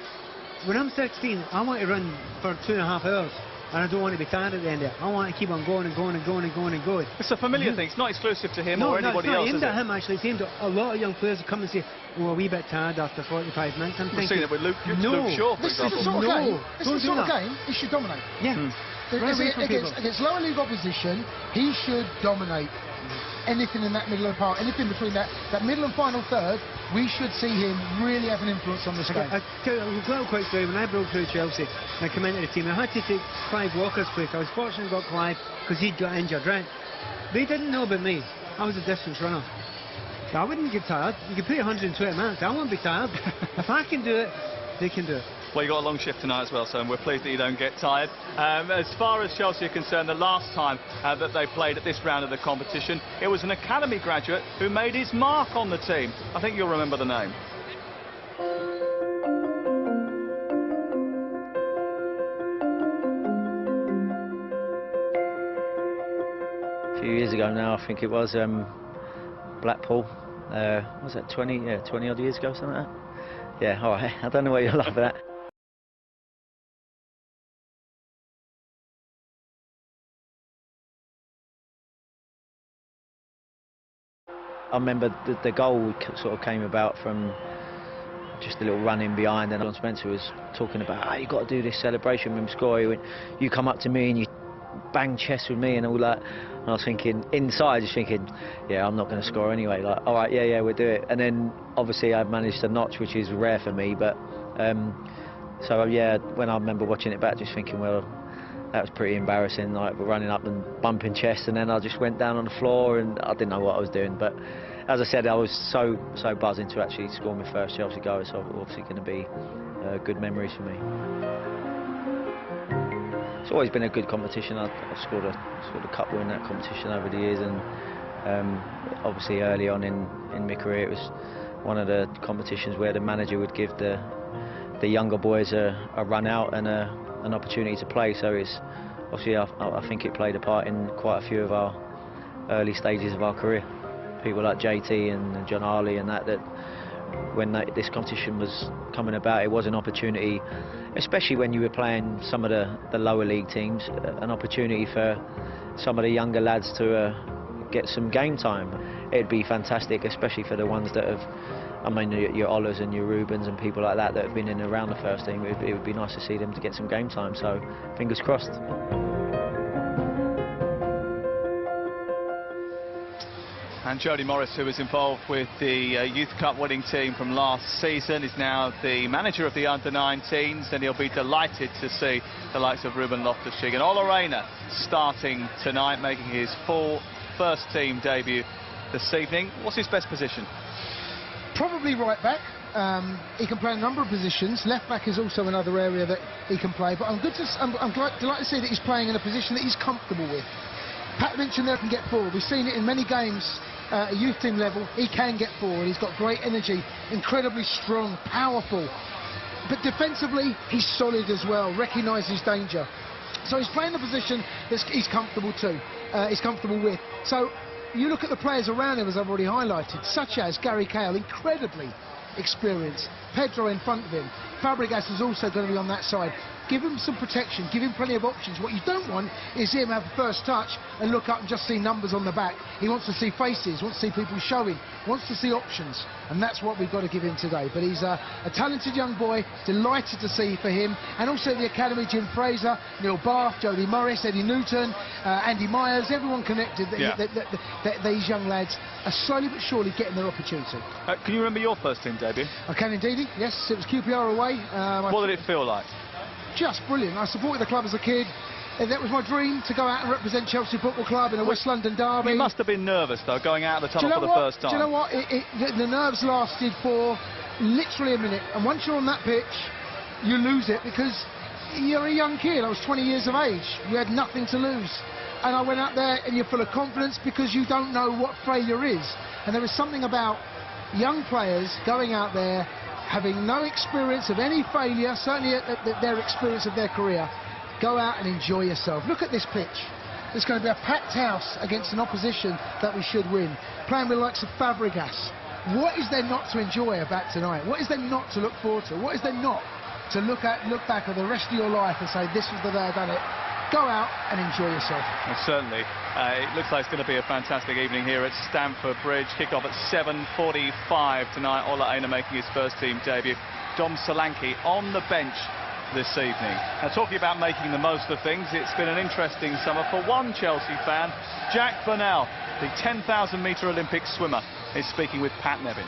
When I'm 16, I want to run for 2.5 hours. And I don't want to be tired at the end of it. I want to keep on going and going and going and going and going. It's a familiar thing. It's not exclusive to him or anybody else. No, it's not aimed at him, actually. It's aimed at a lot of young players who come and say, oh, a wee bit tired after 45 minutes. I'm We've seen it with Luke Shaw, for example. This is the sort of game he should dominate. Yeah. Against lower league opposition, he should dominate. Anything in that middle of the park, anything between that middle and final third, we should see him really have an influence on this game. I'll tell you a little quick story. When I broke through Chelsea and I came into the team, I had to take Clive Walker's place. I was fortunate I got Clive because he'd got injured, right? They didn't know about me. I was a distance runner. So I wouldn't get tired. You can play 120 minutes. I won't be tired. If I can do it, they can do it. Well, you got a long shift tonight as well, so we're pleased that you don't get tired. As far as Chelsea are concerned, the last time that they played at this round of the competition, it was an academy graduate who made his mark on the team. I think you'll remember the name. A few years ago now, I think it was Blackpool. Was that 20 odd years ago, something like that? Yeah, all right. I don't know what you're laughing at. I remember the goal sort of came about from just a little run in behind, and John Spencer was talking about, you've got to do this celebration when we score. You come up to me and you bang chest with me and all that. And I was thinking, inside, just thinking, yeah, I'm not going to score anyway. Like, all right, yeah, we'll do it. And then obviously I've managed to notch, which is rare for me. But so yeah, when I remember watching it back, just thinking, well, that was pretty embarrassing, like running up and bumping chest, and then I just went down on the floor and I didn't know what I was doing. But as I said, I was so buzzing to actually score my first Chelsea goal, so obviously going to be good memories for me. It's always been a good competition. I've scored a couple in that competition over the years, and obviously early on in my career it was one of the competitions where the manager would give the younger boys a run out and an opportunity to play. So it's obviously I think it played a part in quite a few of our early stages of our career. People like JT and John Harley and that when this competition was coming about, it was an opportunity, especially when you were playing some of the lower league teams, an opportunity for some of the younger lads to get some game time. It'd be fantastic, especially for the ones that have I mean, your Ollers and your Rubens and people like that have been in and around the first team. It would be nice to see them to get some game time. So fingers crossed. And Jody Morris, who was involved with the Youth Cup winning team from last season, is now the manager of the under-19s, and he'll be delighted to see the likes of Ruben Loftus-Cheek and Ola Reina starting tonight, making his full first-team debut this evening. What's his best position? Probably right back. He can play a number of positions. Left back is also another area that he can play, but I'm delighted to see that he's playing in a position that he's comfortable with. Pat mentioned there can get forward. We've seen it in many games at youth team level. He can get forward. He's got great energy, incredibly strong, powerful. But defensively, he's solid as well, recognises danger. So he's playing the position that he's comfortable with. So you look at the players around him, as I've already highlighted, such as Gary Cahill, incredibly experienced. Pedro in front of him. Fabregas is also going to be on that side. Give him some protection, give him plenty of options. What you don't want is him have the first touch and look up and just see numbers on the back. He wants to see faces, wants to see people showing, wants to see options, and that's what we've got to give him today. But he's a talented young boy, delighted to see for him, and also the academy, Jim Fraser, Neil Bath, Jody Morris, Eddie Newton, Andy Myers, everyone connected. Yeah. These young lads are slowly but surely getting their opportunity. Can you remember your first team debut? I can indeed, yes, it was QPR away. What did it feel like? Just brilliant. I supported the club as a kid. That was my dream, to go out and represent Chelsea Football Club in a West London derby. You must have been nervous, though, going out of the tunnel for the first time. Do you know what? The nerves lasted for literally a minute. And once you're on that pitch, you lose it because you're a young kid. I was 20 years of age. You had nothing to lose. And I went out there and you're full of confidence because you don't know what failure is. And there is something about young players going out there having no experience of any failure, certainly at their experience of their career. Go out and enjoy yourself. Look at this pitch. It's going to be a packed house against an opposition that we should win. Playing with the likes of Fabregas. What is there not to enjoy about tonight? What is there not to look forward to? What is there not to look back at the rest of your life and say, this was the day I done it? Go out and enjoy yourself. Well, certainly. It looks like it's going to be a fantastic evening here at Stamford Bridge. Kick-off at 7:45 tonight. Ola Reina making his first team debut. Dom Solanke on the bench this evening. Now, talking about making the most of things, it's been an interesting summer for one Chelsea fan. Jack Burnell, the 10,000-metre Olympic swimmer, is speaking with Pat Nevin.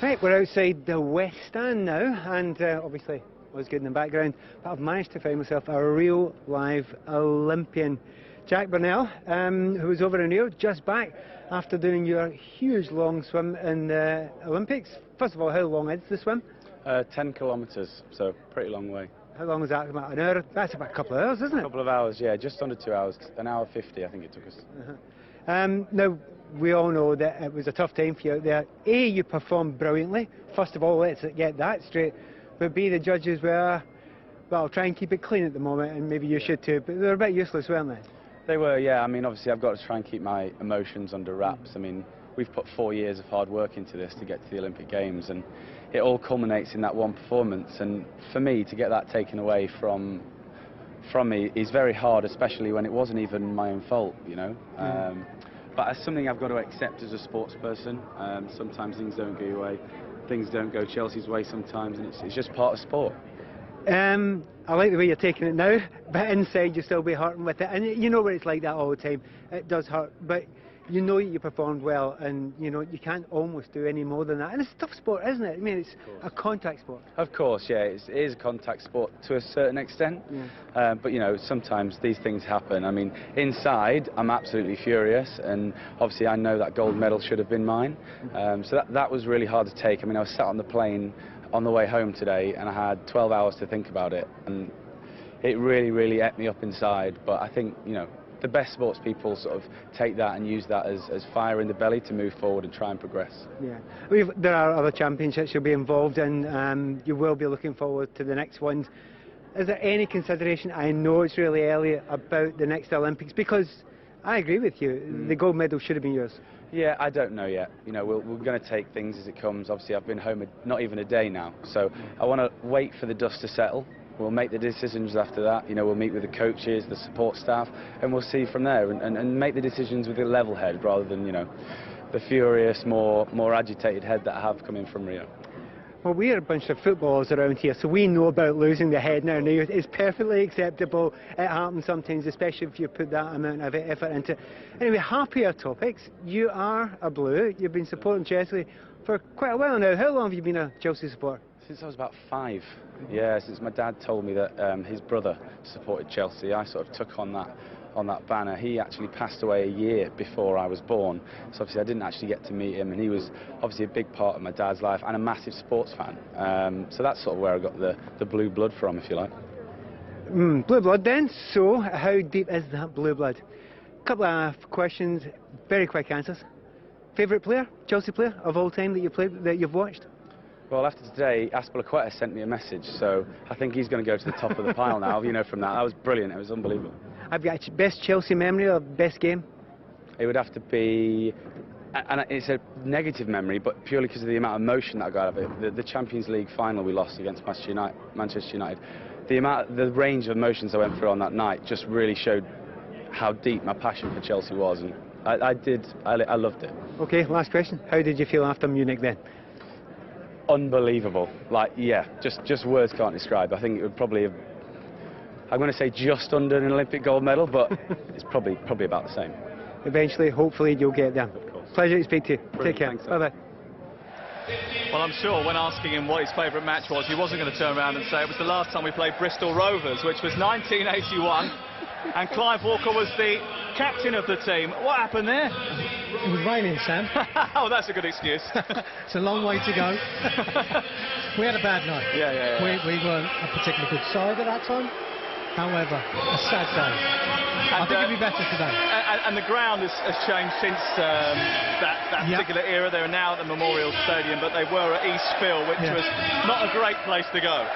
Right, we're outside the West Stand now, and obviously I was good in the background, but I've managed to find myself a real live Olympian. Jack Burnell, who was over in Rio, just back after doing your huge long swim in the Olympics. First of all, how long is the swim? 10 kilometres, so pretty long way. How long was that? About an hour? That's about a couple of hours, isn't it? A couple of hours, yeah, just under 2 hours. An hour 50, I think it took us. Now, we all know that it was a tough time for you out there. A, you performed brilliantly. First of all, let's get that straight. But B, the judges were, well, try and keep it clean at the moment, and maybe you should too, but they were a bit useless, weren't they? They were, yeah. I mean, obviously I've got to try and keep my emotions under wraps. I mean, we've put 4 years of hard work into this to get to the Olympic Games, and it all culminates in that one performance. And for me, to get that taken away from me is very hard, especially when it wasn't even my own fault, you know. But it's something I've got to accept as a sports person. Sometimes things don't go your way. Things don't go Chelsea's way sometimes, and it's just part of sport. I like the way you're taking it now, but inside you'll still be hurting with it, and you know what it's like that all the time. It does hurt, but you know you performed well, and you know you can't almost do any more than that. And it's a tough sport, isn't it? I mean, it's a contact sport. Of course, yeah, it is a contact sport to a certain extent. Yeah. But you know, sometimes these things happen. I mean, inside I'm absolutely furious, and obviously I know that gold medal should have been mine. So that was really hard to take. I mean, I was sat on the plane on the way home today, and I had 12 hours to think about it, and it really ate me up inside. But I think, you know, the best sports people sort of take that and use that as fire in the belly to move forward and try and progress. Yeah, there are other championships you'll be involved in. You will be looking forward to the next ones. Is there any consideration, I know it's really early, about the next Olympics? Because I agree with you, the gold medal should have been yours. Yeah, I don't know yet. You know, we're going to take things as it comes. Obviously, I've been home not even a day now, so I want to wait for the dust to settle. We'll make the decisions after that. You know, we'll meet with the coaches, the support staff, and we'll see from there, and make the decisions with a level head rather than, you know, furious, more agitated head that I have coming from Rio. Well, we're a bunch of footballers around here, so we know about losing the head now. It's perfectly acceptable. It happens sometimes, especially if you put that amount of effort into it. Anyway, happier topics. You are a Blue. You've been supporting Chelsea for quite a while now. How long have you been a Chelsea supporter? Since I was about 5. Yeah, since my dad told me that his brother supported Chelsea, I sort of took on that banner. He actually passed away a year before I was born, so obviously I didn't actually get to meet him, and he was obviously a big part of my dad's life and a massive sports fan. So that's sort of where I got the blue blood from, if you like. Blue blood then. So how deep is that blue blood? Couple of questions, very quick answers. Favourite player, Chelsea player of all time that you played, that you've watched? Well, after today, Aspilicueta sent me a message, so I think he's going to go to the top of the pile now, you know, from that. That was brilliant. It was unbelievable. Have you got best Chelsea memory or best game? It would have to be, and it's a negative memory, but purely because of the amount of emotion that I got out of it. The Champions League final we lost against Manchester United, the range of emotions I went through on that night just really showed how deep my passion for Chelsea was, and I loved it. Okay, last question. How did you feel after Munich then? Unbelievable. Like, yeah, just words can't describe. I think it would probably have, I'm going to say just under an Olympic gold medal, but it's probably about the same. Eventually, hopefully, you'll get there. Pleasure to speak to you. Brilliant. Take care. Thanks, Bye-bye. Well, I'm sure when asking him what his favourite match was, he wasn't going to turn around and say it was the last time we played Bristol Rovers, which was 1981, and Clive Walker was the captain of the team. What happened there? It was raining, Sam. Oh, that's a good excuse. It's a long way to go. We had a bad night. Yeah. We weren't a particularly good side at that time. However, a sad day. I think it'd be better today. And the ground has changed since that particular era. They're now at the Memorial Stadium, but they were at Eastfield, which was not a great place to go.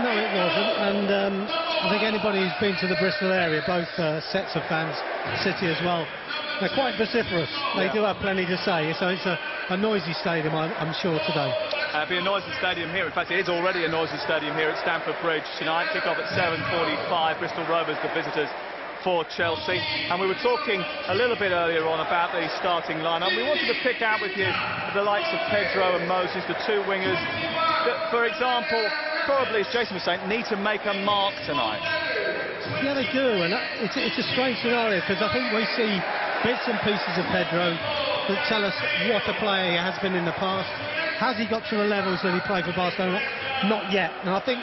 No, it wasn't. And I think anybody who's been to the Bristol area, both sets of fans, City as well, they're quite vociferous. They do have plenty to say. So it's a noisy stadium, I'm sure, today. It'll be a noisy stadium here. In fact, it is already a noisy stadium here at Stamford Bridge tonight. Kick off at 7:45. Bristol Rovers, the visitors for Chelsea. And we were talking a little bit earlier on about the starting lineup. We wanted to pick out with you the likes of Pedro and Moses, the two wingers that, for example, probably, as Jason was saying, need to make a mark tonight. Yeah, they do, and it's a strange scenario because I think we see bits and pieces of Pedro that tell us what a player he has been in the past. Has he got to the levels that he played for Barcelona? Not yet. And I think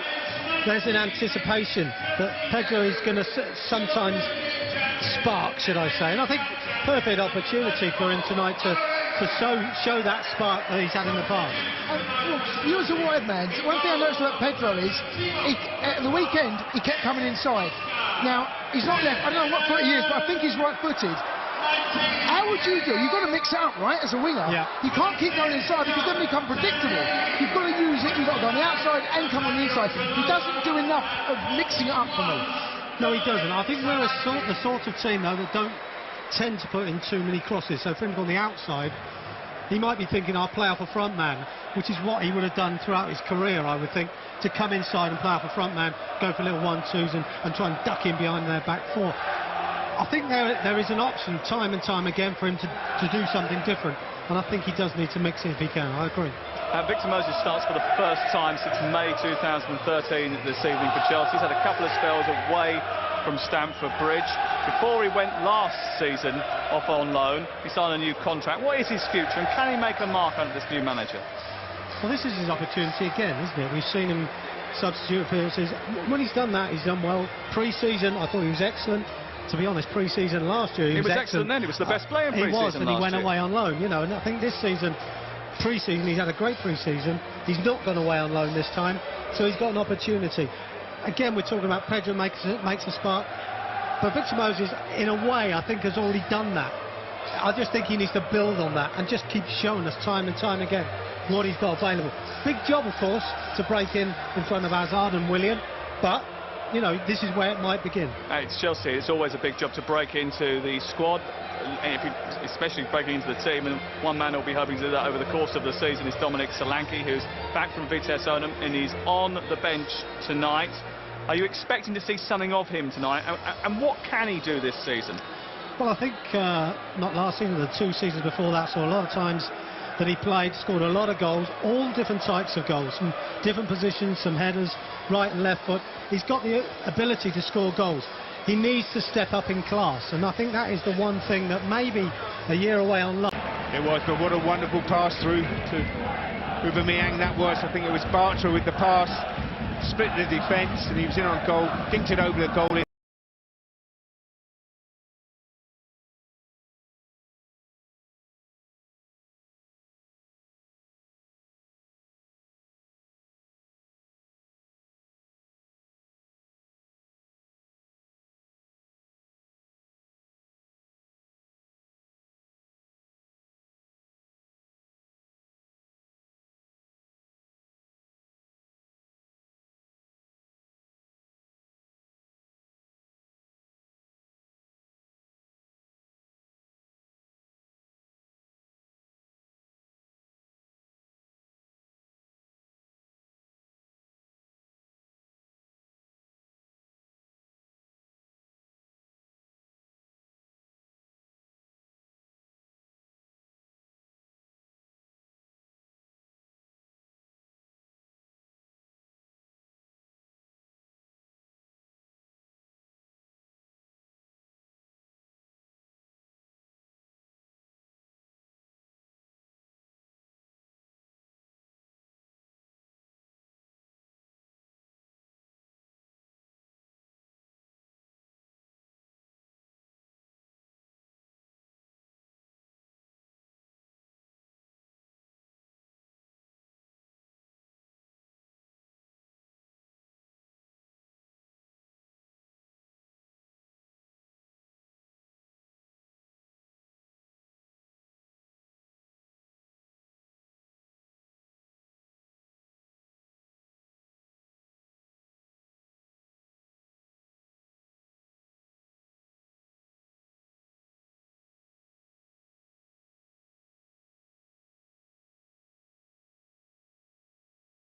there's an anticipation that Pedro is going to sometimes spark, should I say. And I think perfect opportunity for him tonight to show that spark that he's had in the past. Look, you as a wide man, one thing I noticed about Pedro is, at the weekend, he kept coming inside. Now, he's not left, I don't know what foot he is, but I think he's right-footed. How would you do? You've got to mix it up, right, as a winger. Yeah. You can't keep going inside because then you become predictable. You've got to use it, you've got to go on the outside and come on the inside. He doesn't do enough of mixing it up for me. No, he doesn't. I think we're the sort of team, though, that don't tend to put in too many crosses. So for him on the outside, he might be thinking, I'll play off a front man, which is what he would have done throughout his career, I would think, to come inside and play off a front man, go for little 1-2s and try and duck in behind their back four. I think there is an option time and time again for him to do something different, and I think he does need to mix it if he can. I agree. Victor Moses starts for the first time since May 2013 this evening for Chelsea. He's had a couple of spells away from Stamford Bridge. Before he went last season off on loan, he signed a new contract. What is his future, and can he make a mark under this new manager? Well, this is his opportunity again, isn't it? We've seen him substitute appearances. When he's done that, he's done well. Pre-season, I thought he was excellent. To be honest, pre-season last year, he was excellent then. He was the best player in pre-season last year. He was, and he went away on loan, you know. And I think this season, pre-season, he's had a great pre-season. He's not gone away on loan this time, so he's got an opportunity. Again, we're talking about Pedro makes a spark, but Victor Moses, in a way, I think has already done that. I just think he needs to build on that and just keep showing us time and time again what he's got available. Big job, of course, to break in front of Hazard and Willian, but you know, this is where it might begin. It's Chelsea. It's always a big job to break into the squad, especially breaking into the team. And one man who'll be hoping to do that over the course of the season is Dominic Solanke, who's back from Vitesse Arnhem and he's on the bench tonight. Are you expecting to see something of him tonight? And what can he do this season? Well, I think not last season, the 2 seasons before that, saw a lot of times that he played, scored a lot of goals, all different types of goals, from different positions, some headers, right and left foot. He's got the ability to score goals. He needs to step up in class, and I think that is the one thing that maybe a year away on loan. It was, but what a wonderful pass through to Aubameyang that was. I think it was Bartra with the pass, split the defence, and he was in on goal, dinked it over the goal.